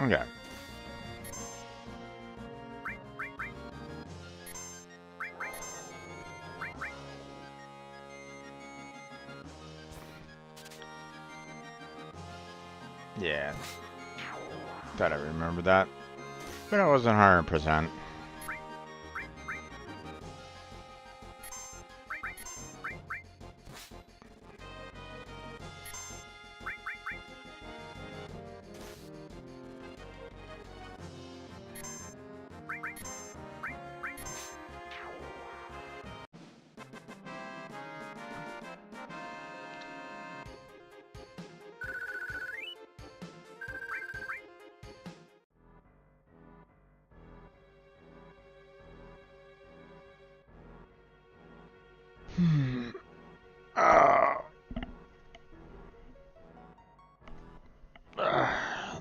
Speaker 1: Okay. Yeah. Thought I remembered that. But I wasn't 100%.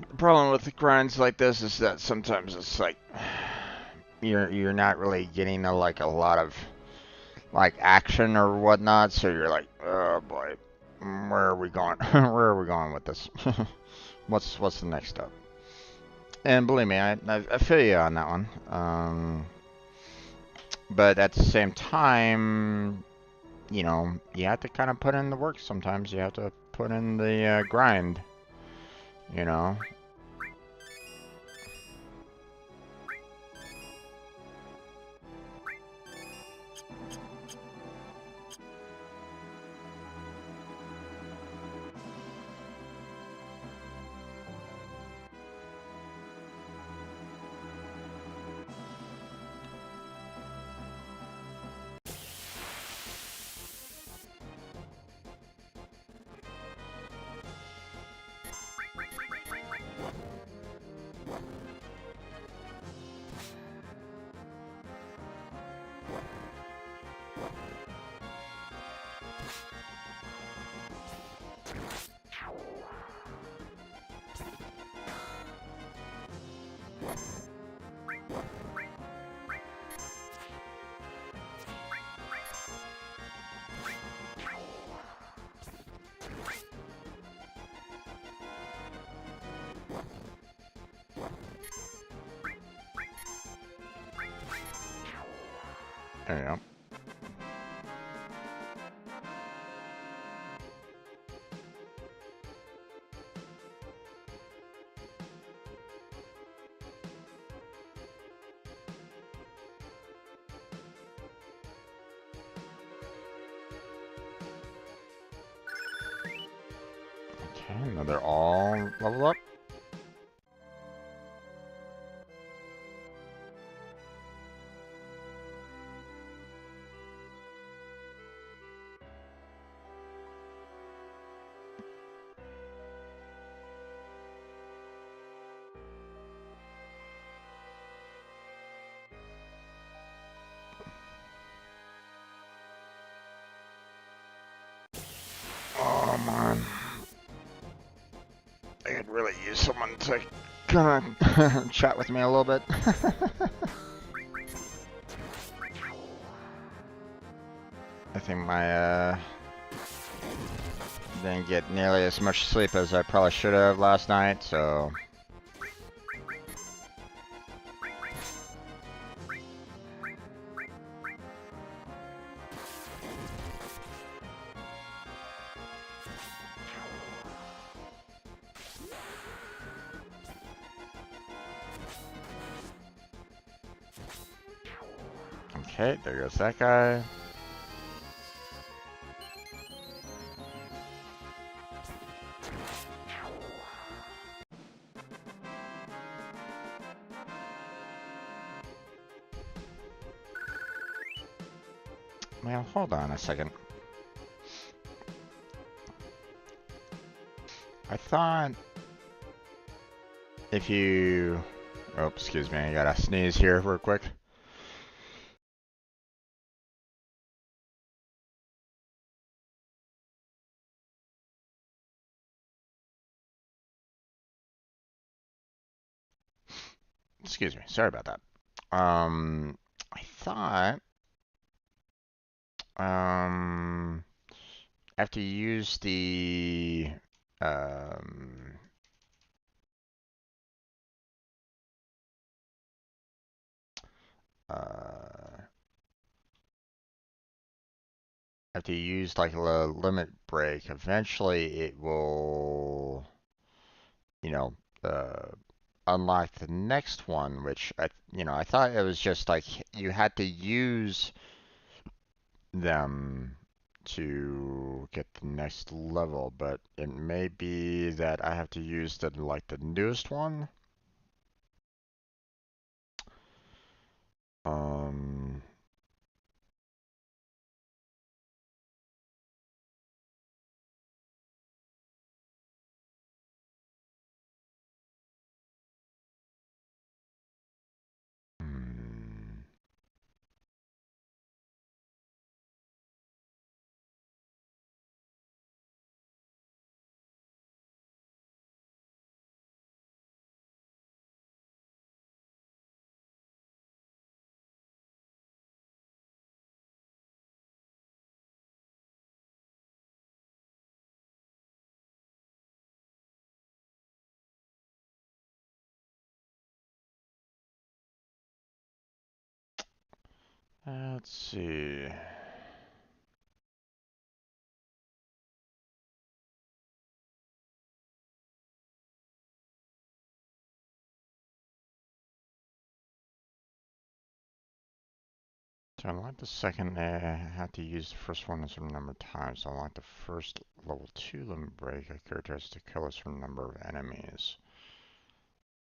Speaker 1: The problem with the grinds like this is that sometimes it's like you're not really getting a lot of like action or whatnot, so you're like, oh boy, where are we going? Where are we going with this? What's the next step? And believe me, I feel you on that one. But at the same time, you know, you have to kind of put in the work sometimes. You have to put in the grind, you know. There you go. Okay, now they're all leveled up. use someone to kind of chat with me a little bit. I think my didn't get nearly as much sleep as I probably should have last night, so. Okay, there goes that guy. Well, hold on a second. I thought if you... Oh, excuse me, I gotta sneeze here real quick. Excuse me, sorry about that. I thought... after you use the... after you use like a limit break, eventually it will, you know, unlock the next one, which I thought it was just like you had to use them to get the next level, but it may be that I have to use the newest one. Let's see. To unlock the second, I have to use the first one a certain number of times. To unlock the first level 2 limit break, a character has to kill a certain number of enemies.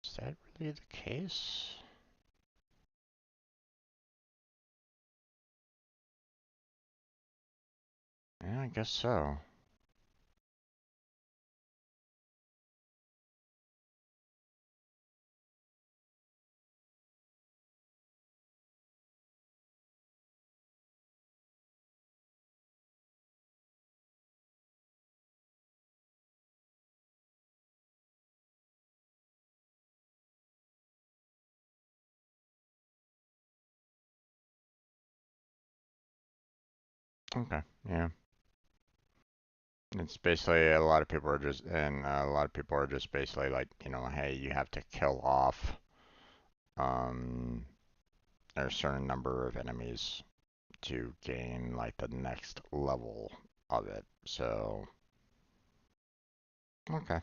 Speaker 1: Is that really the case? Yeah, I guess so. Okay, yeah. It's basically a lot of people are just, basically like, hey, you have to kill off a certain number of enemies to gain like the next level of it. So, okay.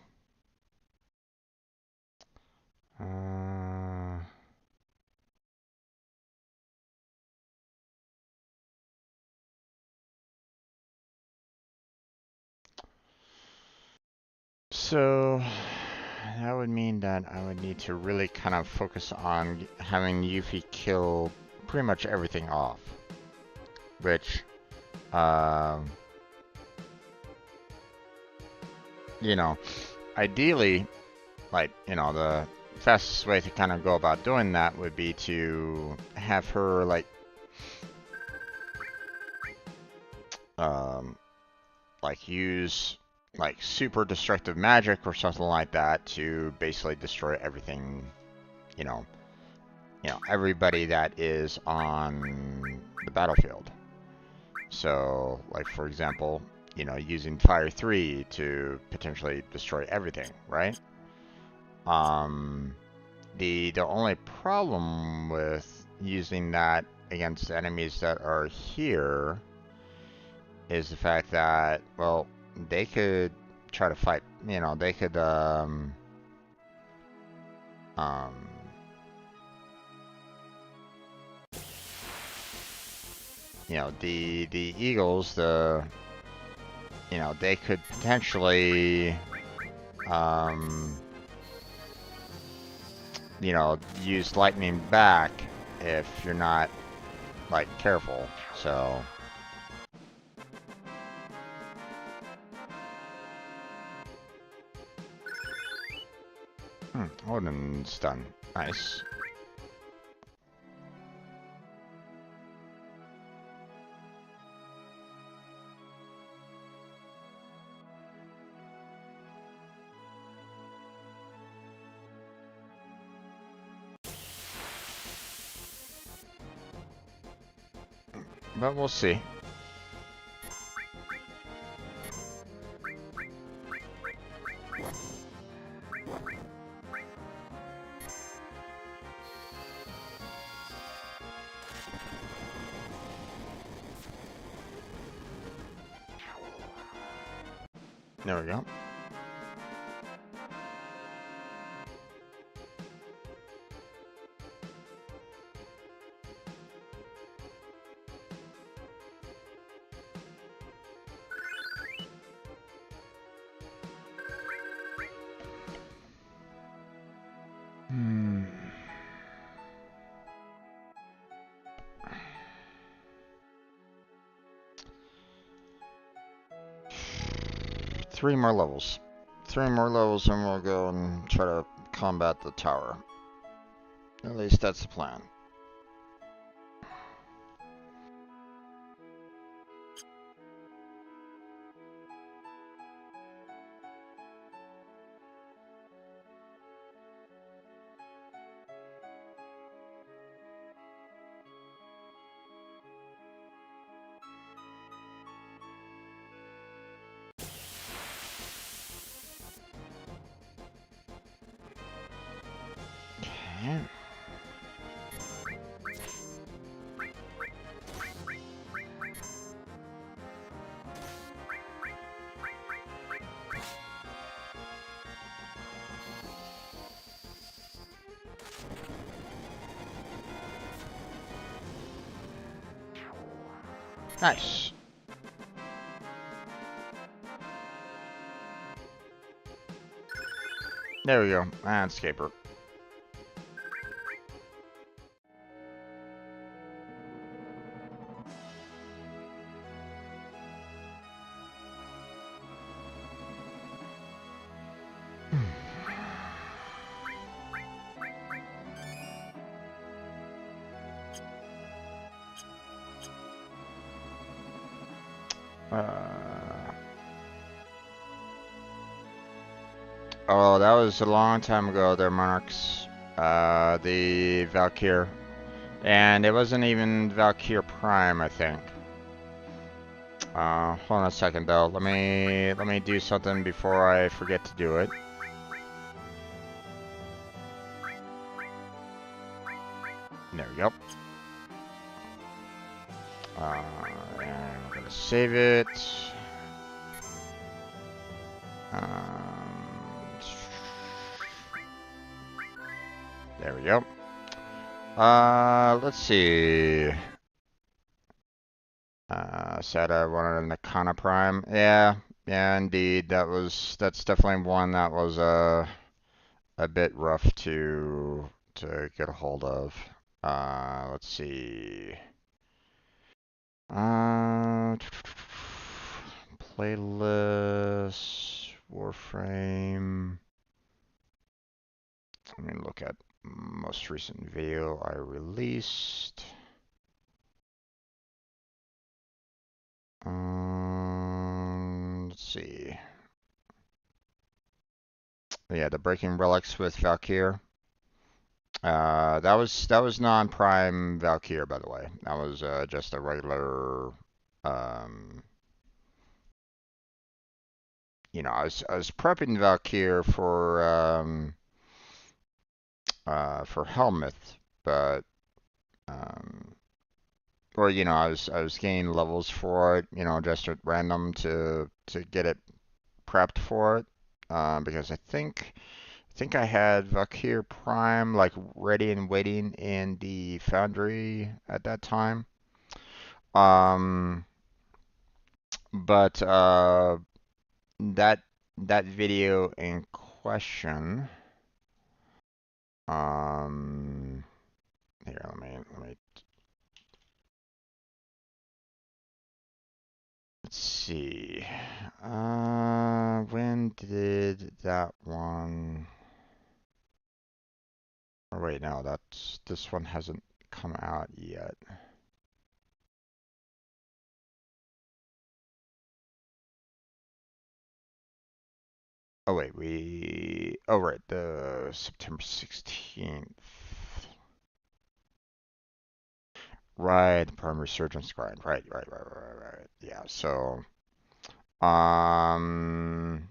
Speaker 1: So that would mean that I would need to really kind of focus on having Yuffie kill pretty much everything off, which, ideally, like, the fastest way to kind of go about doing that would be to have her, like use like super destructive magic or something like that to basically destroy everything, you know, everybody that is on the battlefield. So, like for example, using Fire 3 to potentially destroy everything, right? Um, the only problem with using that against enemies that are here is the fact that, well, they could try to fight, they could um the eagles, they could potentially um use lightning back if you're not like careful. So Odin's done. Nice. But we'll see. There we go. Hmm. Three more levels. Three more levels and we'll go and try to combat the tower. At least that's the plan. Okay. Nice. There we go. Landscaper. Oh, that was a long time ago there, Monarchs. The Valkyr. And it wasn't even Valkyr Prime, I think. Hold on a second though. Let me do something before I forget to do it. There we go. And we're gonna save it. There we go. Let's see. Said I wanted a Nakana Prime. Yeah, indeed. That's definitely one that was a bit rough to get a hold of. Let's see. Playlist, Warframe. Let me look at most recent video I released. Let's see. yeah, the Breaking Relics with Valkyr. That was non-prime Valkyr, by the way. That was just a regular. Um, I was prepping Valkyr for Helmuth, but um, or I was gaining levels for it, just at random to get it prepped for it, because I think I had Valkyr Prime like ready and waiting in the Foundry at that time. Um, but that that video in question, um, here let me let's see. When did that one? Oh, wait, no, this one hasn't come out yet. Oh wait, oh right, the September 16th. Right, the Prime Resurgence grind. Right. Yeah, so um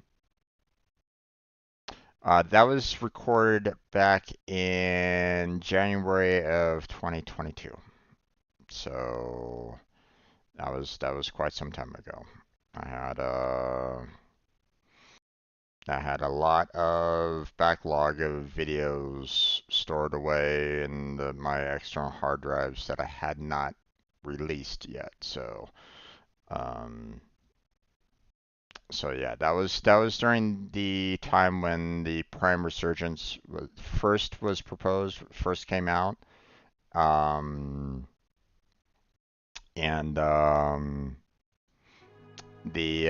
Speaker 1: that was recorded back in January of 2022. So that was quite some time ago. I had uh I had a lot of backlog of videos stored away in my external hard drives that I had not released yet. Um, so yeah, that was during the time when the Prime Resurgence was proposed, first came out, um, and the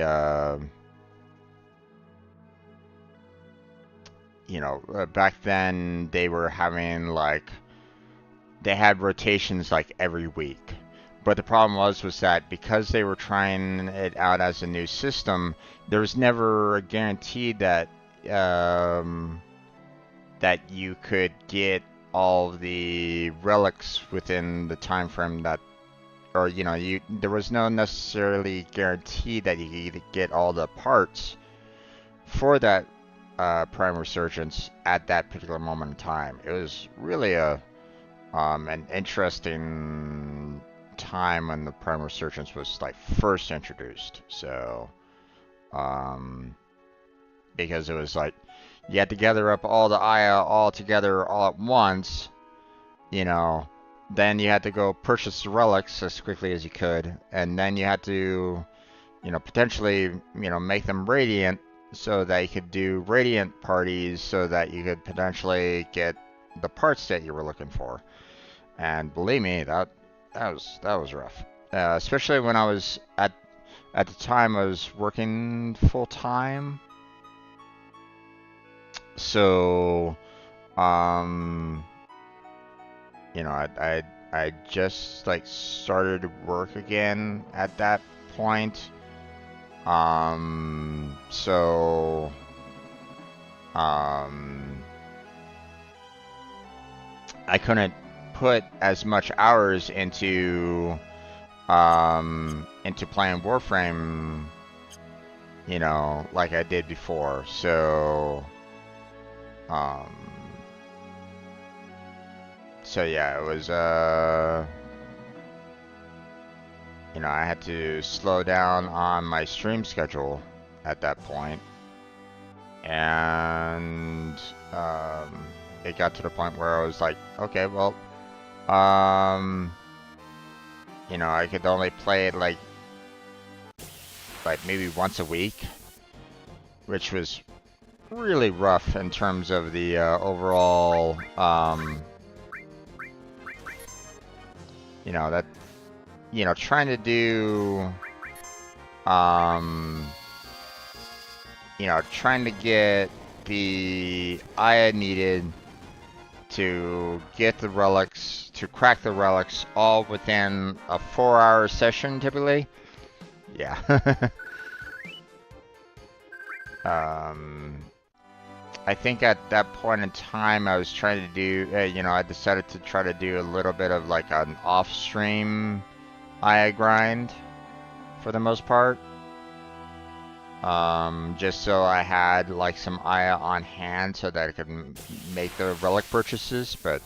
Speaker 1: back then they had rotations like every week. But the problem was that because they were trying it out as a new system, there was never a guarantee that you could get all the relics within the time frame that, or there was no necessarily guarantee that you could get all the parts for that Prime Resurgence at that particular moment in time. It was really an interesting time when the Prime Resurgence was like first introduced. So, um, because it was like you had to gather up all the Aya all together all at once, you know. Then you had to go purchase the relics as quickly as you could, and then you had to, potentially, make them radiant so that you could do radiant parties so that you could potentially get the parts that you were looking for. And believe me, that was rough. Especially when I was at the time I was working full time. So, um, I just like started work again at that point. So, um, I couldn't put as much hours into playing Warframe, like I did before. Um, so yeah, it was I had to slow down on my stream schedule at that point, and it got to the point where I was like, okay, well, I could only play it like maybe once a week, which was really rough in terms of the overall, that, trying to do, trying to get the Aya needed to get the relics, to crack the relics, all within a 4-hour session typically. Yeah. I think at that point in time, I was trying to do, you know, I decided to try to do a little bit of like an off-stream IA grind for the most part. Just so I had like some IA on hand so that I could make the relic purchases, but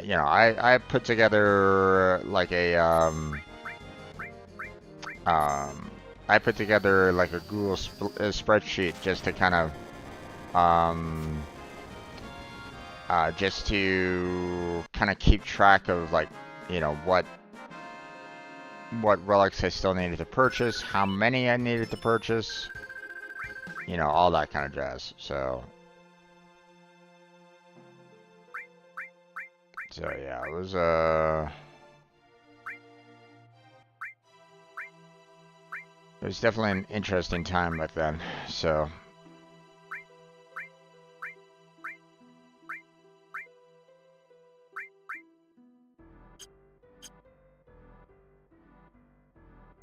Speaker 1: you know, I put together like a I put together like a Google spreadsheet just to kind of just to kind of keep track of like, you know, what relics I still needed to purchase, how many I needed to purchase, you know, all that kind of jazz. So yeah, it was definitely an interesting time back then. So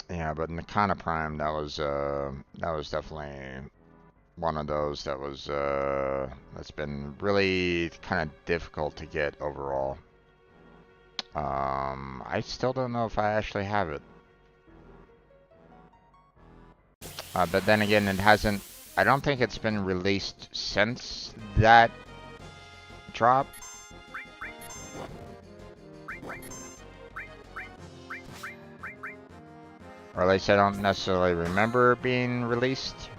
Speaker 1: yeah, but Nakana Prime, that was definitely one of those that was that's been really kind of difficult to get overall. I still don't know if I actually have it. But then again, it hasn't, I don't think it's been released since that drop. Or at least I don't necessarily remember it being released.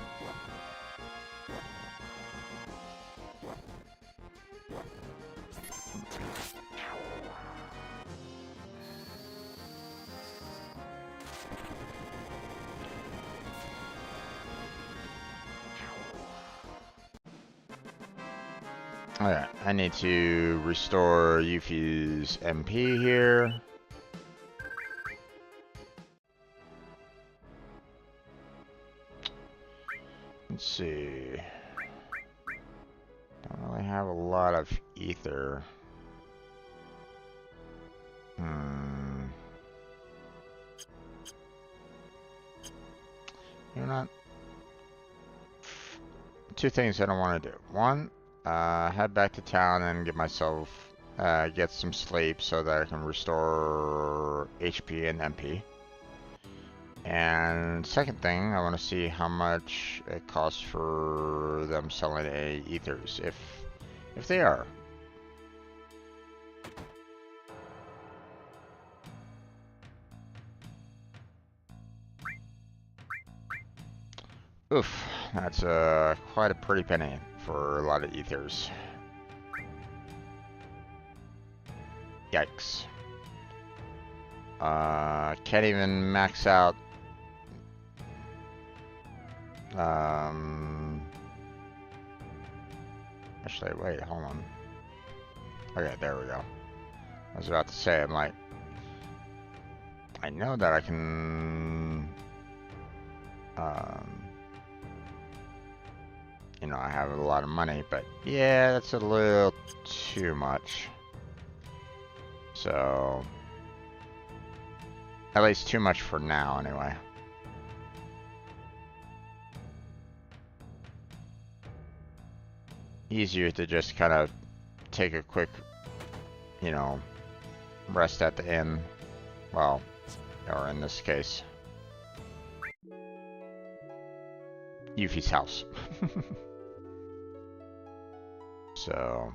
Speaker 1: Alright, I need to restore Yuffie's MP here. Let's see. Don't really have a lot of ether. You're not. Two things I don't want to do. One, head back to town and get myself get some sleep so that I can restore HP and MP. And second thing, I want to see how much it costs for them selling a ethers, if they are. Oof, that's quite a pretty penny for a lot of ethers. Yikes. Can't even max out. Actually, wait, hold on. Okay, there we go. I was about to say, I'm like, I know that I can, you know, I have a lot of money, but yeah, that's a little too much. So, at least too much for now, anyway. Easier to just kind of take a quick, you know, rest at the inn. Well, or in this case, Yuffie's house. So.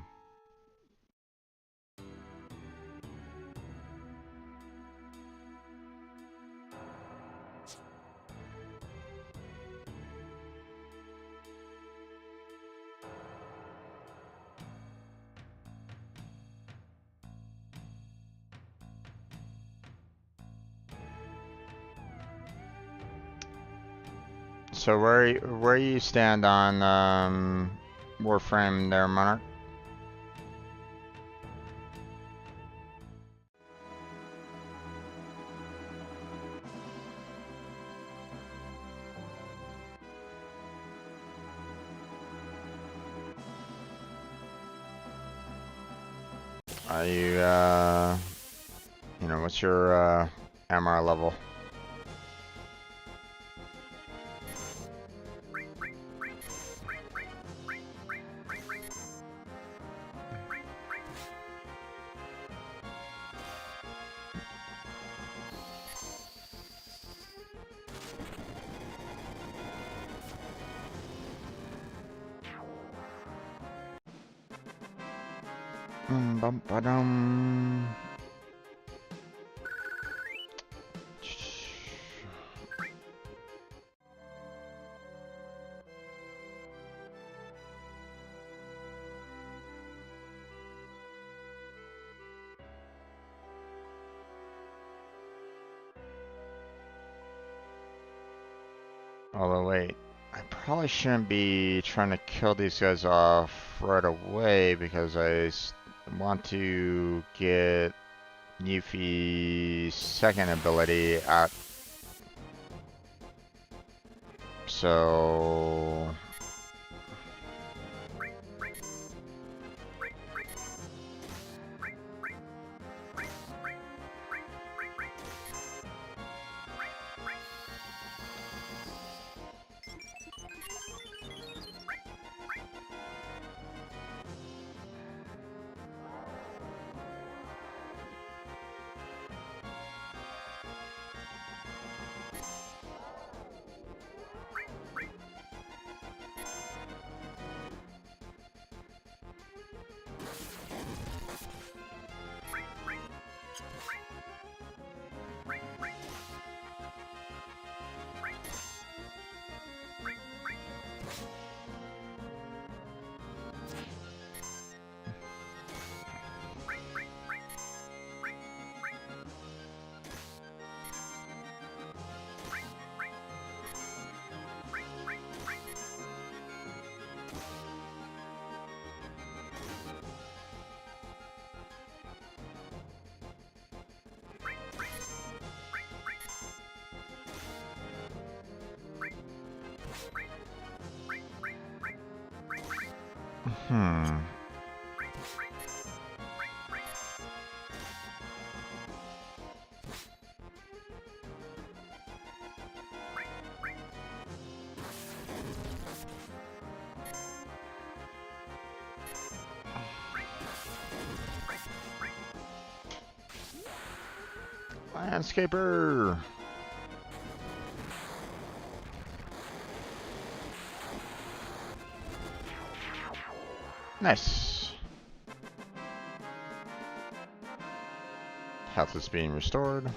Speaker 1: So where you stand on Warframe there, Monarch? Are you you know, what's your MR level? Bum, ba-dum. Although, wait, I probably shouldn't be trying to kill these guys off right away because want to get Yuffie's second ability out. So... Hmm. Landscaper! Nice. Health is being restored.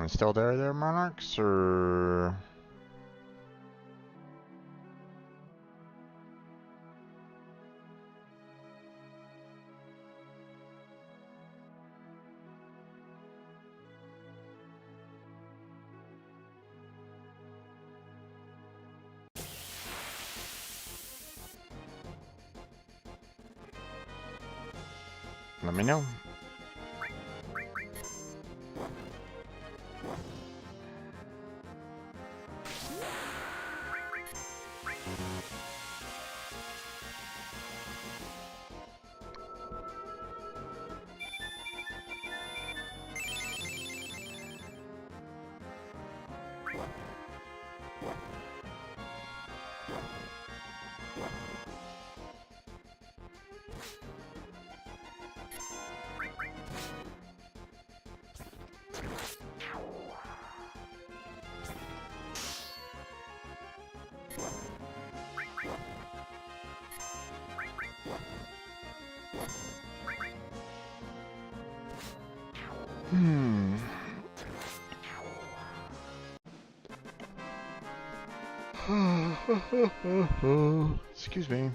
Speaker 1: Still there, Monarchs, or... Let me know. Excuse me.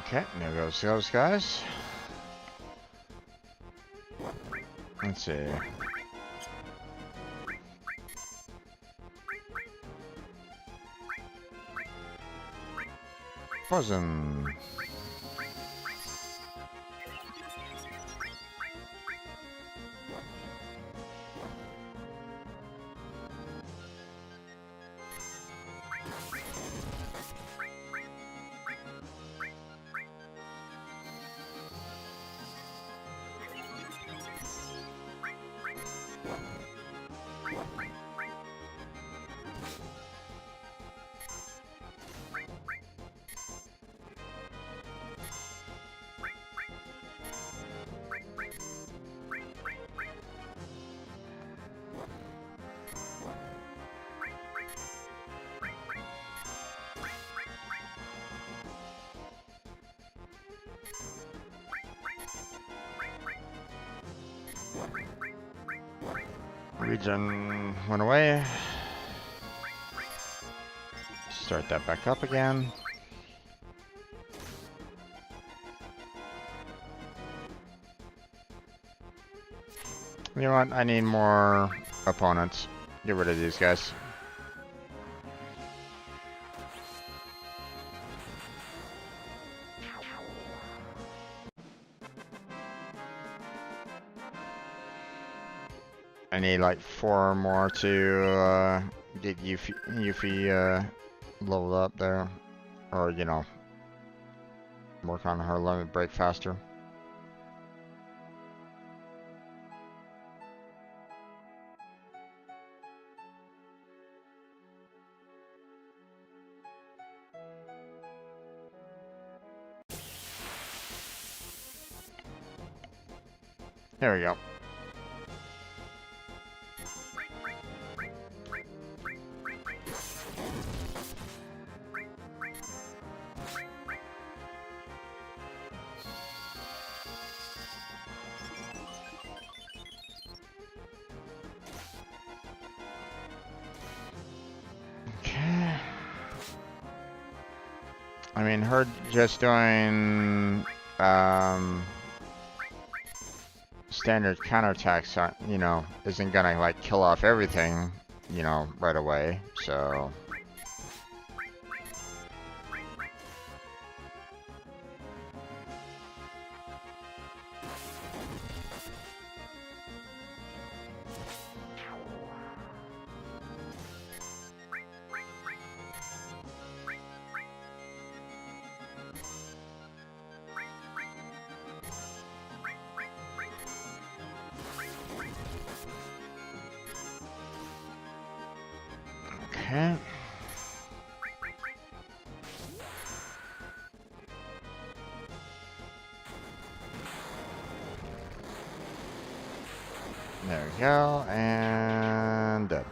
Speaker 1: Okay, there goes those guys. Let's see. Wasn't. Region went away. Start that back up again. You know what? I need more opponents. Get rid of these guys. I need like 4 more to get Yuffie leveled up there. Or, you know, work on her limit break faster. There we go. Okay. I mean, her just doing standard counterattacks, you know, isn't gonna like kill off everything, you know, right away. So. Okay. There we go, and dead.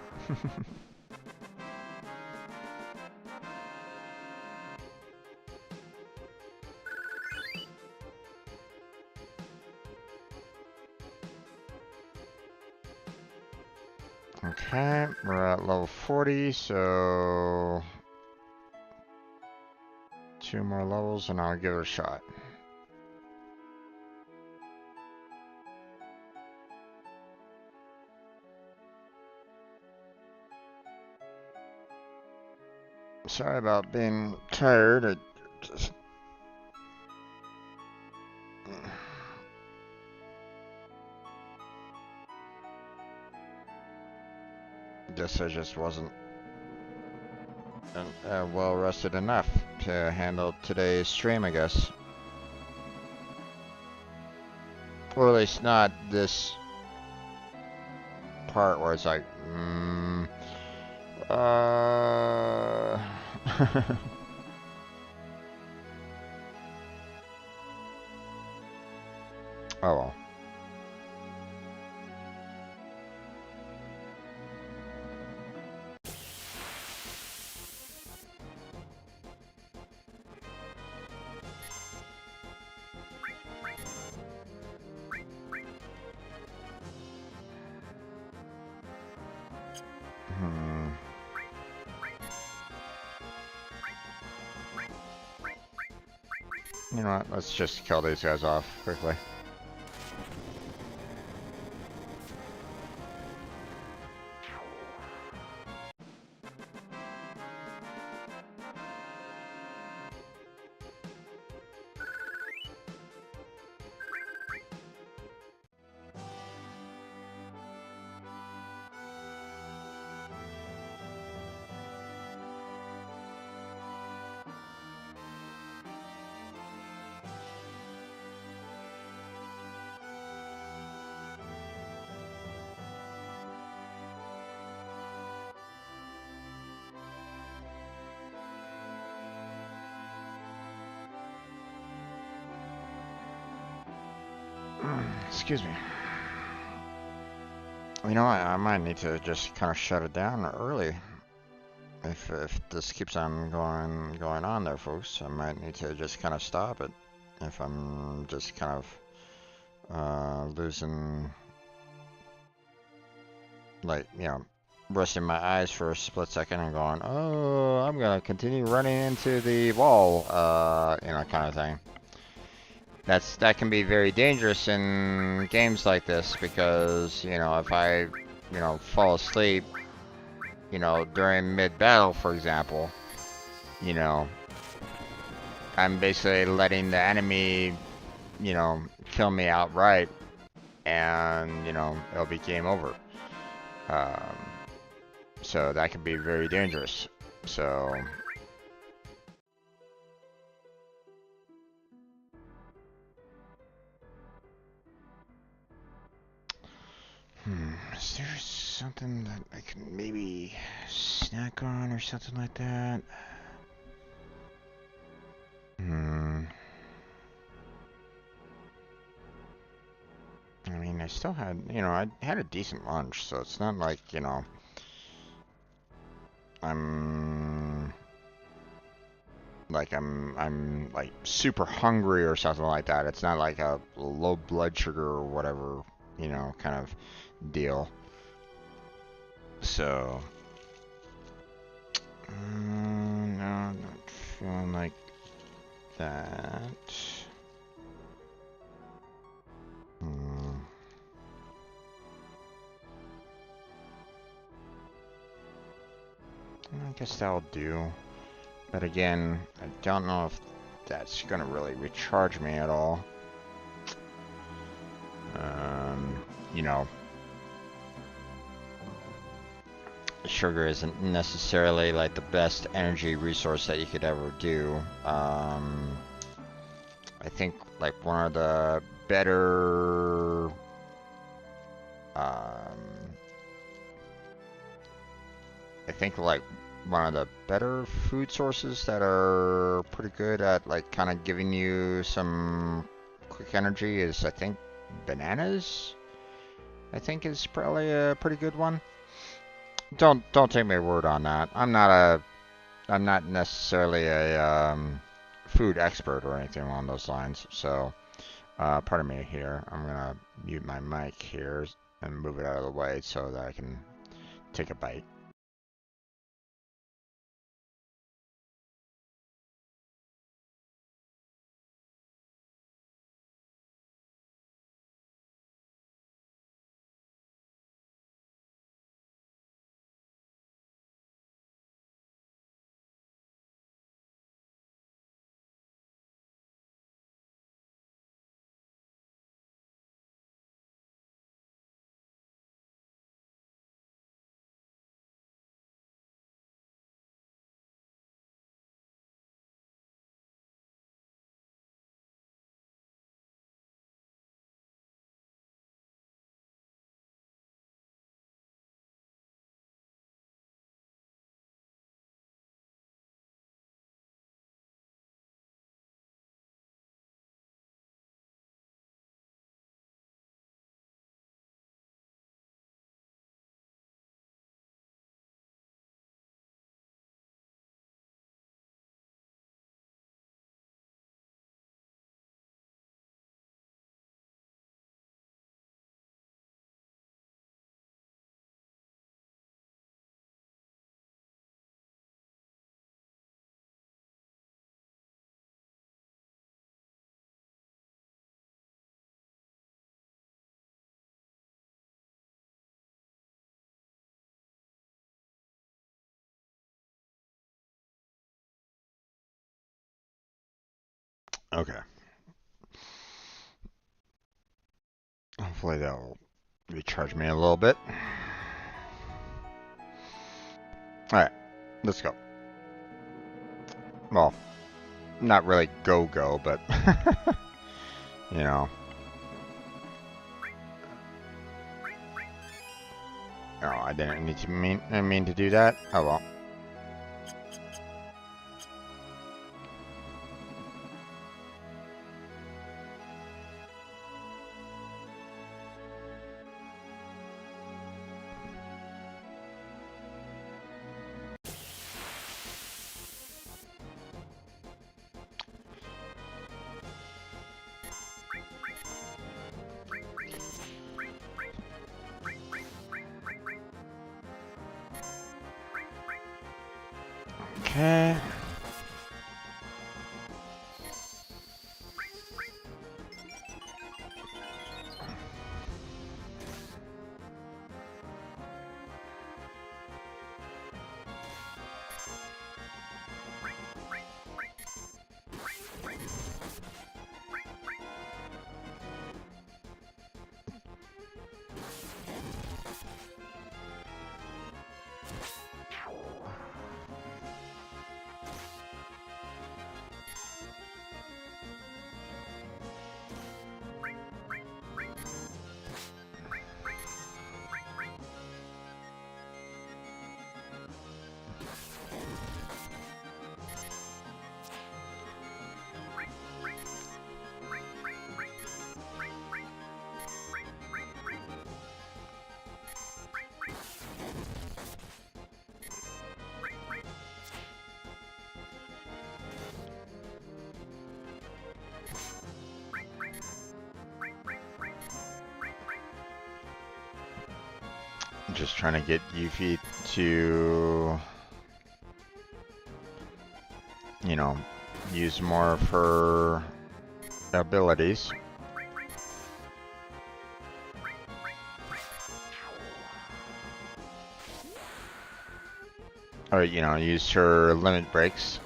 Speaker 1: Okay, we're at level 40, so 2 more levels and I'll give it a shot. Sorry about being tired. I just guess I just wasn't well rested enough to handle today's stream, I guess. Or at least not this part where it's like, uh... Oh well. You know what? Let's just kill these guys off quickly. Excuse me. You know what? I might need to just kind of shut it down early. If this keeps on going on there, folks, I might need to just kind of stop it. If I'm just kind of losing, like, you know, resting my eyes for a split second and going, oh, I'm gonna continue running into the wall, you know, kind of thing. That can be very dangerous in games like this because, you know, if I, you know, fall asleep, you know, during mid-battle, for example, you know, I'm basically letting the enemy, you know, kill me outright, and, you know, it'll be game over. Um, so that can be very dangerous. So... is there something that I can maybe snack on or something like that? I mean, I still had, you know, I had a decent lunch, so it's not like, you know, I'm like super hungry or something like that. It's not like a low blood sugar or whatever, you know, kind of deal. So, no, I'm not feeling like that. I guess that'll do. But again, I don't know if that's gonna really recharge me at all. You know, sugar isn't necessarily like the best energy resource that you could ever do. I think like one of the better I think like one of the better food sources that are pretty good at like kind of giving you some quick energy is, I think, bananas. I think is probably a pretty good one. Don't take my word on that. I'm not necessarily a food expert or anything along those lines. So, pardon me here. I'm gonna mute my mic here and move it out of the way so that I can take a bite. Okay. Hopefully that'll recharge me a little bit. Alright, let's go. Well, not really go, but, you know. Oh, I didn't need to mean to do that. Oh well. Okay. Just trying to get Yuffie to, you know, use more of her abilities. Or, you know, use her limit breaks.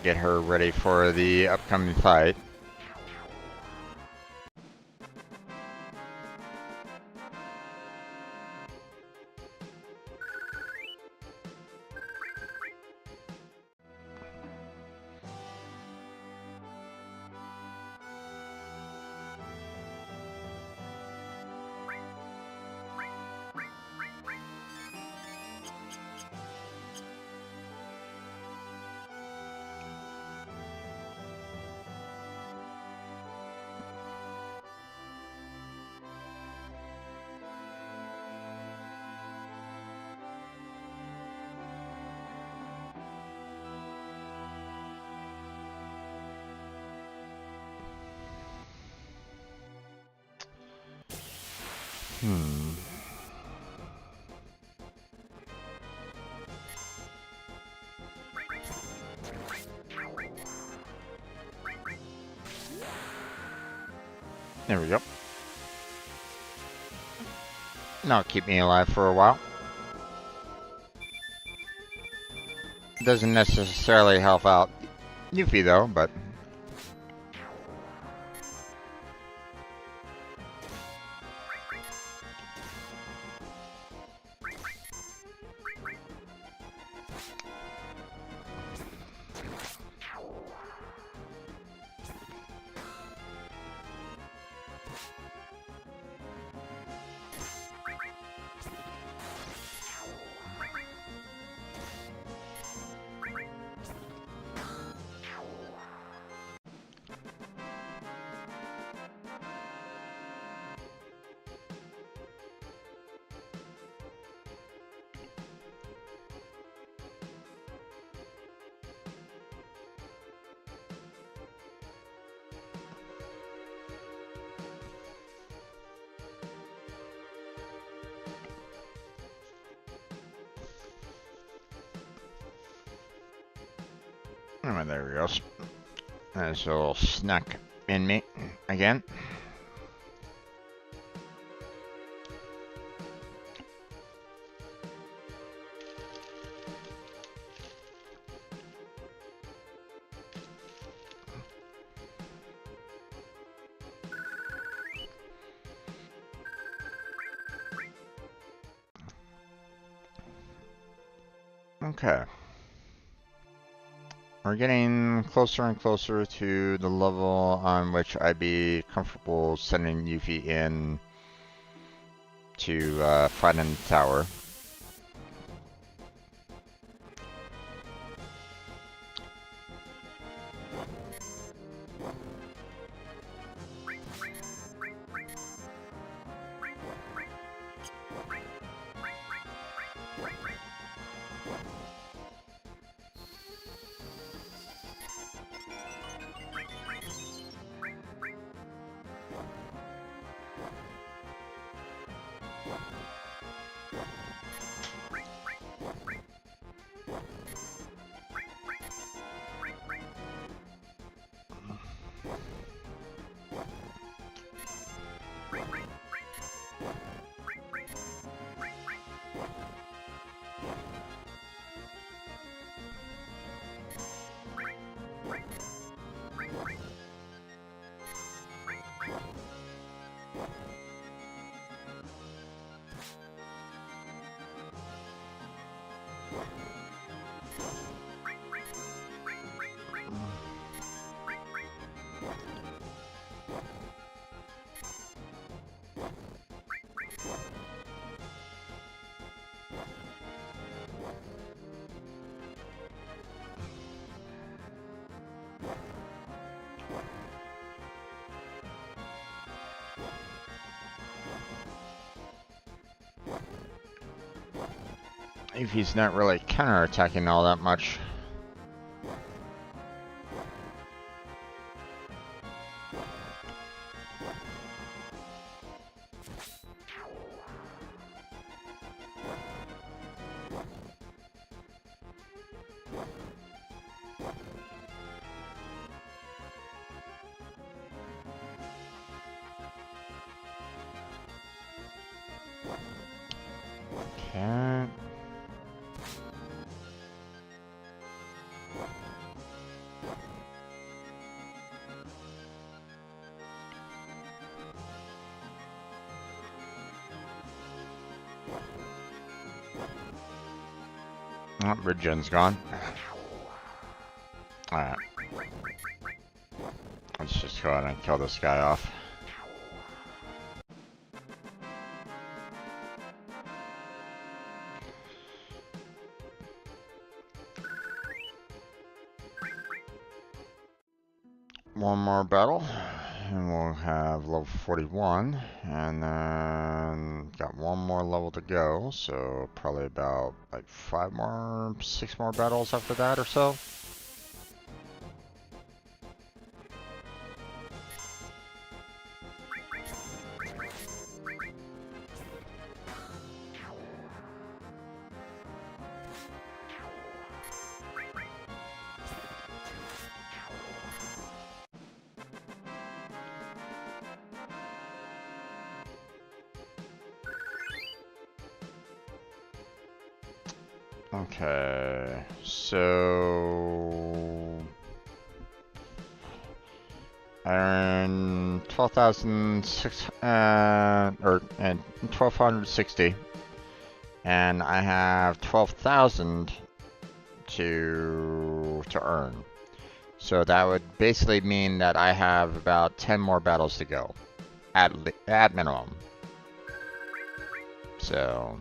Speaker 1: Get her ready for the upcoming fight. There we go. Now keep me alive for a while. Doesn't necessarily help out Yuffie though, but oh, there we go. There's a little snack in me again. Okay. We're getting closer and closer to the level on which I'd be comfortable sending Yuffie in to fight in the tower. If he's not really counterattacking all that much. Okay. Oh, regen's gone. Alright. Let's just go ahead and kill this guy off. One more battle, and we'll have level 41, and then got one more level to go, so probably about like 6 more battles after that or so. Okay, so I earn 1260, and I have 12,000 to earn. So that would basically mean that I have about 10 more battles to go, at minimum. So.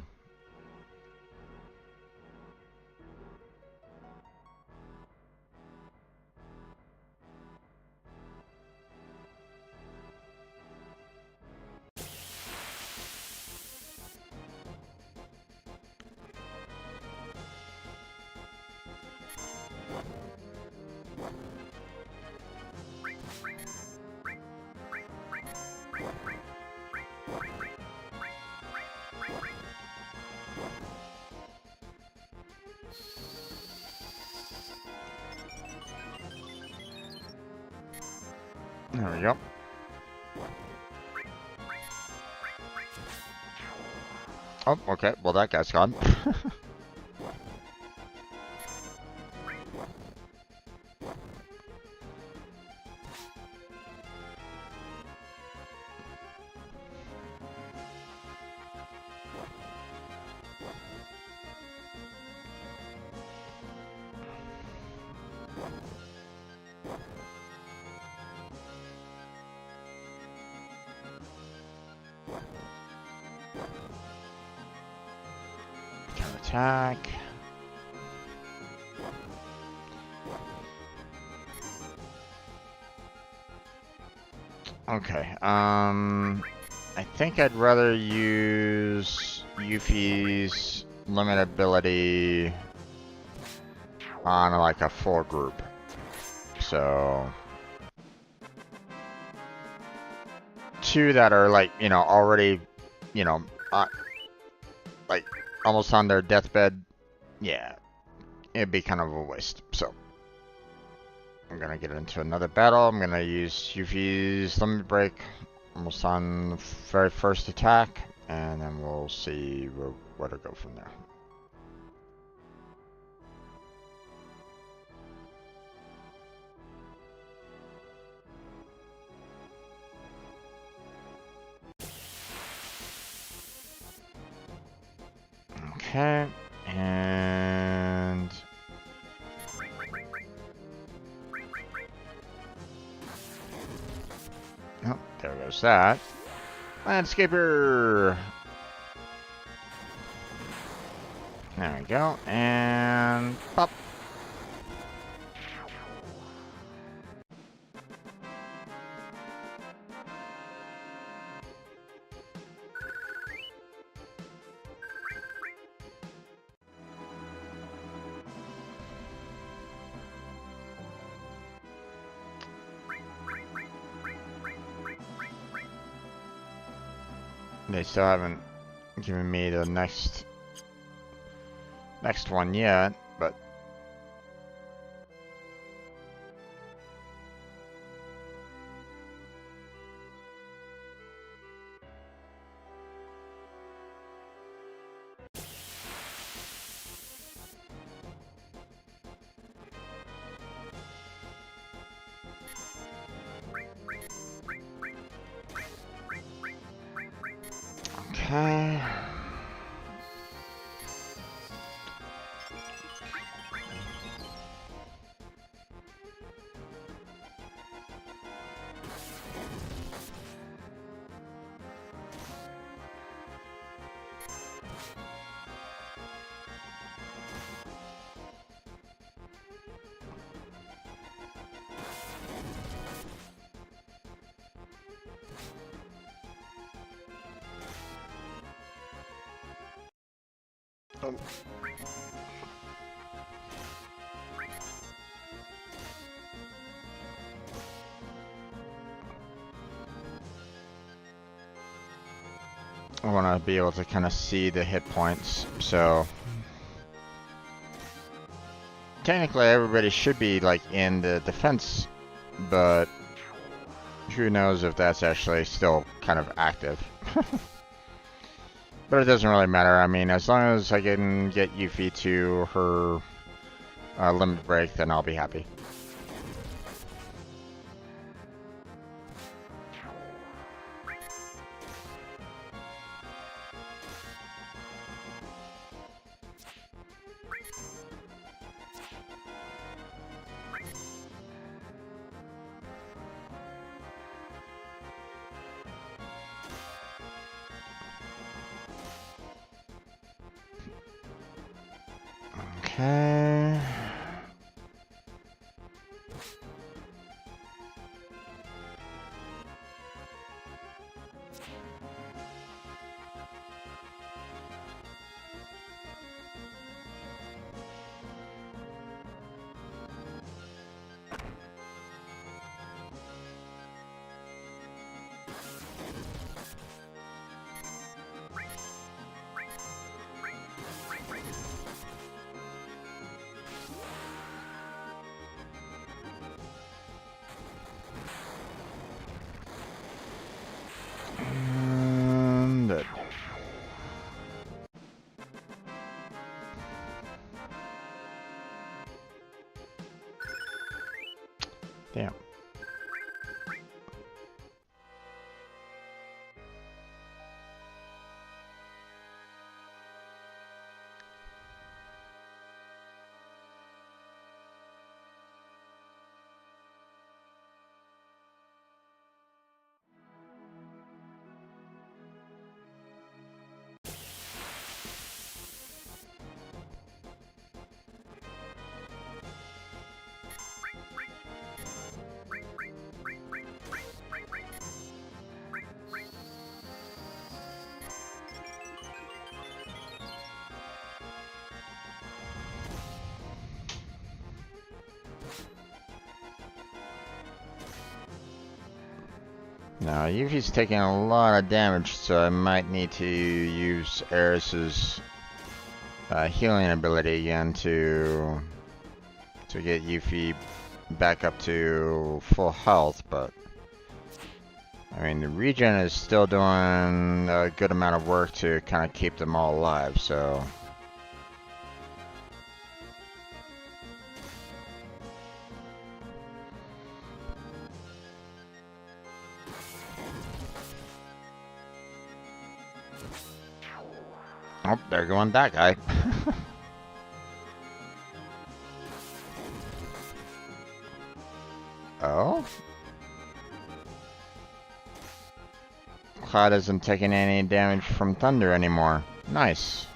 Speaker 1: There we go. Oh, okay. Well, that guy's gone. Counterattack. Okay, I think I'd rather use Yuffie's limit ability on like a full group. So 2 that are like, you know, already, you know, like almost on their deathbed. Yeah, it'd be kind of a waste. So I'm gonna get into another battle. I'm gonna use Yuffie's limit break almost on the very first attack, and then we'll see where to go from there. Okay, and oh, there goes that. Landscaper! There we go, and pop. They still haven't given me the next one yet, but okay. Oh. I want to be able to kind of see the hit points, so technically everybody should be like in the defense, but who knows if that's actually still kind of active. But it doesn't really matter. I mean, as long as I can get Yuffie to her limit break, then I'll be happy. Okay. Now, Yuffie's taking a lot of damage, so I might need to use Eris's healing ability again to get Yuffie back up to full health, but I mean, the regen is still doing a good amount of work to kind of keep them all alive, so... Oh, there going that guy. Oh? Cloud isn't taking any damage from thunder anymore. Nice.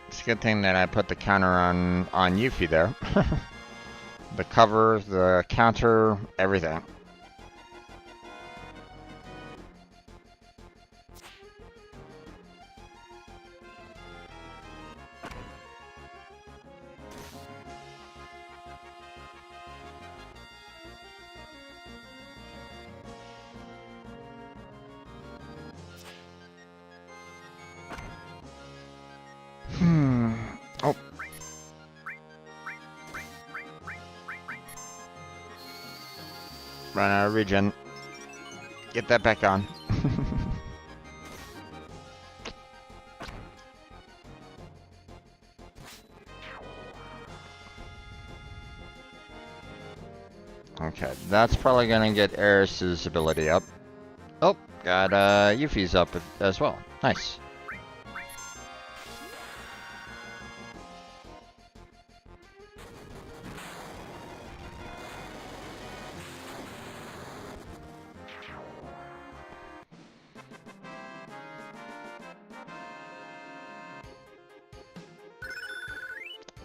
Speaker 1: It's a good thing that I put the counter on Yuffie there. The cover, the counter, everything. Oh. Run out of regen. Get that back on. Okay, that's probably gonna get Eris's ability up. Oh, got Yuffie's up as well. Nice.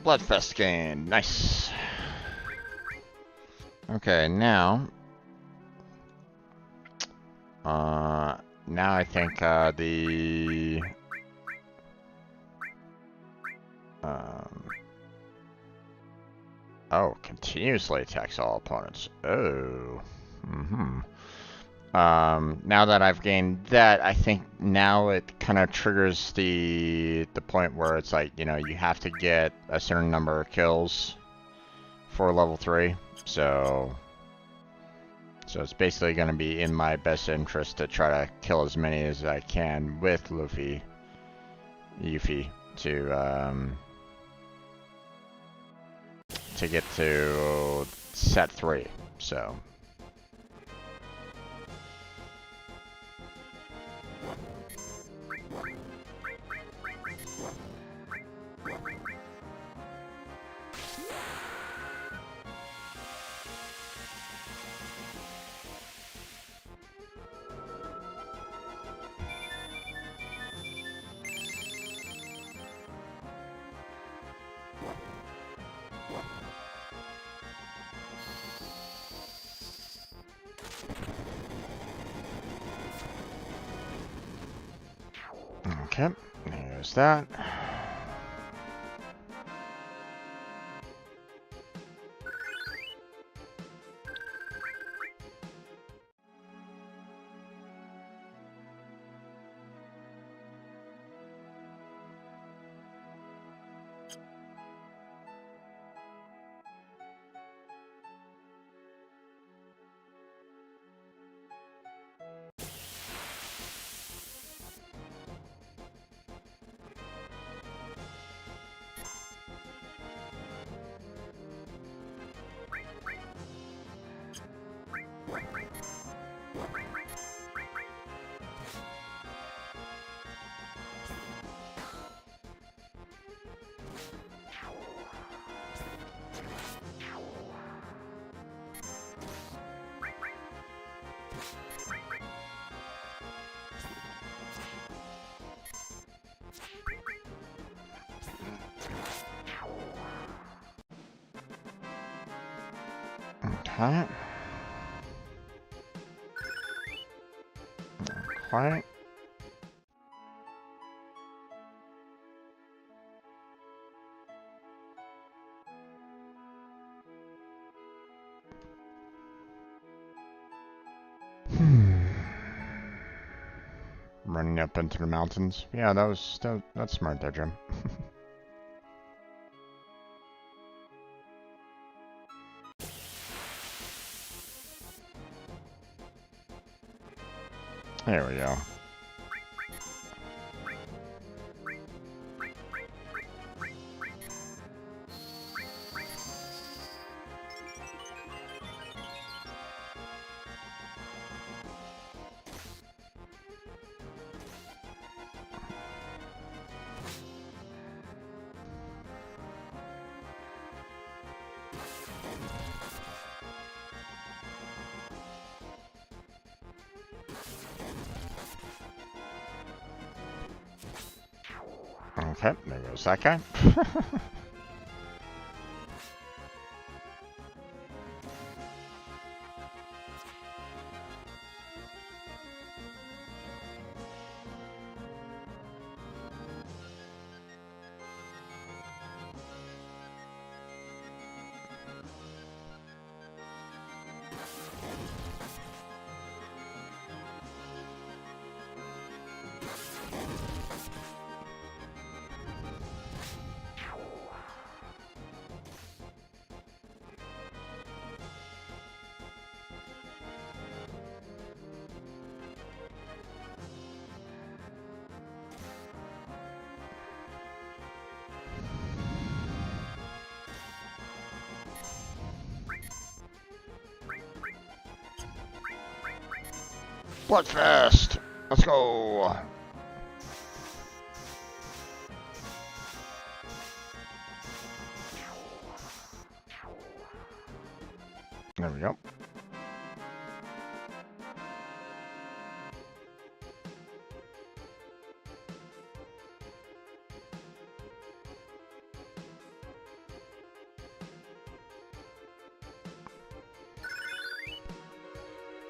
Speaker 1: Bloodfest gain. Nice. Okay, now I think the oh, continuously attacks all opponents. Oh. Now that I've gained that, I think now it kind of triggers the point where it's like, you know, you have to get a certain number of kills for level 3. So it's basically going to be in my best interest to try to kill as many as I can with Yuffie to get to set 3. So. Okay, there's that. Okay. Quiet. Running up into the mountains. Yeah, that's smart there, Jim. There we go. Okay, there goes that guy. Bloodfest! Let's go! There we go.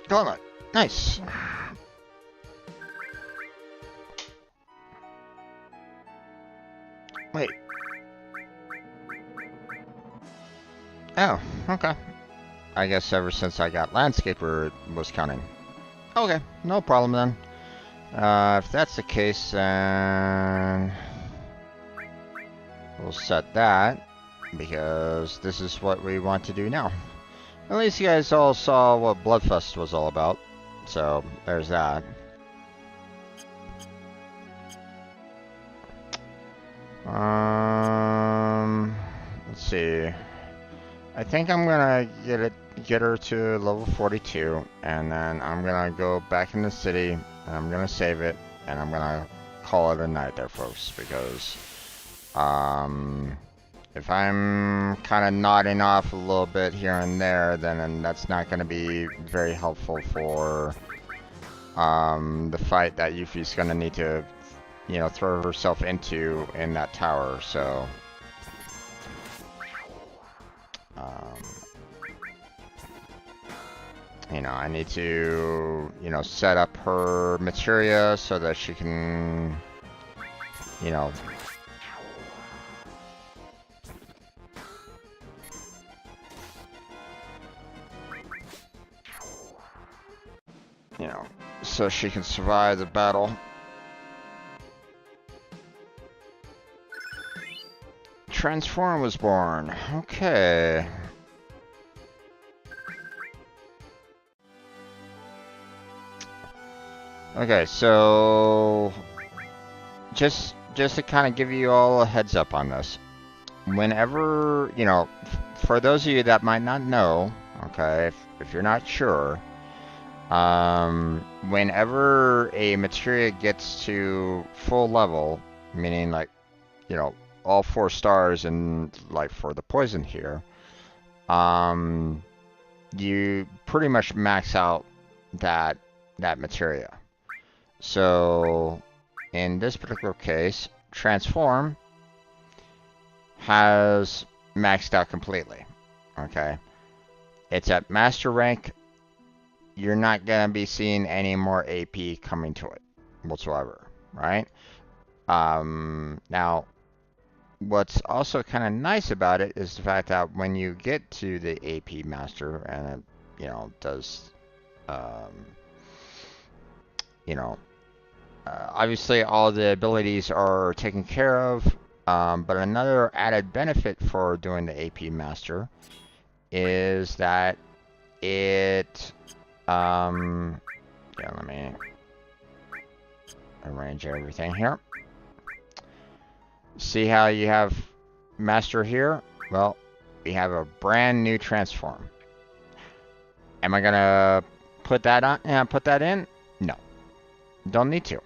Speaker 1: Got it. Nice. Wait. Oh, okay. I guess ever since I got Landscaper, it was counting. Okay, no problem then. If that's the case, then we'll set that, because this is what we want to do now. At least you guys all saw what Bloodfest was all about, so there's that. Let's see. I think I'm gonna get her to level 42, and then I'm gonna go back in the city, and I'm gonna save it, and I'm gonna call it a night there, folks, because if I'm kind of nodding off a little bit here and there, then that's not gonna be very helpful for the fight that Yuffie's gonna need to, you know, throw herself into in that tower. So you know, I need to, you know, set up her materia so that she can, you know, so she can survive the battle. Transform was born. Okay. Okay, so just to kind of give you all a heads up on this. Whenever, you know, for those of you that might not know, okay, if you're not sure, whenever a materia gets to full level, meaning like, you know, all 4 stars and like for the poison here, you pretty much max out that materia. So in this particular case, transform has maxed out completely. Okay. it's at master rank. You're not going to be seeing any more AP coming to it whatsoever, right? Now, what's also kind of nice about it is the fact that when you get to the AP master and it, does, obviously all the abilities are taken care of, but another added benefit for doing the AP master is that it, yeah, let me arrange everything here. See how you have master here? Well, we have a brand new transform. Am I gonna put that on? Put that in? No, don't need to.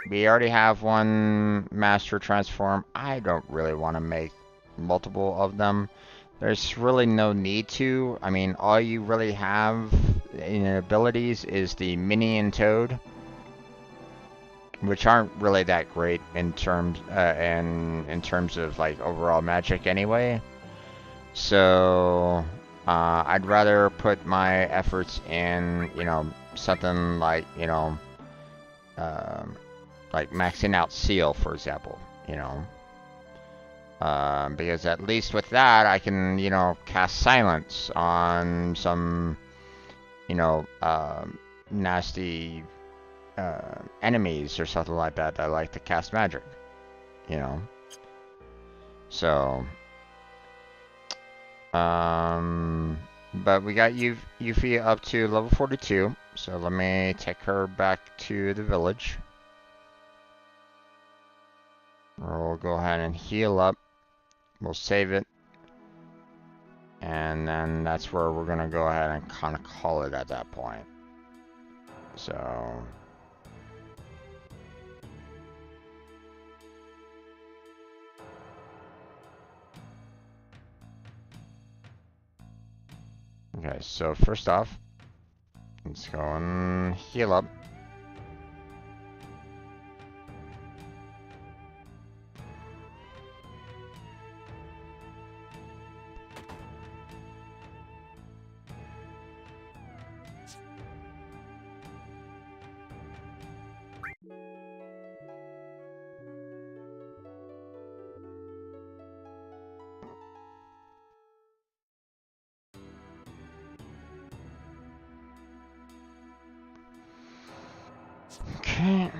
Speaker 1: We already have one master transform. I don't really want to make multiple of them. There's really no need to. I mean, all you really have in abilities is the Mini and Toad, which aren't really that great in terms in terms of like overall magic anyway. So I'd rather put my efforts in something like like maxing out Seal, for example, because at least with that I can cast Silence on some nasty enemies or something like that like to cast magic, so but we got Yuffie up to level 42, so let me take her back to the village. We'll go ahead and heal up. We'll save it. And then that's where we're going to go ahead and kind of call it at that point. So okay, so first off, let's go and heal up. Okay.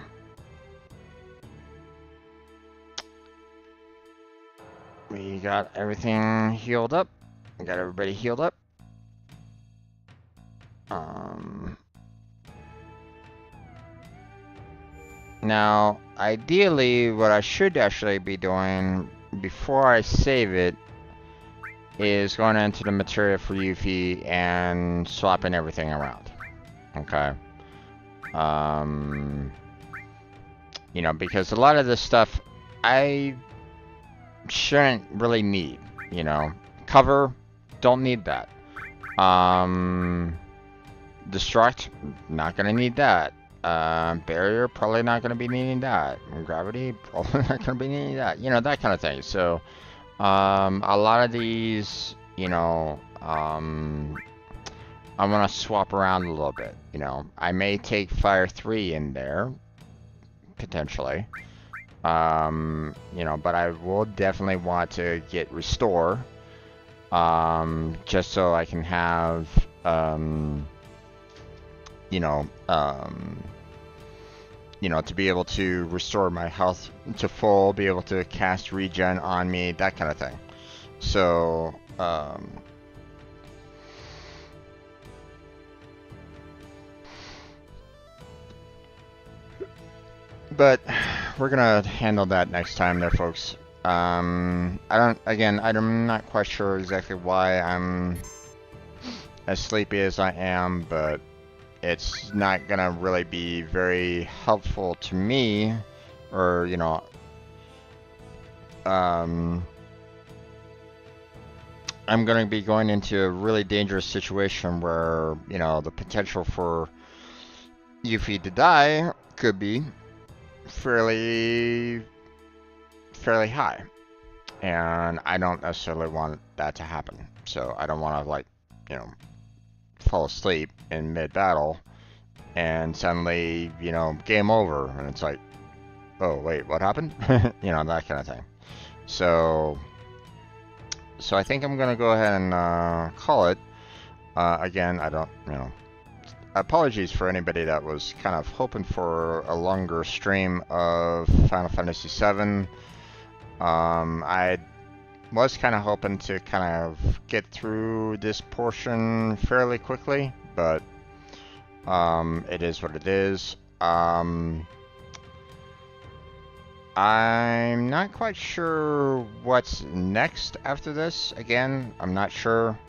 Speaker 1: We got everything healed up. We got everybody healed up. Now, ideally, what I should actually be doing before I save it is going into the materia for Yuffie and swapping everything around. Okay. Because a lot of this stuff I shouldn't really need, Cover, don't need that. Destruct, not gonna need that. Barrier, probably not gonna be needing that. Gravity, probably not gonna be needing that. That kind of thing. So, a lot of these, I'm gonna swap around a little bit, I may take Fire 3 in there, potentially. But I will definitely want to get Restore, just so I can have, to be able to restore my health to full, be able to cast Regen on me, that kind of thing. So, but we're gonna handle that next time there, folks. I'm not quite sure exactly why I'm as sleepy as I am, but it's not gonna really be very helpful to me, or, I'm gonna be going into a really dangerous situation where, the potential for Yuffie to die could be fairly high, and I don't necessarily want that to happen. So I don't want to fall asleep in mid-battle, and suddenly, game over, and it's like, oh wait, what happened? That kind of thing. So I think I'm gonna go ahead and call it. Again, I don't, apologies for anybody that was kind of hoping for a longer stream of Final Fantasy VII. I was kind of hoping to kind of get through this portion fairly quickly, but it is what it is. I'm not quite sure what's next after this. Again, I'm not sure.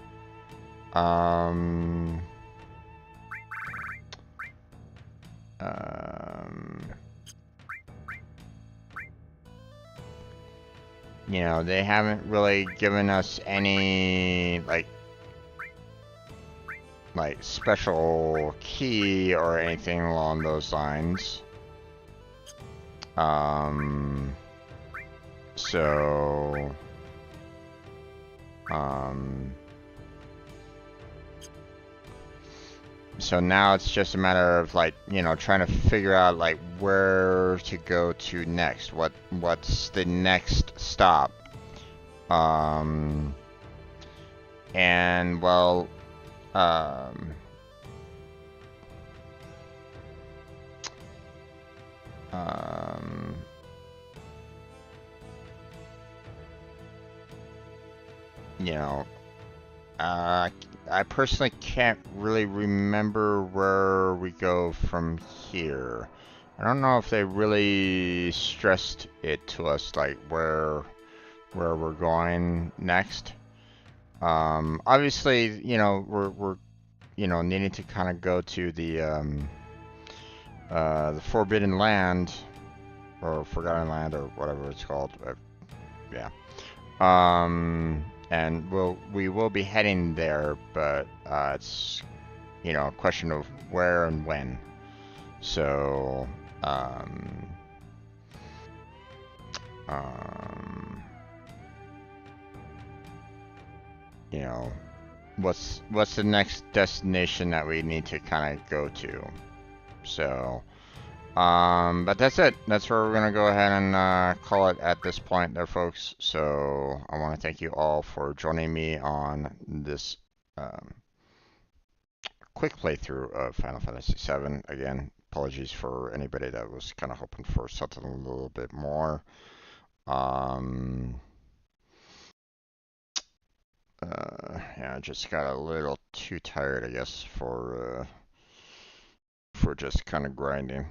Speaker 1: They haven't really given us any like special key or anything along those lines. So now it's just a matter of trying to figure out where to go to next. What's the next stop? And well, I personally can't really remember where we go from here. I don't know if they really stressed it to us, where we're going next. Obviously, we're needing to kind of go to the Forbidden Land, or Forgotten Land, or whatever it's called. Yeah. And we will be heading there, but it's a question of where and when. So what's the next destination that we need to kind of go to? So but that's it. That's where we're gonna go ahead and call it at this point there, folks. So I want to thank you all for joining me on this quick playthrough of Final Fantasy VII. Again, apologies for anybody that was kind of hoping for something a little bit more. Yeah, I just got a little too tired, I guess, for just kind of grinding.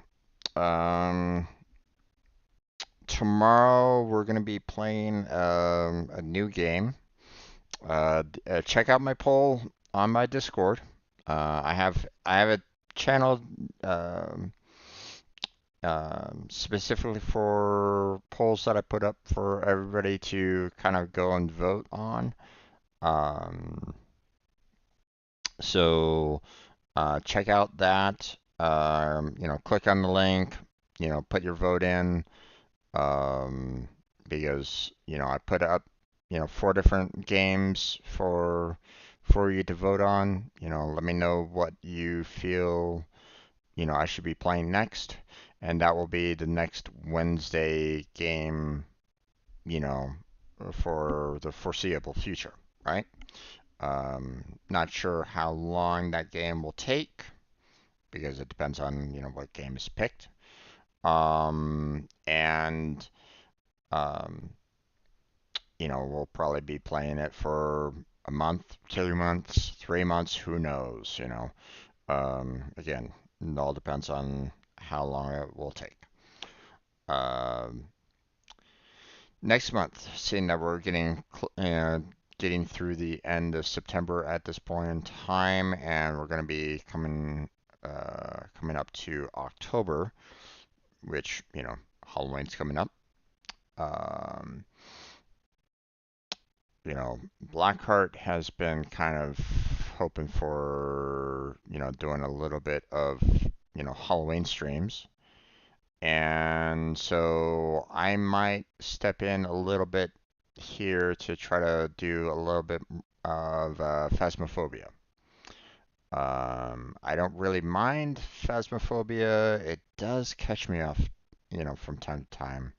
Speaker 1: Tomorrow we're gonna be playing a new game. Check out my poll on my Discord. I have a channel specifically for polls that I put up for everybody to kind of go and vote on. So check out that. Click on the link. Put your vote in. Because I put up 4 different games for you to vote on. Let me know what you feel I should be playing next, and that will be the next Wednesday game for the foreseeable future, right? Not sure how long that game will take, because it depends on what game is picked. And we'll probably be playing it for a month, 2 months, 3 months, who knows, Again, it all depends on how long it will take. Next month, seeing that we're getting through the end of September at this point in time, and we're going to be coming up to October, which Halloween's coming up. Blackheart has been kind of hoping for doing a little bit of Halloween streams. And so I might step in a little bit here to try to do a little bit of Phasmophobia. I don't really mind Phasmophobia. It does catch me off, from time to time.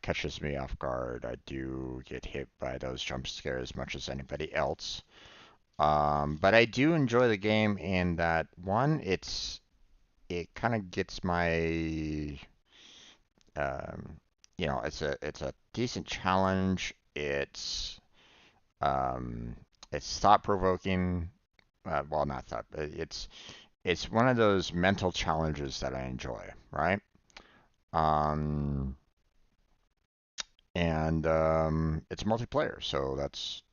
Speaker 1: Catches me off guard. I do get hit by those jump scares as much as anybody else. But I do enjoy the game in that one, it kind of gets my um, it's a decent challenge. Um, it's thought provoking. Well, not thought, but it's one of those mental challenges that I enjoy, right? Um, and it's multiplayer, so that's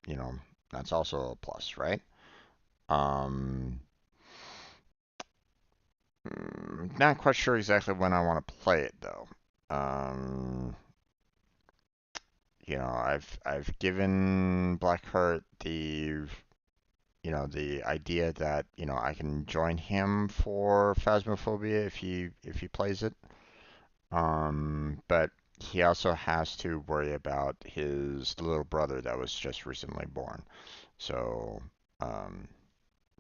Speaker 1: also a plus, right? Um, Not quite sure exactly when I want to play it though. Um, I've given Blackheart the idea that, I can join him for Phasmophobia if he plays it. But he also has to worry about his little brother that was just recently born. So, um,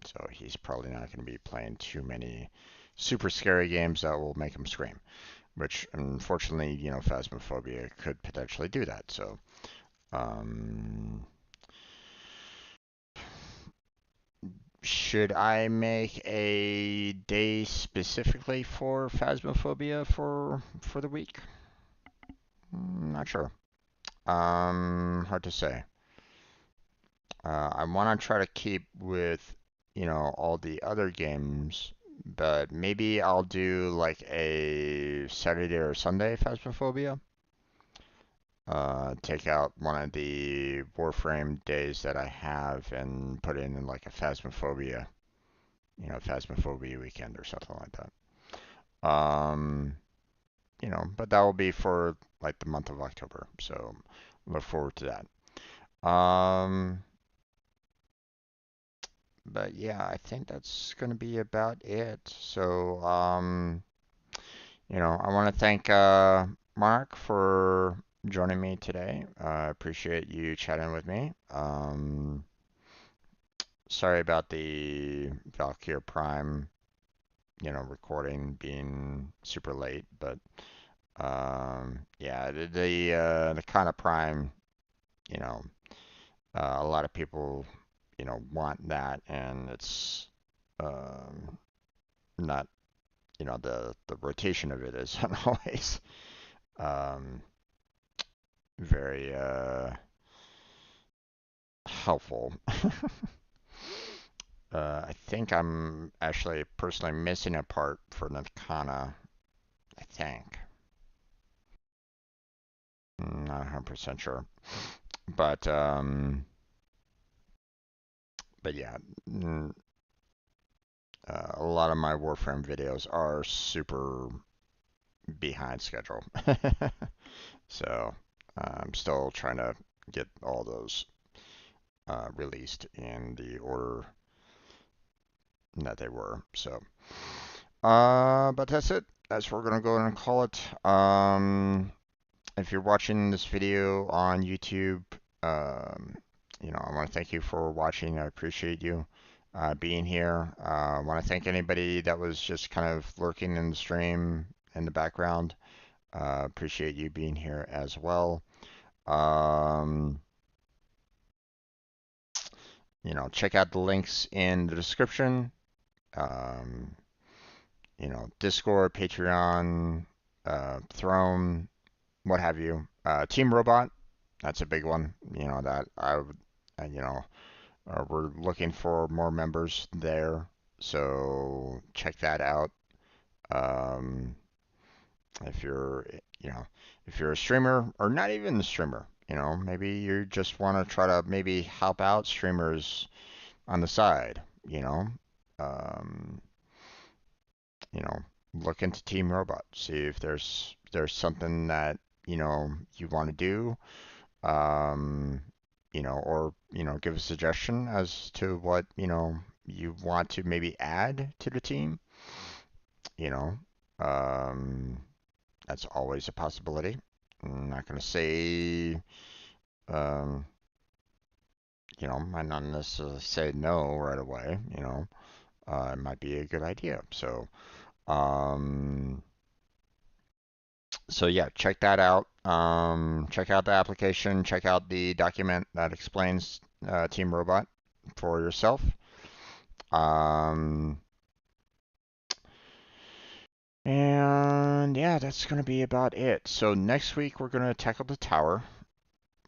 Speaker 1: so he's probably not going to be playing too many super scary games that will make him scream, which unfortunately, Phasmophobia could potentially do that. So, um, should I make a day specifically for Phasmophobia for the week? Not sure. Hard to say. I want to try to keep with, all the other games, but maybe I'll do like a Saturday or Sunday Phasmophobia. Take out one of the Warframe days that I have and put in like a Phasmophobia weekend or something like that. But that will be for like the month of October, so look forward to that. But yeah, I think that's going to be about it. So, I want to thank Mark for joining me today. I appreciate you chatting with me. Sorry about the Valkyrie Prime, recording being super late, but yeah, the kind of Prime, you know, a lot of people, want that, and it's um, not, the rotation of it isn't always um, very helpful. I think I'm actually personally missing a part for Nakana. I think. Not 100% sure. But yeah, mm, a lot of my Warframe videos are super behind schedule. So I'm still trying to get all those released in the order that they were. So, but that's it. That's what we're gonna go and call it. If you're watching this video on YouTube, um, I want to thank you for watching. I appreciate you being here. I want to thank anybody that was just kind of lurking in the stream in the background. Appreciate you being here as well. Um, check out the links in the description. Um, Discord, Patreon, Throne, what have you. Team Robot, that's a big one. That I would, we're looking for more members there, so check that out. Um, if you're, you know, if you're a streamer or not even a streamer, maybe you just want to try to maybe help out streamers on the side, um, you know, look into Team Robot, see if there's something that you want to do, um, or give a suggestion as to what you want to maybe add to the team. You know, um, that's always a possibility. I'm not gonna say um, might not necessarily say no right away, it might be a good idea. Um, so yeah, check that out. Check out the application, check out the document that explains Team Robot for yourself. Um, and yeah, that's going to be about it. So next week we're going to tackle the tower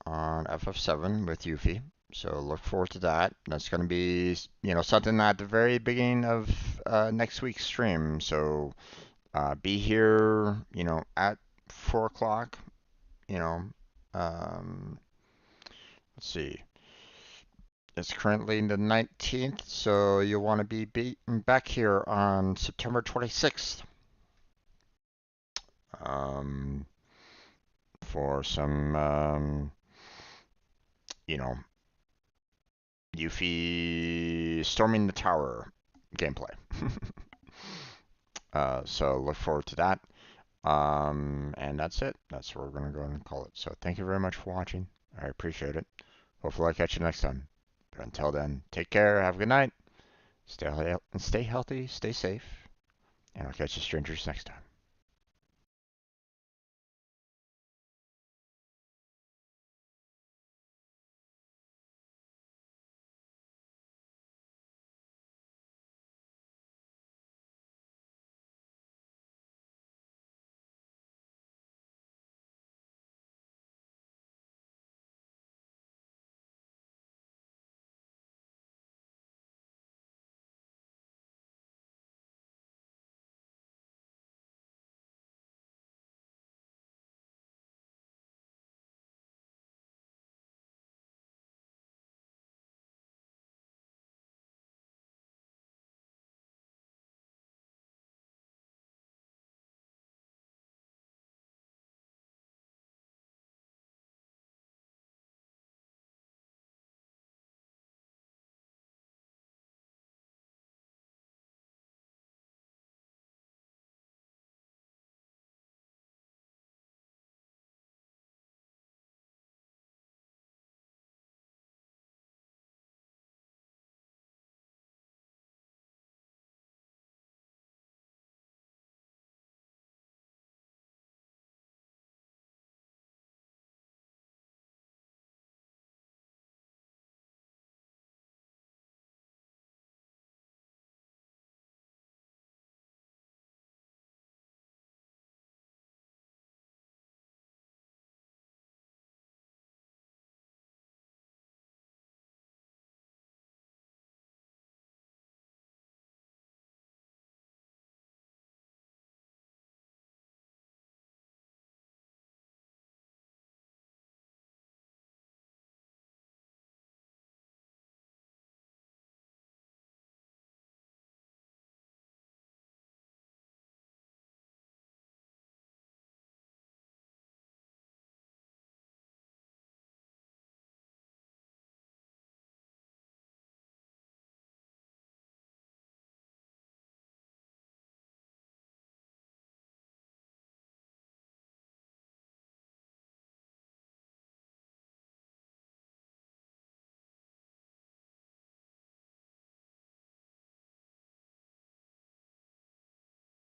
Speaker 1: on FF7 with Yuffie. So look forward to that. That's going to be, something at the very beginning of next week's stream. So be here, at 4 o'clock, you know. Um, let's see. It's currently the 19th, so you'll want to be back here on September 26th um, for some, you know, Yuffie storming the tower gameplay. So look forward to that. And that's it. That's what we're going to go ahead and call it. So thank you very much for watching. I appreciate it. Hopefully I'll catch you next time. But until then, take care. Have a good night. Stay healthy. Stay safe. And I'll catch you strangers next time.